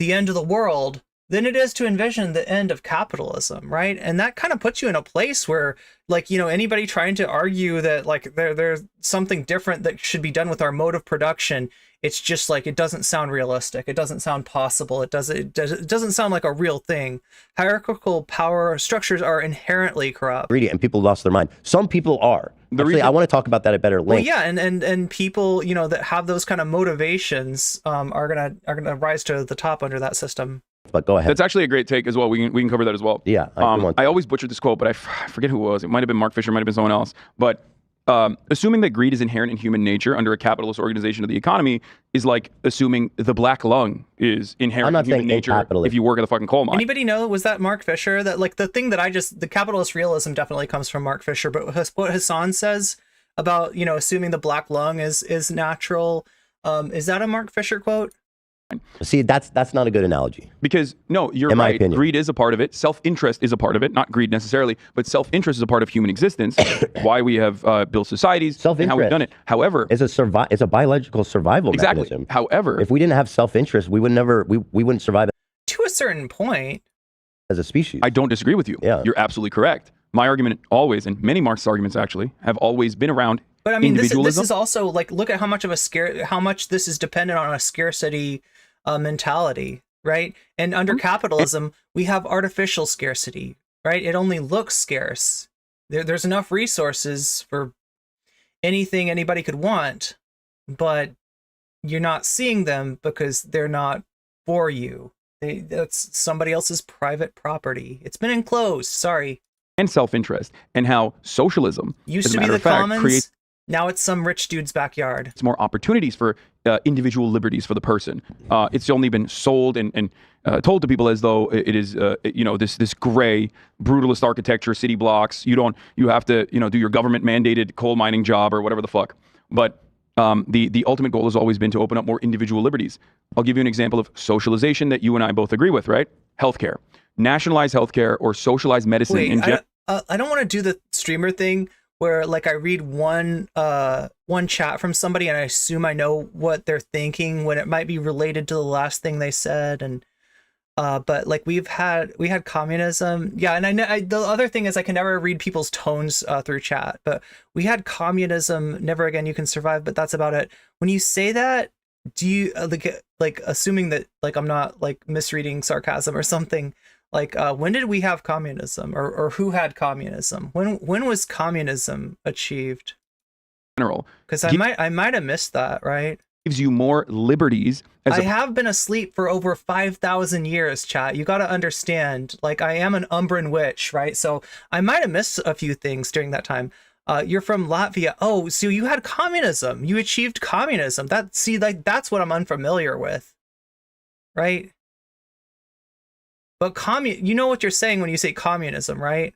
Speaker 3: the end of the world than it is to envision the end of capitalism, right? And that kind of puts you in a place where, like, anybody trying to argue that, like, there's something different that should be done with our mode of production, it's just like, it doesn't sound realistic. It doesn't sound possible. It doesn't sound like a real thing. Hierarchical power structures are inherently corrupt.
Speaker 2: And people lost their mind. Some people are. Actually, I want to talk about that at better length.
Speaker 3: Well, yeah, and people, that have those kind of motivations are gonna rise to the top under that system.
Speaker 2: But go ahead.
Speaker 1: That's actually a great take as well. We can cover that as well.
Speaker 2: Yeah.
Speaker 1: I always butchered this quote, but I forget who it was. It might have been Mark Fisher, might have been someone else. But assuming that greed is inherent in human nature under a capitalist organization of the economy is like assuming the black lung is inherent in human nature if you work at the fucking coal mine.
Speaker 3: Anybody know, was that Mark Fisher? That, like, the thing that the capitalist realism definitely comes from Mark Fisher, but what Hasan says about, assuming the black lung is natural, is that a Mark Fisher quote?
Speaker 2: See, that's not a good analogy.
Speaker 1: Because, no, you're
Speaker 2: in my
Speaker 1: right.
Speaker 2: opinion.
Speaker 1: Greed is a part of it. Self-interest is a part of it. Not greed necessarily, but self-interest is a part of human existence. Why we have built societies and how we've done it. However,
Speaker 2: it's a biological survival mechanism.
Speaker 1: However,
Speaker 2: if we didn't have self-interest, we wouldn't survive
Speaker 3: to a certain point
Speaker 2: as a species.
Speaker 1: I don't disagree with you.
Speaker 2: Yeah.
Speaker 1: You're absolutely correct. My argument always, and many Marxist arguments actually, have always been around
Speaker 3: But I mean, this
Speaker 1: individualism.
Speaker 3: is also, like, look at how much this is dependent on a scarcity mentality, right? And under capitalism, we have artificial scarcity, right? It only looks scarce. There's enough resources for anything anybody could want, but you're not seeing them because they're not for you. That's somebody else's private property. It's been enclosed. Sorry.
Speaker 1: And self-interest, and how socialism
Speaker 3: Used
Speaker 1: as a
Speaker 3: to be
Speaker 1: matter
Speaker 3: the
Speaker 1: of fact,
Speaker 3: commons.
Speaker 1: creates
Speaker 3: Now it's some rich dude's backyard.
Speaker 1: more opportunities for individual liberties for the person. It's only been sold and told to people as though it is, this gray, brutalist architecture, city blocks. You have to, do your government mandated coal mining job or whatever the fuck. But the ultimate goal has always been to open up more individual liberties. I'll give you an example of socialization that you and I both agree with, right? Healthcare. Nationalize healthcare or socialize medicine in general.
Speaker 3: I don't want to do the streamer thing where like I read one chat from somebody and I assume I know what they're thinking when it might be related to the last thing they said. And but like we had communism. Yeah. And the other thing is I can never read people's tones through chat, but we had communism, never again you can survive, but that's about it. When you say that, do you like assuming that like I'm not like misreading sarcasm or something? Like, when did we have communism, or who had communism? When was communism achieved?
Speaker 1: General,
Speaker 3: because I might have missed that. Right,
Speaker 1: gives you more liberties.
Speaker 3: I have been asleep for over 5,000 years, chat. You got to understand. Like, I am an Umbran witch, right? So I might have missed a few things during that time. You're from Latvia. Oh, so you had communism. You achieved communism. That's what I'm unfamiliar with, right? But you know what you're saying when you say communism, right?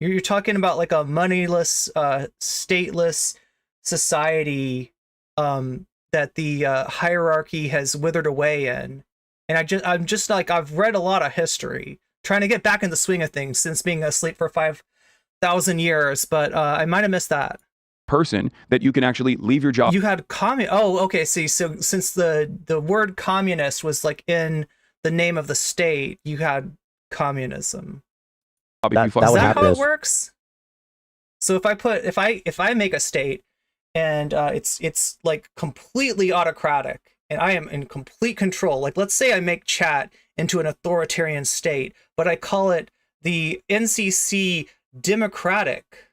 Speaker 3: You're talking about like a moneyless, stateless society that the hierarchy has withered away in. And I'm just like, I've read a lot of history, trying to get back in the swing of things since being asleep for 5,000 years, but I might have missed that.
Speaker 1: Person that you can actually leave your job.
Speaker 3: You had oh, okay. See, so since the word communist was like in the name of the state, you had communism. Is that how it works? So if I make a state and it's like completely autocratic and I am in complete control, like let's say I make chat into an authoritarian state, but I call it the NCC Democratic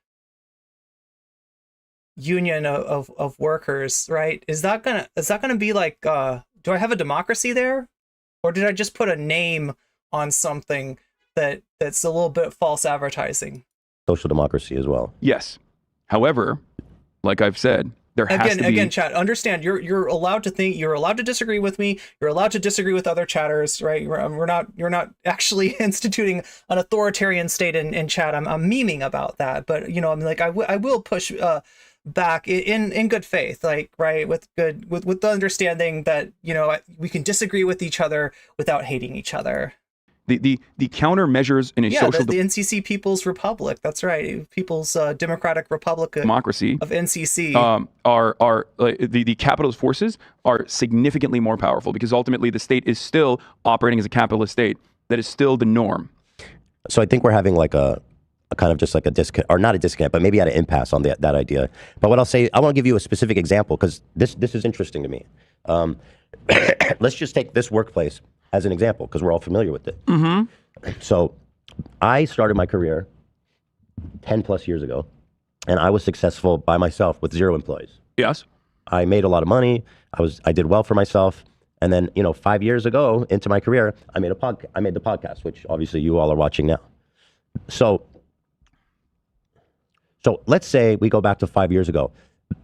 Speaker 3: Union of Workers, right? Is that gonna be like do I have a democracy there? Or did I just put a name on something that's a little bit false advertising?
Speaker 2: Social democracy as well.
Speaker 1: Yes. However, like I've said, there has to be... Again,
Speaker 3: chat, understand, you're allowed to think, you're allowed to disagree with me, you're allowed to disagree with other chatters, right? You're not actually instituting an authoritarian state in chat. I'm memeing about that, but I'm like, I will push back in good faith, like, right, with the understanding that we can disagree with each other without hating each other.
Speaker 1: The countermeasures in a social
Speaker 3: the NCC People's Republic, that's right, People's Democratic Republic
Speaker 1: democracy
Speaker 3: of NCC
Speaker 1: are the capitalist forces are significantly more powerful because ultimately the state is still operating as a capitalist state. That is still the norm.
Speaker 2: So I think we're having like a kind of just like a disconnect, or not a disconnect, but maybe at an impasse on that idea. But what I'll say, I want to give you a specific example because this is interesting to me. Let's just take this workplace as an example because we're all familiar with it.
Speaker 1: Mm-hmm.
Speaker 2: So I started my career 10 plus years ago, and I was successful by myself with 0 employees.
Speaker 1: Yes.
Speaker 2: I made a lot of money. I did well for myself. And then, 5 years ago into my career, I made the podcast, which obviously you all are watching now. So let's say we go back to 5 years ago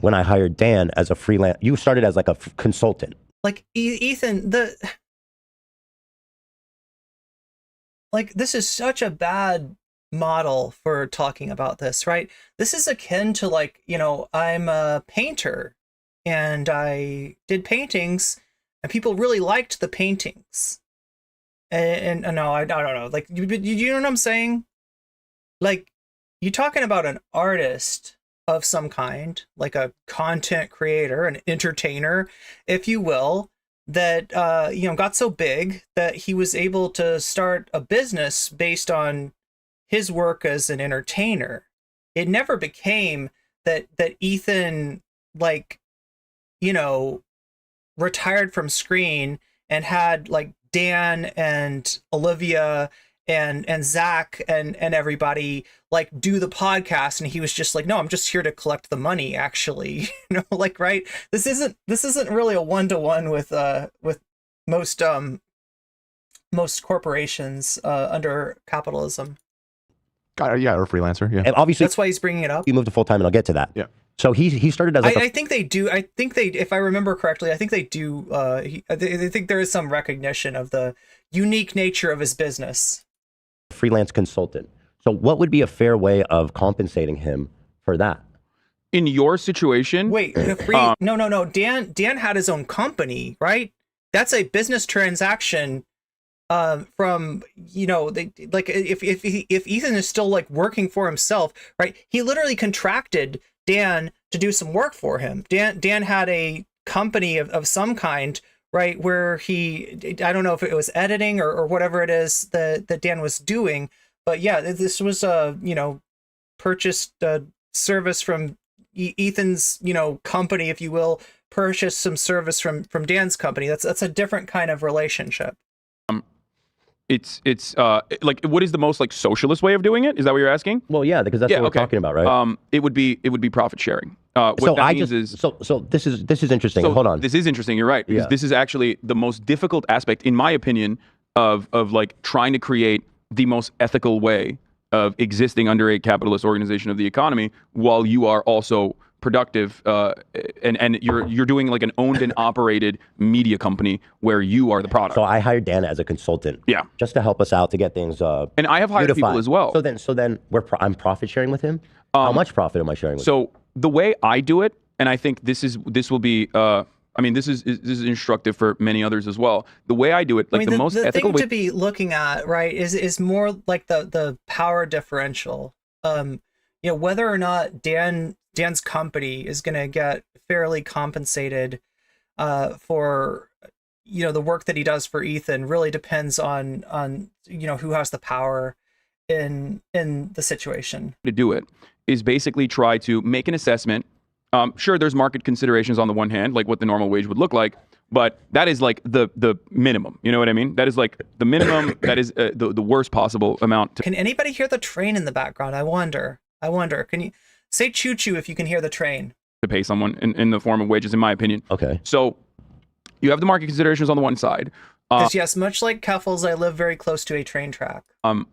Speaker 2: when I hired Dan as a freelance. You started as like a consultant.
Speaker 3: Like Ethan, this is such a bad model for talking about this, right? This is akin to like, I'm a painter and I did paintings and people really liked the paintings. And no, I don't know. Like, you know what I'm saying? Like, you're talking about an artist of some kind, like a content creator, an entertainer, if you will, that got so big that he was able to start a business based on his work as an entertainer. It never became that Ethan retired from screen and had like Dan and Olivia and Zach and everybody like do the podcast, and he was just like, no, I'm just here to collect the money, actually. Like, right, this isn't really a one-to-one with most corporations under capitalism.
Speaker 4: Yeah, or freelancer. Yeah,
Speaker 2: and obviously
Speaker 3: that's why he's bringing it up.
Speaker 2: You moved to full time, and I'll get to that.
Speaker 4: Yeah.
Speaker 2: So he started as like
Speaker 3: I think they do. I think they, if I remember correctly, I think they do. I think there is some recognition of the unique nature of his business.
Speaker 2: Freelance consultant. So what would be a fair way of compensating him for that?
Speaker 1: In your situation,
Speaker 3: wait, no. Dan had his own company, right? That's a business transaction. From like if Ethan is still like working for himself, right? He literally contracted Dan to do some work for him. Dan had a company of some kind, right? Where I don't know if it was editing or whatever it is that Dan was doing, but yeah, this was purchased service from Ethan's company, if you will, purchased some service from Dan's company. That's a different kind of relationship.
Speaker 1: It's like, what is the most like socialist way of doing it? Is that what you're asking?
Speaker 2: Well, yeah, because that's what we're talking about, right?
Speaker 1: It would be profit sharing. What
Speaker 2: so
Speaker 1: that
Speaker 2: I
Speaker 1: means
Speaker 2: just
Speaker 1: is,
Speaker 2: so this is interesting.
Speaker 1: So
Speaker 2: Hold on.
Speaker 1: This is interesting. You're right. Because this is actually the most difficult aspect, in my opinion, of like trying to create the most ethical way of existing under a capitalist organization of the economy, while you are also productive, and you're doing like an owned and operated media company where you are the product.
Speaker 2: So I hired Dan as a consultant, just to help us out to get things.
Speaker 1: And I have hired
Speaker 2: beautified.
Speaker 1: people as well.
Speaker 2: So then I'm profit sharing with him. How much profit am I sharing with him?
Speaker 1: So the way I do it, and I think this will be. This is instructive for many others as well. The way I do it, like the most ethical
Speaker 3: thing
Speaker 1: way
Speaker 3: to be looking at, right, is more like the power differential. Whether or not Dan's company is going to get fairly compensated for the work that he does for Ethan really depends on who has the power in the situation.
Speaker 1: To do it is basically try to make an assessment. Sure, there's market considerations on the one hand, like what the normal wage would look like, but that is like the minimum. You know what I mean? That is like the minimum. That is the worst possible amount.
Speaker 3: Can anybody hear the train in the background? I wonder. Can you say choo choo if you can hear the train?
Speaker 1: To pay someone in the form of wages, in my opinion.
Speaker 2: Okay.
Speaker 1: So you have the market considerations on the one side.
Speaker 3: Yes, much like Keffels, I live very close to a train track.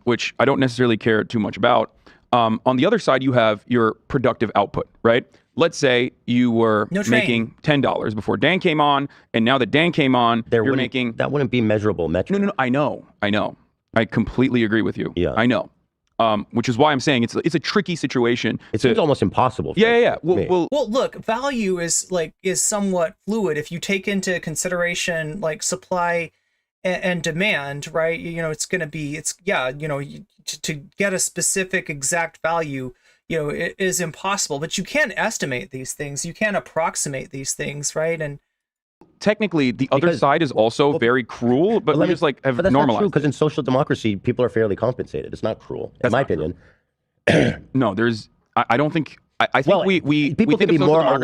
Speaker 1: Which I don't necessarily care too much about. On the other side, you have your productive output, right? Let's say you were making $10 before Dan came on, and now that Dan came on, you're making...
Speaker 2: That wouldn't be measurable metric.
Speaker 1: No, I know. I completely agree with you.
Speaker 2: Yeah.
Speaker 1: I know. Which is why I'm saying it's a tricky situation.
Speaker 2: It seems almost impossible.
Speaker 1: Yeah. Well,
Speaker 3: look, value is somewhat fluid if you take into consideration like supply and demand, right? It's going to be to get a specific exact value, it is impossible. But you can estimate these things. You can approximate these things, right? And
Speaker 1: technically, the other side is also very cruel, but we just like have
Speaker 2: but that's
Speaker 1: normalized.
Speaker 2: Not true, because in social democracy, people are fairly compensated. It's not cruel, in my opinion.
Speaker 1: No, there's. I don't think. I think
Speaker 2: people
Speaker 1: can
Speaker 2: be more or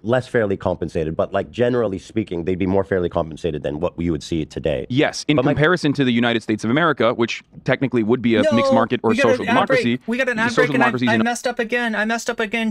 Speaker 2: less fairly compensated, but like generally speaking, they'd be more fairly compensated than what we would see today.
Speaker 1: Yes, in comparison to the United States of America, which technically would be a mixed market or social democracy.
Speaker 3: We got an ad break, and I messed up again.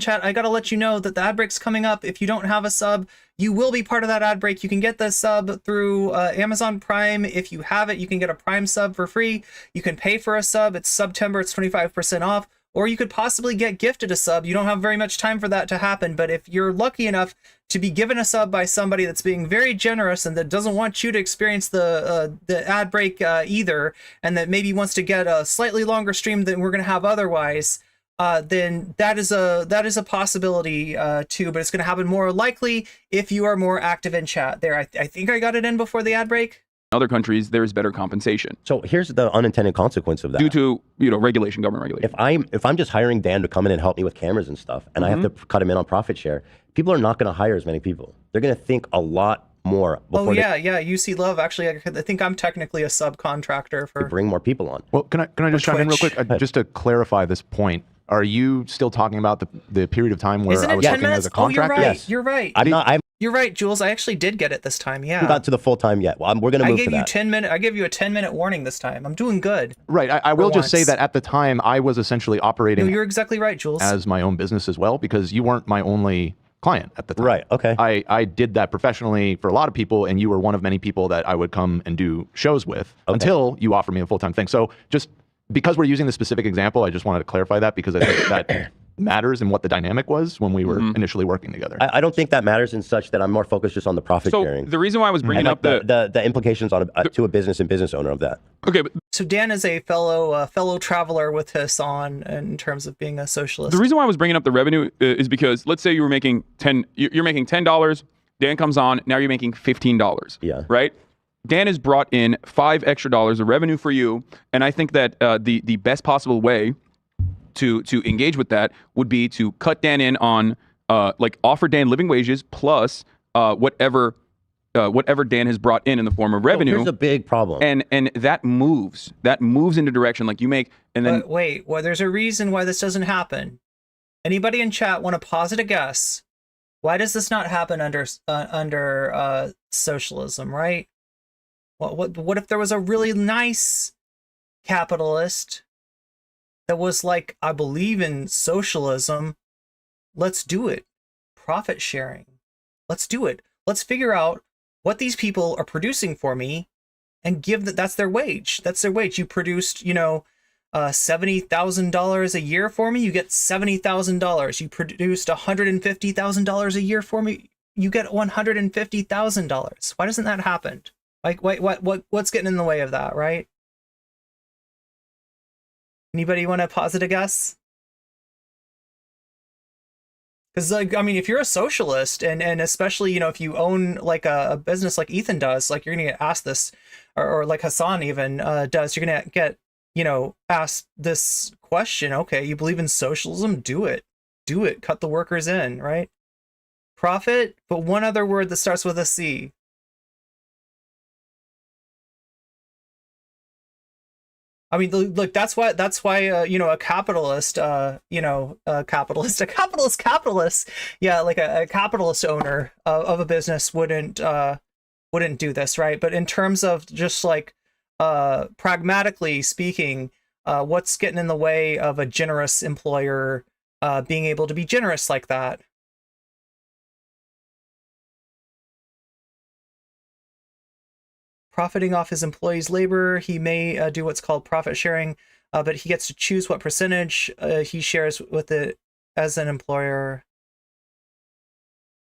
Speaker 3: Chat. I gotta let you know that the ad break's coming up. If you don't have a sub, you will be part of that ad break. You can get the sub through Amazon Prime. If you have it, you can get a Prime sub for free. You can pay for a sub. It's September. It's 25% off. Or you could possibly get gifted a sub. You don't have very much time for that to happen, but if you're lucky enough to be given a sub by somebody that's being very generous and that doesn't want you to experience the ad break either, and that maybe wants to get a slightly longer stream than we're going to have otherwise, then that is a possibility too. But it's going to happen more likely if you are more active in chat. There, I think I got it in before the ad break.
Speaker 1: Other countries, there is better compensation.
Speaker 2: So here's the unintended consequence of that.
Speaker 1: Due to regulation, government regulation.
Speaker 2: If I'm just hiring Dan to come in and help me with cameras and stuff, and I have to cut him in on profit share, people are not going to hire as many people. They're going to think a lot more.
Speaker 3: Yeah. UC Love, actually, I think I'm technically a subcontractor for...
Speaker 2: To bring more people on.
Speaker 4: Well, can I just chime in real quick? Just to clarify this point. Are you still talking about the period of time where I was working as a contractor?
Speaker 3: Oh, you're right.
Speaker 2: Yes.
Speaker 3: You're right. You're right, Jules. I actually did get it this time.
Speaker 2: We
Speaker 3: Yeah.
Speaker 2: got to the full time yet. Well, we're going to move to that.
Speaker 3: I gave you a 10-minute warning this time. I'm doing good.
Speaker 4: Right. I will just say
Speaker 3: once.
Speaker 4: that at the time I was essentially
Speaker 3: No,
Speaker 4: operating
Speaker 3: you're exactly right, Jules.
Speaker 4: as my own business as well, because you weren't my only client at the time.
Speaker 2: Right. Okay.
Speaker 4: I did that professionally for a lot of people, and you were one of many people that I would come and do shows with until you offered me a full-time thing. So just because we're using the specific example, I just wanted to clarify that, because I think that matters in what the dynamic was when we were initially working together.
Speaker 2: I don't think that matters in such that I'm more focused just on the profit sharing.
Speaker 1: The reason why I was bringing
Speaker 2: and
Speaker 1: up
Speaker 2: the implications on to a business and business owner of that.
Speaker 1: Okay, but
Speaker 3: So Dan is a fellow traveler with Hasan in terms of being a socialist.
Speaker 1: the reason why I was bringing up the revenue is because let's say you were making you're making $10. Dan comes on, now you're making $15.
Speaker 2: Yeah.
Speaker 1: Right. Dan has brought in $5 extra of revenue for you, and I think that the best possible way to engage with that would be to cut Dan in on like offer Dan living wages plus whatever Dan has brought in the form of revenue.
Speaker 2: Here's a big problem.
Speaker 1: And that moves into direction like you make, and then
Speaker 3: But wait, well, there's a reason why this doesn't happen. Anybody in chat want to posit a guess? Why does this not happen under socialism, right? What if there was a really nice capitalist that was like, I believe in socialism. Let's do it. Profit sharing. Let's do it. Let's figure out what these people are producing for me and give that's their wage. That's their wage. You produced, $70,000 a year for me. You get $70,000. You produced $150,000 a year for me. You get $150,000. Why doesn't that happen? Like, what's getting in the way of that, right? Anybody want to posit a guess? Because, like, I mean, if you're a socialist, and especially, if you own like a business like Ethan does, like, you're gonna get asked this, or like Hasan even does, you're gonna get asked this question. Okay, you believe in socialism? Do it. Cut the workers in, right? Profit, but one other word that starts with a C. I mean, look, that's why a capitalist, a capitalist, yeah, like a capitalist owner of a business wouldn't do this, right? But in terms of just like pragmatically speaking, what's getting in the way of a generous employer being able to be generous like that? Profiting off his employees' labor, he may do what's called profit sharing, but he gets to choose what percentage he shares with it as an employer.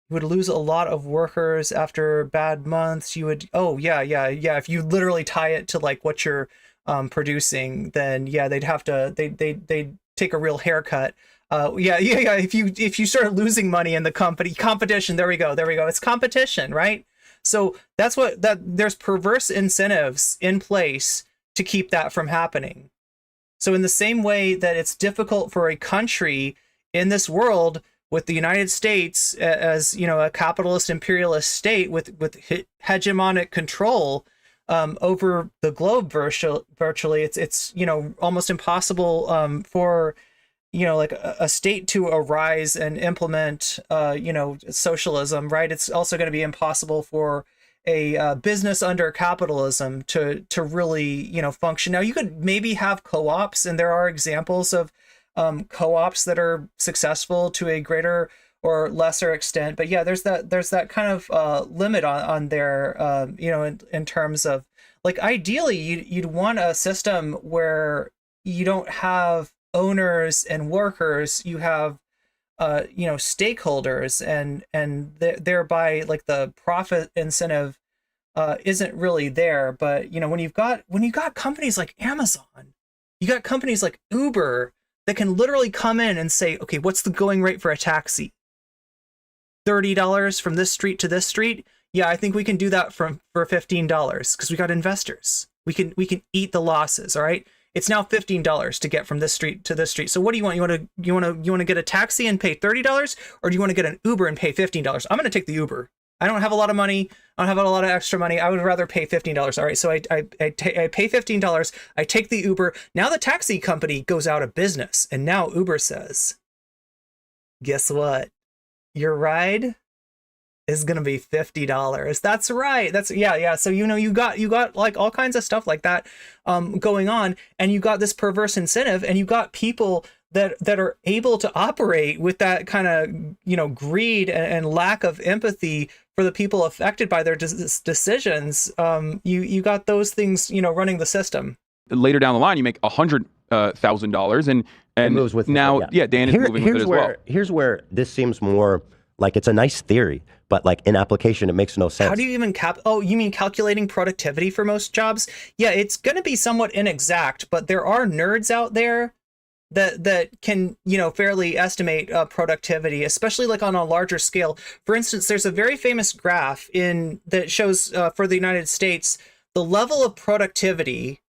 Speaker 3: You would lose a lot of workers after bad months. You would, if you literally tie it to like what you're producing, then yeah, they'd have to, they'd take a real haircut. If you start losing money in the competition, there we go. It's competition, right? So there's perverse incentives in place to keep that from happening. So in the same way that it's difficult for a country in this world with the United States as, a capitalist imperialist state with hegemonic control over the globe virtually, it's almost impossible for like a state to arise and implement, socialism, right? It's also going to be impossible for a business under capitalism to really, function. Now, you could maybe have co-ops, and there are examples of co-ops that are successful to a greater or lesser extent. But yeah, there's that kind of limit on there, in terms of like, ideally, you'd want a system where you don't have owners and workers, you have stakeholders, and thereby like the profit incentive isn't really there. But when you've got companies like Amazon, you got companies like Uber that can literally come in and say, okay, what's the going rate for a taxi? $30 from this street to this street. Yeah, I think we can do that for $15 because we got investors. We can eat the losses. All right. It's now $15 to get from this street to this street. So what do you want? You want to get a taxi and pay $30, or do you want to get an Uber and pay $15? I'm going to take the Uber. I don't have a lot of money. I don't have a lot of extra money. I would rather pay $15. All right, so I pay $15. I take the Uber. Now the taxi company goes out of business, and now Uber says, "Guess what? Your ride is going to be $50. That's right. That's yeah. So, you got like all kinds of stuff like that going on, and you got this perverse incentive, and you got people that are able to operate with that kind of, greed and lack of empathy for the people affected by their decisions. You got those things, running the system.
Speaker 1: Later down the line, you make $100,000, and
Speaker 2: it moves with
Speaker 1: now,
Speaker 2: it, yeah.
Speaker 1: Dan is moving with it as well.
Speaker 2: Here's where this seems more like it's a nice theory, but like in application, it makes no sense.
Speaker 3: How do you even you mean calculating productivity for most jobs? Yeah, it's going to be somewhat inexact, but there are nerds out there that can, fairly estimate productivity, especially like on a larger scale. For instance, there's a very famous graph that shows for the United States the level of productivity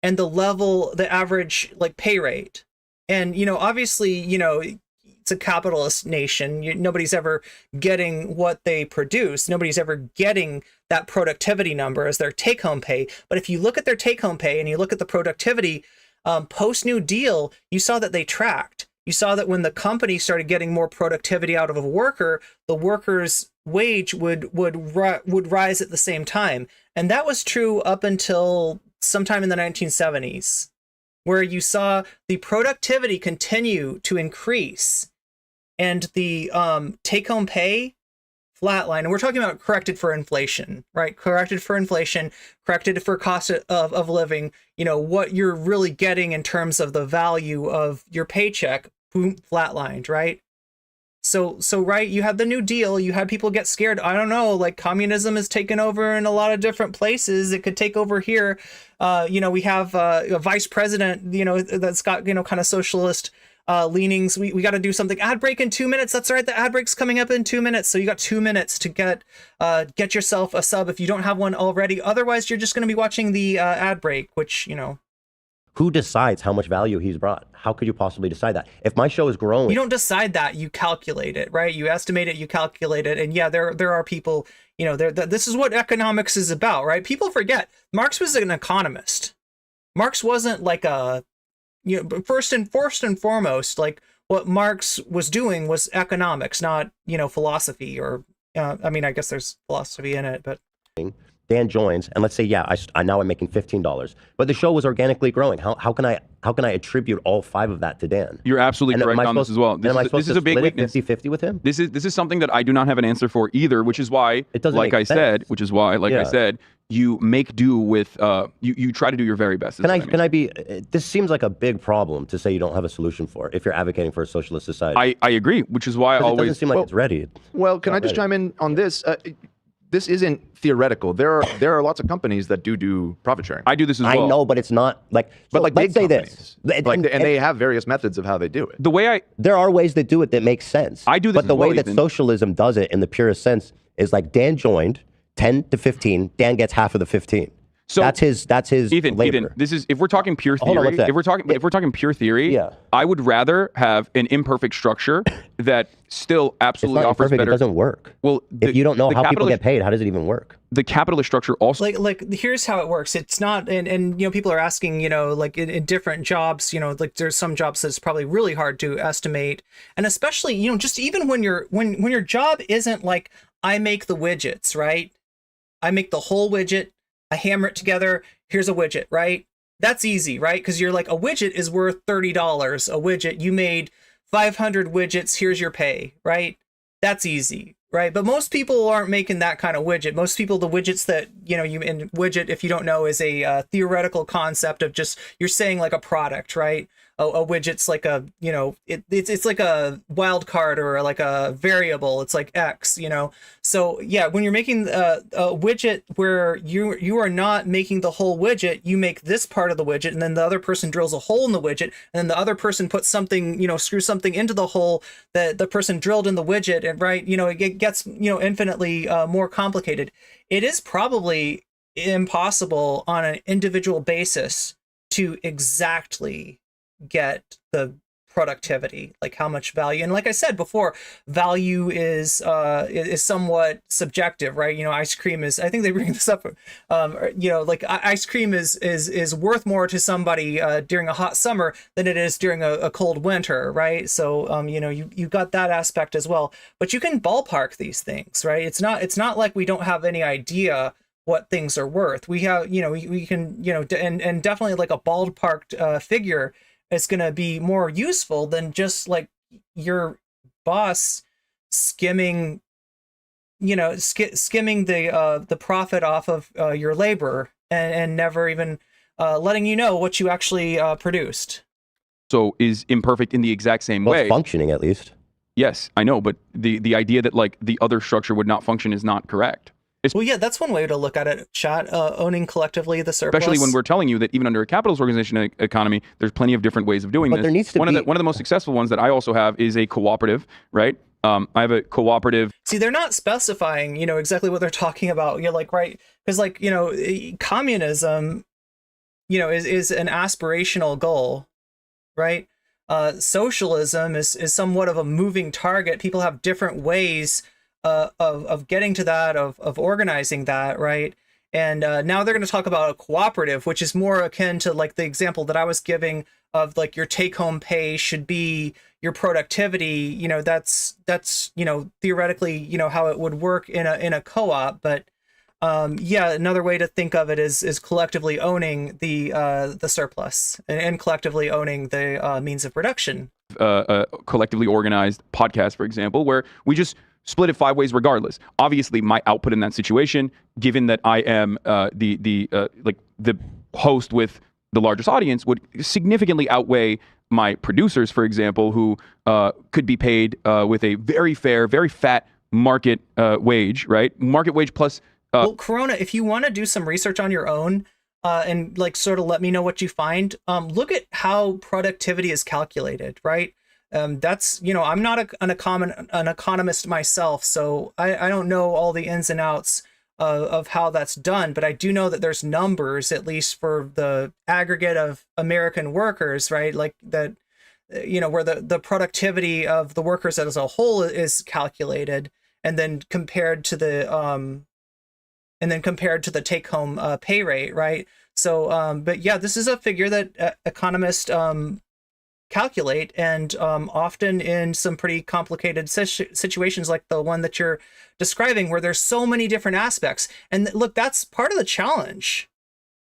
Speaker 3: and the average like pay rate. And, obviously, it's a capitalist nation. Nobody's ever getting what they produce. Nobody's ever getting that productivity number as their take-home pay. But if you look at their take-home pay and you look at the productivity post-New Deal, you saw that they tracked. You saw that when the company started getting more productivity out of a worker, the worker's wage would rise at the same time. And that was true up until sometime in the 1970s, where you saw the productivity continue to increase and the take-home pay flatline. And we're talking about corrected for inflation, right? Corrected for inflation, corrected for cost of living, what you're really getting in terms of the value of your paycheck, boom, flatlined, right? So right, you had the New Deal, you had people get scared. I don't know, like communism is taken over in a lot of different places. It could take over here. We have a vice president, that's got, kind of socialist leanings. We got to do something. Ad break in 2 minutes. That's right. The ad break's coming up in 2 minutes. So you got 2 minutes to get yourself a sub if you don't have one already. Otherwise, you're just going to be watching the ad break, which,
Speaker 2: Who decides how much value he's brought? How could you possibly decide that? If my show is growing...
Speaker 3: You don't decide that. You calculate it, right? You estimate it, you calculate it. And yeah, there are people, this is what economics is about, right? People forget. Marx was an economist. Marx wasn't like first and foremost, like what Marx was doing was economics, not, philosophy or, I guess there's philosophy in it, but...
Speaker 2: Dan joins, and let's say, now I'm making $15, but the show was organically growing. How can I attribute all 5 of that to Dan?
Speaker 1: You're absolutely correct on this as well. This is a big weakness.
Speaker 2: 50-50 with him?
Speaker 1: This is something that I do not have an answer for either, which is why,
Speaker 2: it doesn't make sense.
Speaker 1: I said, you make do with, you try to do your very best.
Speaker 2: This seems like a big problem to say you don't have a solution for if you're advocating for a socialist society.
Speaker 1: I agree, which is why I always...
Speaker 2: It doesn't seem like it's ready.
Speaker 4: Well, can I just chime in on this? This isn't theoretical. There are lots of companies that do profit sharing.
Speaker 1: I do this as well.
Speaker 2: I know, but it's not like.
Speaker 4: But like
Speaker 2: let's say this,
Speaker 4: and they have various methods of how they do it.
Speaker 2: There are ways that do it that make sense.
Speaker 1: I do this,
Speaker 2: but the way that socialism does it in the purest sense is like Dan joined 10 to 15. Dan gets half of the 15. So that's his labor.
Speaker 1: Ethan, this is if we're talking pure theory. If we're talking pure theory, I would rather have an imperfect structure that still absolutely offers better.
Speaker 2: It doesn't work.
Speaker 1: Well,
Speaker 2: if you don't know how people get paid, how does it even work?
Speaker 1: The capitalist structure also
Speaker 3: like here's how it works. It's not, and people are asking, like in different jobs, like there's some jobs that's probably really hard to estimate, and especially just even when your job isn't like I make the widgets, right? I make the whole widget. I hammer it together. Here's a widget, right? That's easy, right? Because you're like, a widget is worth $30. A widget, you made 500 widgets. Here's your pay, right? That's easy, right? But most people aren't making that kind of widget. Most people, the widgets that, and widget, if you don't know, is a theoretical concept of just, you're saying like a product, right? A widget's like a, it's like a wild card or like a variable. It's like X, So yeah, when you're making a widget where you are not making the whole widget, you make this part of the widget, and then the other person drills a hole in the widget, and then the other person puts something, screws something into the hole that the person drilled in the widget, and right, it gets, infinitely more complicated. It is probably impossible on an individual basis to exactly get the productivity, like how much value. And like I said before, value is somewhat subjective, right? You know, ice cream is, I think they bring this up, you know, like ice cream is worth more to somebody during a hot summer than it is during a cold winter, right? So you know, you got that aspect as well, but you can ballpark these things, right? It's not like we don't have any idea what things are worth. We have, you know, we can, you know, and definitely like a ballparked figure is going to be more useful than just like your boss skimming, you know, skimming the profit off of your labor and never even letting you know what you actually produced.
Speaker 1: So is imperfect in the exact same
Speaker 2: Well,
Speaker 1: way.
Speaker 2: it's functioning at least.
Speaker 1: Yes, I know, but the idea that like the other structure would not function is not correct.
Speaker 3: Well, yeah, that's one way to look at it, Chat. Owning collectively the surplus.
Speaker 1: Especially when we're telling you that even under a capitalist organization economy, there's plenty of different ways of doing this.
Speaker 2: There needs to
Speaker 1: one of the most successful ones that I also have is a cooperative, right? I have a cooperative.
Speaker 3: See, they're not specifying, you know, exactly what they're talking about. You're like, right, because like, you know, communism, you know, is an aspirational goal, right? Socialism is somewhat of a moving target. People have different ways of getting to that, of organizing that, right? And now they're going to talk about a cooperative, which is more akin to like the example that I was giving of like your take-home pay should be your productivity. You know, that's you know, theoretically, you know, how it would work in a co-op. But yeah, another way to think of it is collectively owning the surplus and collectively owning the means of production.
Speaker 1: A collectively organized podcast, for example, where we just split it 5 ways regardless. Obviously, my output in that situation, given that I am the host with the largest audience, would significantly outweigh my producers, for example, who could be paid with a very fair, very fat market wage, right? Market wage plus.
Speaker 3: Well, Corona, if you want to do some research on your own and like sort of let me know what you find, look at how productivity is calculated, right? That's, you know, I'm not an economist myself, so I don't know all the ins and outs of how that's done, but I do know that there's numbers, at least for the aggregate of American workers, right? Like that, you know, where the productivity of the workers as a whole is calculated, and then compared to the take-home pay rate, right? So, but yeah, this is a figure that economists calculate, and often in some pretty complicated situations like the one that you're describing, where there's so many different aspects. And look, that's part of the challenge.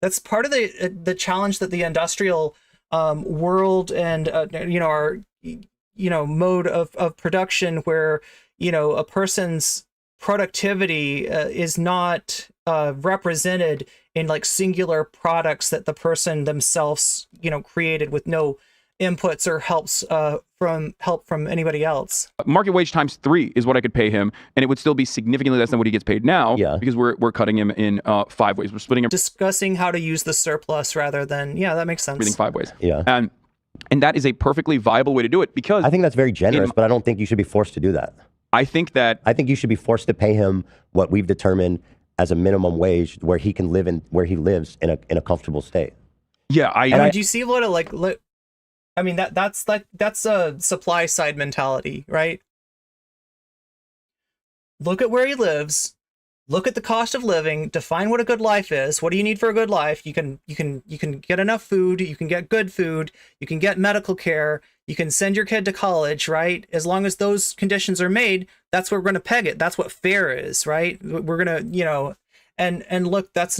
Speaker 3: That's part of the challenge that the industrial world and you know, our, you know, mode of production, where, you know, a person's productivity is not represented in like singular products that the person themselves, you know, created with no inputs or help from anybody else.
Speaker 1: Market wage times 3 is what I could pay him, and it would still be significantly less than what he gets paid now.
Speaker 2: Yeah.
Speaker 1: Because we're cutting him in 5 ways. We're splitting him.
Speaker 3: Discussing how to use the surplus rather than, yeah, that makes sense.
Speaker 1: Everything 5 ways.
Speaker 2: Yeah.
Speaker 1: And that is a perfectly viable way to do it, because
Speaker 2: I think that's very generous, but I don't think you should be forced to do that.
Speaker 1: I think
Speaker 2: you should be forced to pay him what we've determined as a minimum wage, where he can live where he lives in a comfortable state.
Speaker 1: Yeah,
Speaker 3: do you see what I mean, that's a supply side mentality, right? Look at where he lives, look at the cost of living, define what a good life is. What do you need for a good life? You can get enough food, you can get good food, you can get medical care, you can send your kid to college, right? As long as those conditions are made, that's where we're going to peg it. That's what fair is, right? We're going to, you know, and look, that's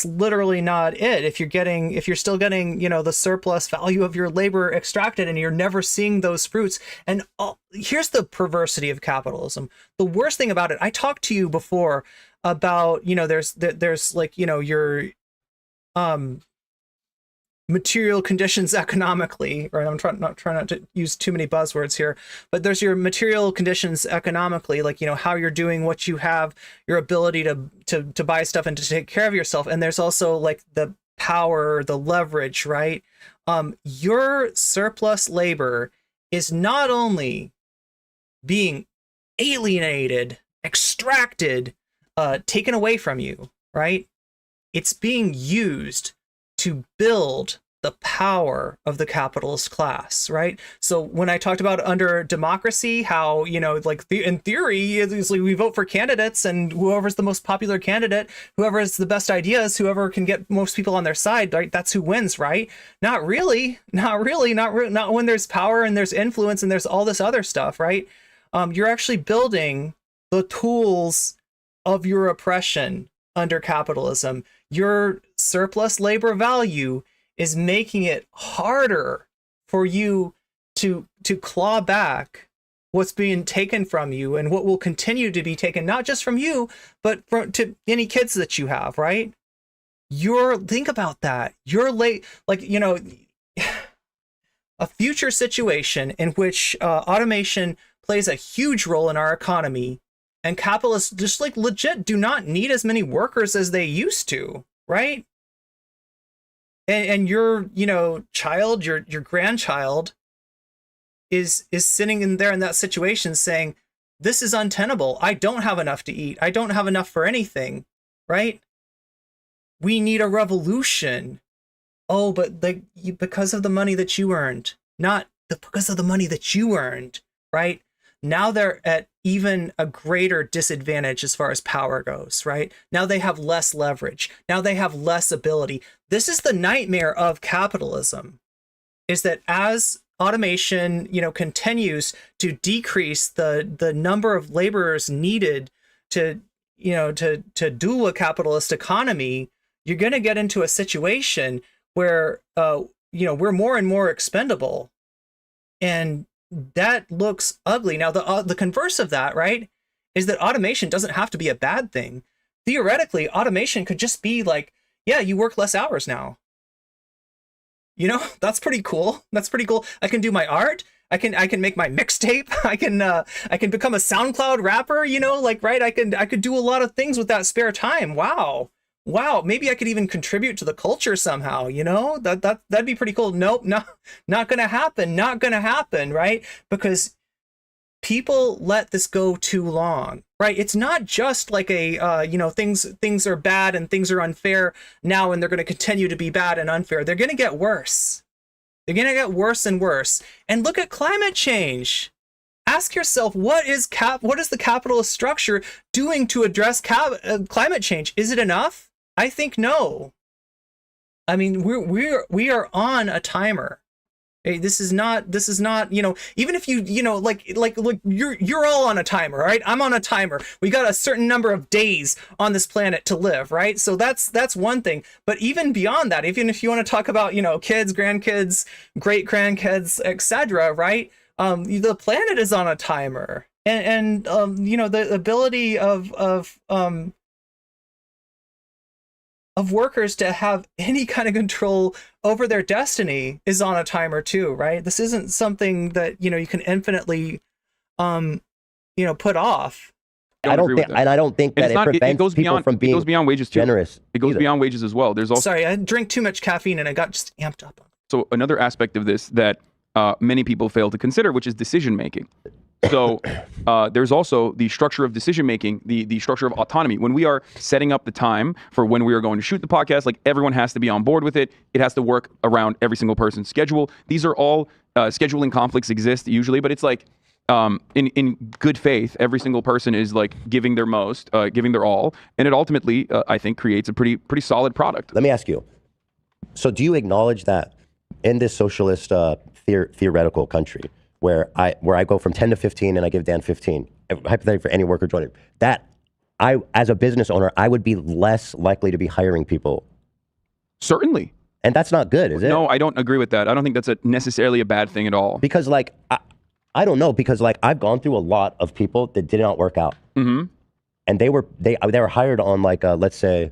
Speaker 3: literally not it. If you're still getting, you know, the surplus value of your labor extracted, and you're never seeing those fruits. And here's the perversity of capitalism. The worst thing about it, I talked to you before about, you know, there's like, you know, your material conditions economically, right? I'm trying not to use too many buzzwords here, but there's your material conditions economically, like, you know, how you're doing what you have, your ability to buy stuff and to take care of yourself. And there's also like the power, the leverage, right? Your surplus labor is not only being alienated, extracted, taken away from you, right? It's being used to build the power of the capitalist class, right? So when I talked about under democracy, how, you know, like in theory, it's like we vote for candidates, and whoever's the most popular candidate, whoever has the best ideas, whoever can get most people on their side, right? That's who wins, right? Not really, not when there's power and there's influence and there's all this other stuff, right? You're actually building the tools of your oppression under capitalism. Your surplus labor value is making it harder for you to claw back what's being taken from you and what will continue to be taken, not just from you, but to any kids that you have, right? Think about that. You're late, like, you know, a future situation in which automation plays a huge role in our economy, and capitalists just like legit do not need as many workers as they used to, right? And your, you know, child, your grandchild is sitting in there in that situation saying, this is untenable. I don't have enough to eat. I don't have enough for anything, right? We need a revolution. Oh, but because of the money that you earned, because of the money that you earned, right? Now they're at even a greater disadvantage as far as power goes, right? Now they have less leverage. Now they have less ability. This is the nightmare of capitalism, is that as automation, you know, continues to decrease the number of laborers needed to, you know, to do a capitalist economy, you're going to get into a situation where, you know, we're more and more expendable. And that looks ugly. Now, the converse of that, right, is that automation doesn't have to be a bad thing. Theoretically, automation could just be like, yeah, you work less hours now. You know, that's pretty cool. That's pretty cool. I can do my art. I can make my mixtape. I can become a SoundCloud rapper, you know, like, right. I could do a lot of things with that spare time. Wow. Maybe I could even contribute to the culture somehow, you know, that'd be pretty cool. Nope, not gonna happen. Not gonna happen, right? Because people let this go too long, right? It's not just like a, you know, things are bad and things are unfair now, and they're going to continue to be bad and unfair. They're going to get worse. They're going to get worse and worse. And look at climate change. Ask yourself, what is the capitalist structure doing to address climate change? Is it enough? I think no. I mean, we are on a timer. Hey, this is not, you know, even if you know, like you're all on a timer, right? I'm on a timer. We got a certain number of days on this planet to live, right? So that's one thing. But even beyond that, even if you want to talk about, you know, kids, grandkids, great grandkids, etc., right? The planet is on a timer, and you know, the ability of workers to have any kind of control over their destiny is on a timer too, right? This isn't something that, you know, you can infinitely, you know, put off.
Speaker 2: I don't think that it prevents people from being
Speaker 1: beyond wages too.
Speaker 2: Generous.
Speaker 1: It goes beyond wages as well. There's also,
Speaker 3: sorry, I drank too much caffeine and I got just amped up.
Speaker 1: So another aspect of this that many people fail to consider, which is decision making. So there's also the structure of decision making, the structure of autonomy. When we are setting up the time for when we are going to shoot the podcast, like, everyone has to be on board with it. It has to work around every single person's schedule. These are all scheduling conflicts exist usually, but it's like in good faith, every single person is like giving their most, giving their all, and it ultimately I think creates a pretty solid product.
Speaker 2: Let me ask you. So do you acknowledge that in this socialist theoretical country, where I go from 10 to 15 and I give Dan 15, hypothetically for any worker joining, that I, as a business owner, I would be less likely to be hiring people?
Speaker 1: Certainly.
Speaker 2: And that's not good, is it?
Speaker 1: No, I don't agree with that. I don't think that's necessarily a bad thing at all.
Speaker 2: Because, like, I don't know, because, like, I've gone through a lot of people that did not work out.
Speaker 1: Mm-hmm.
Speaker 2: And they were hired on, like, let's say,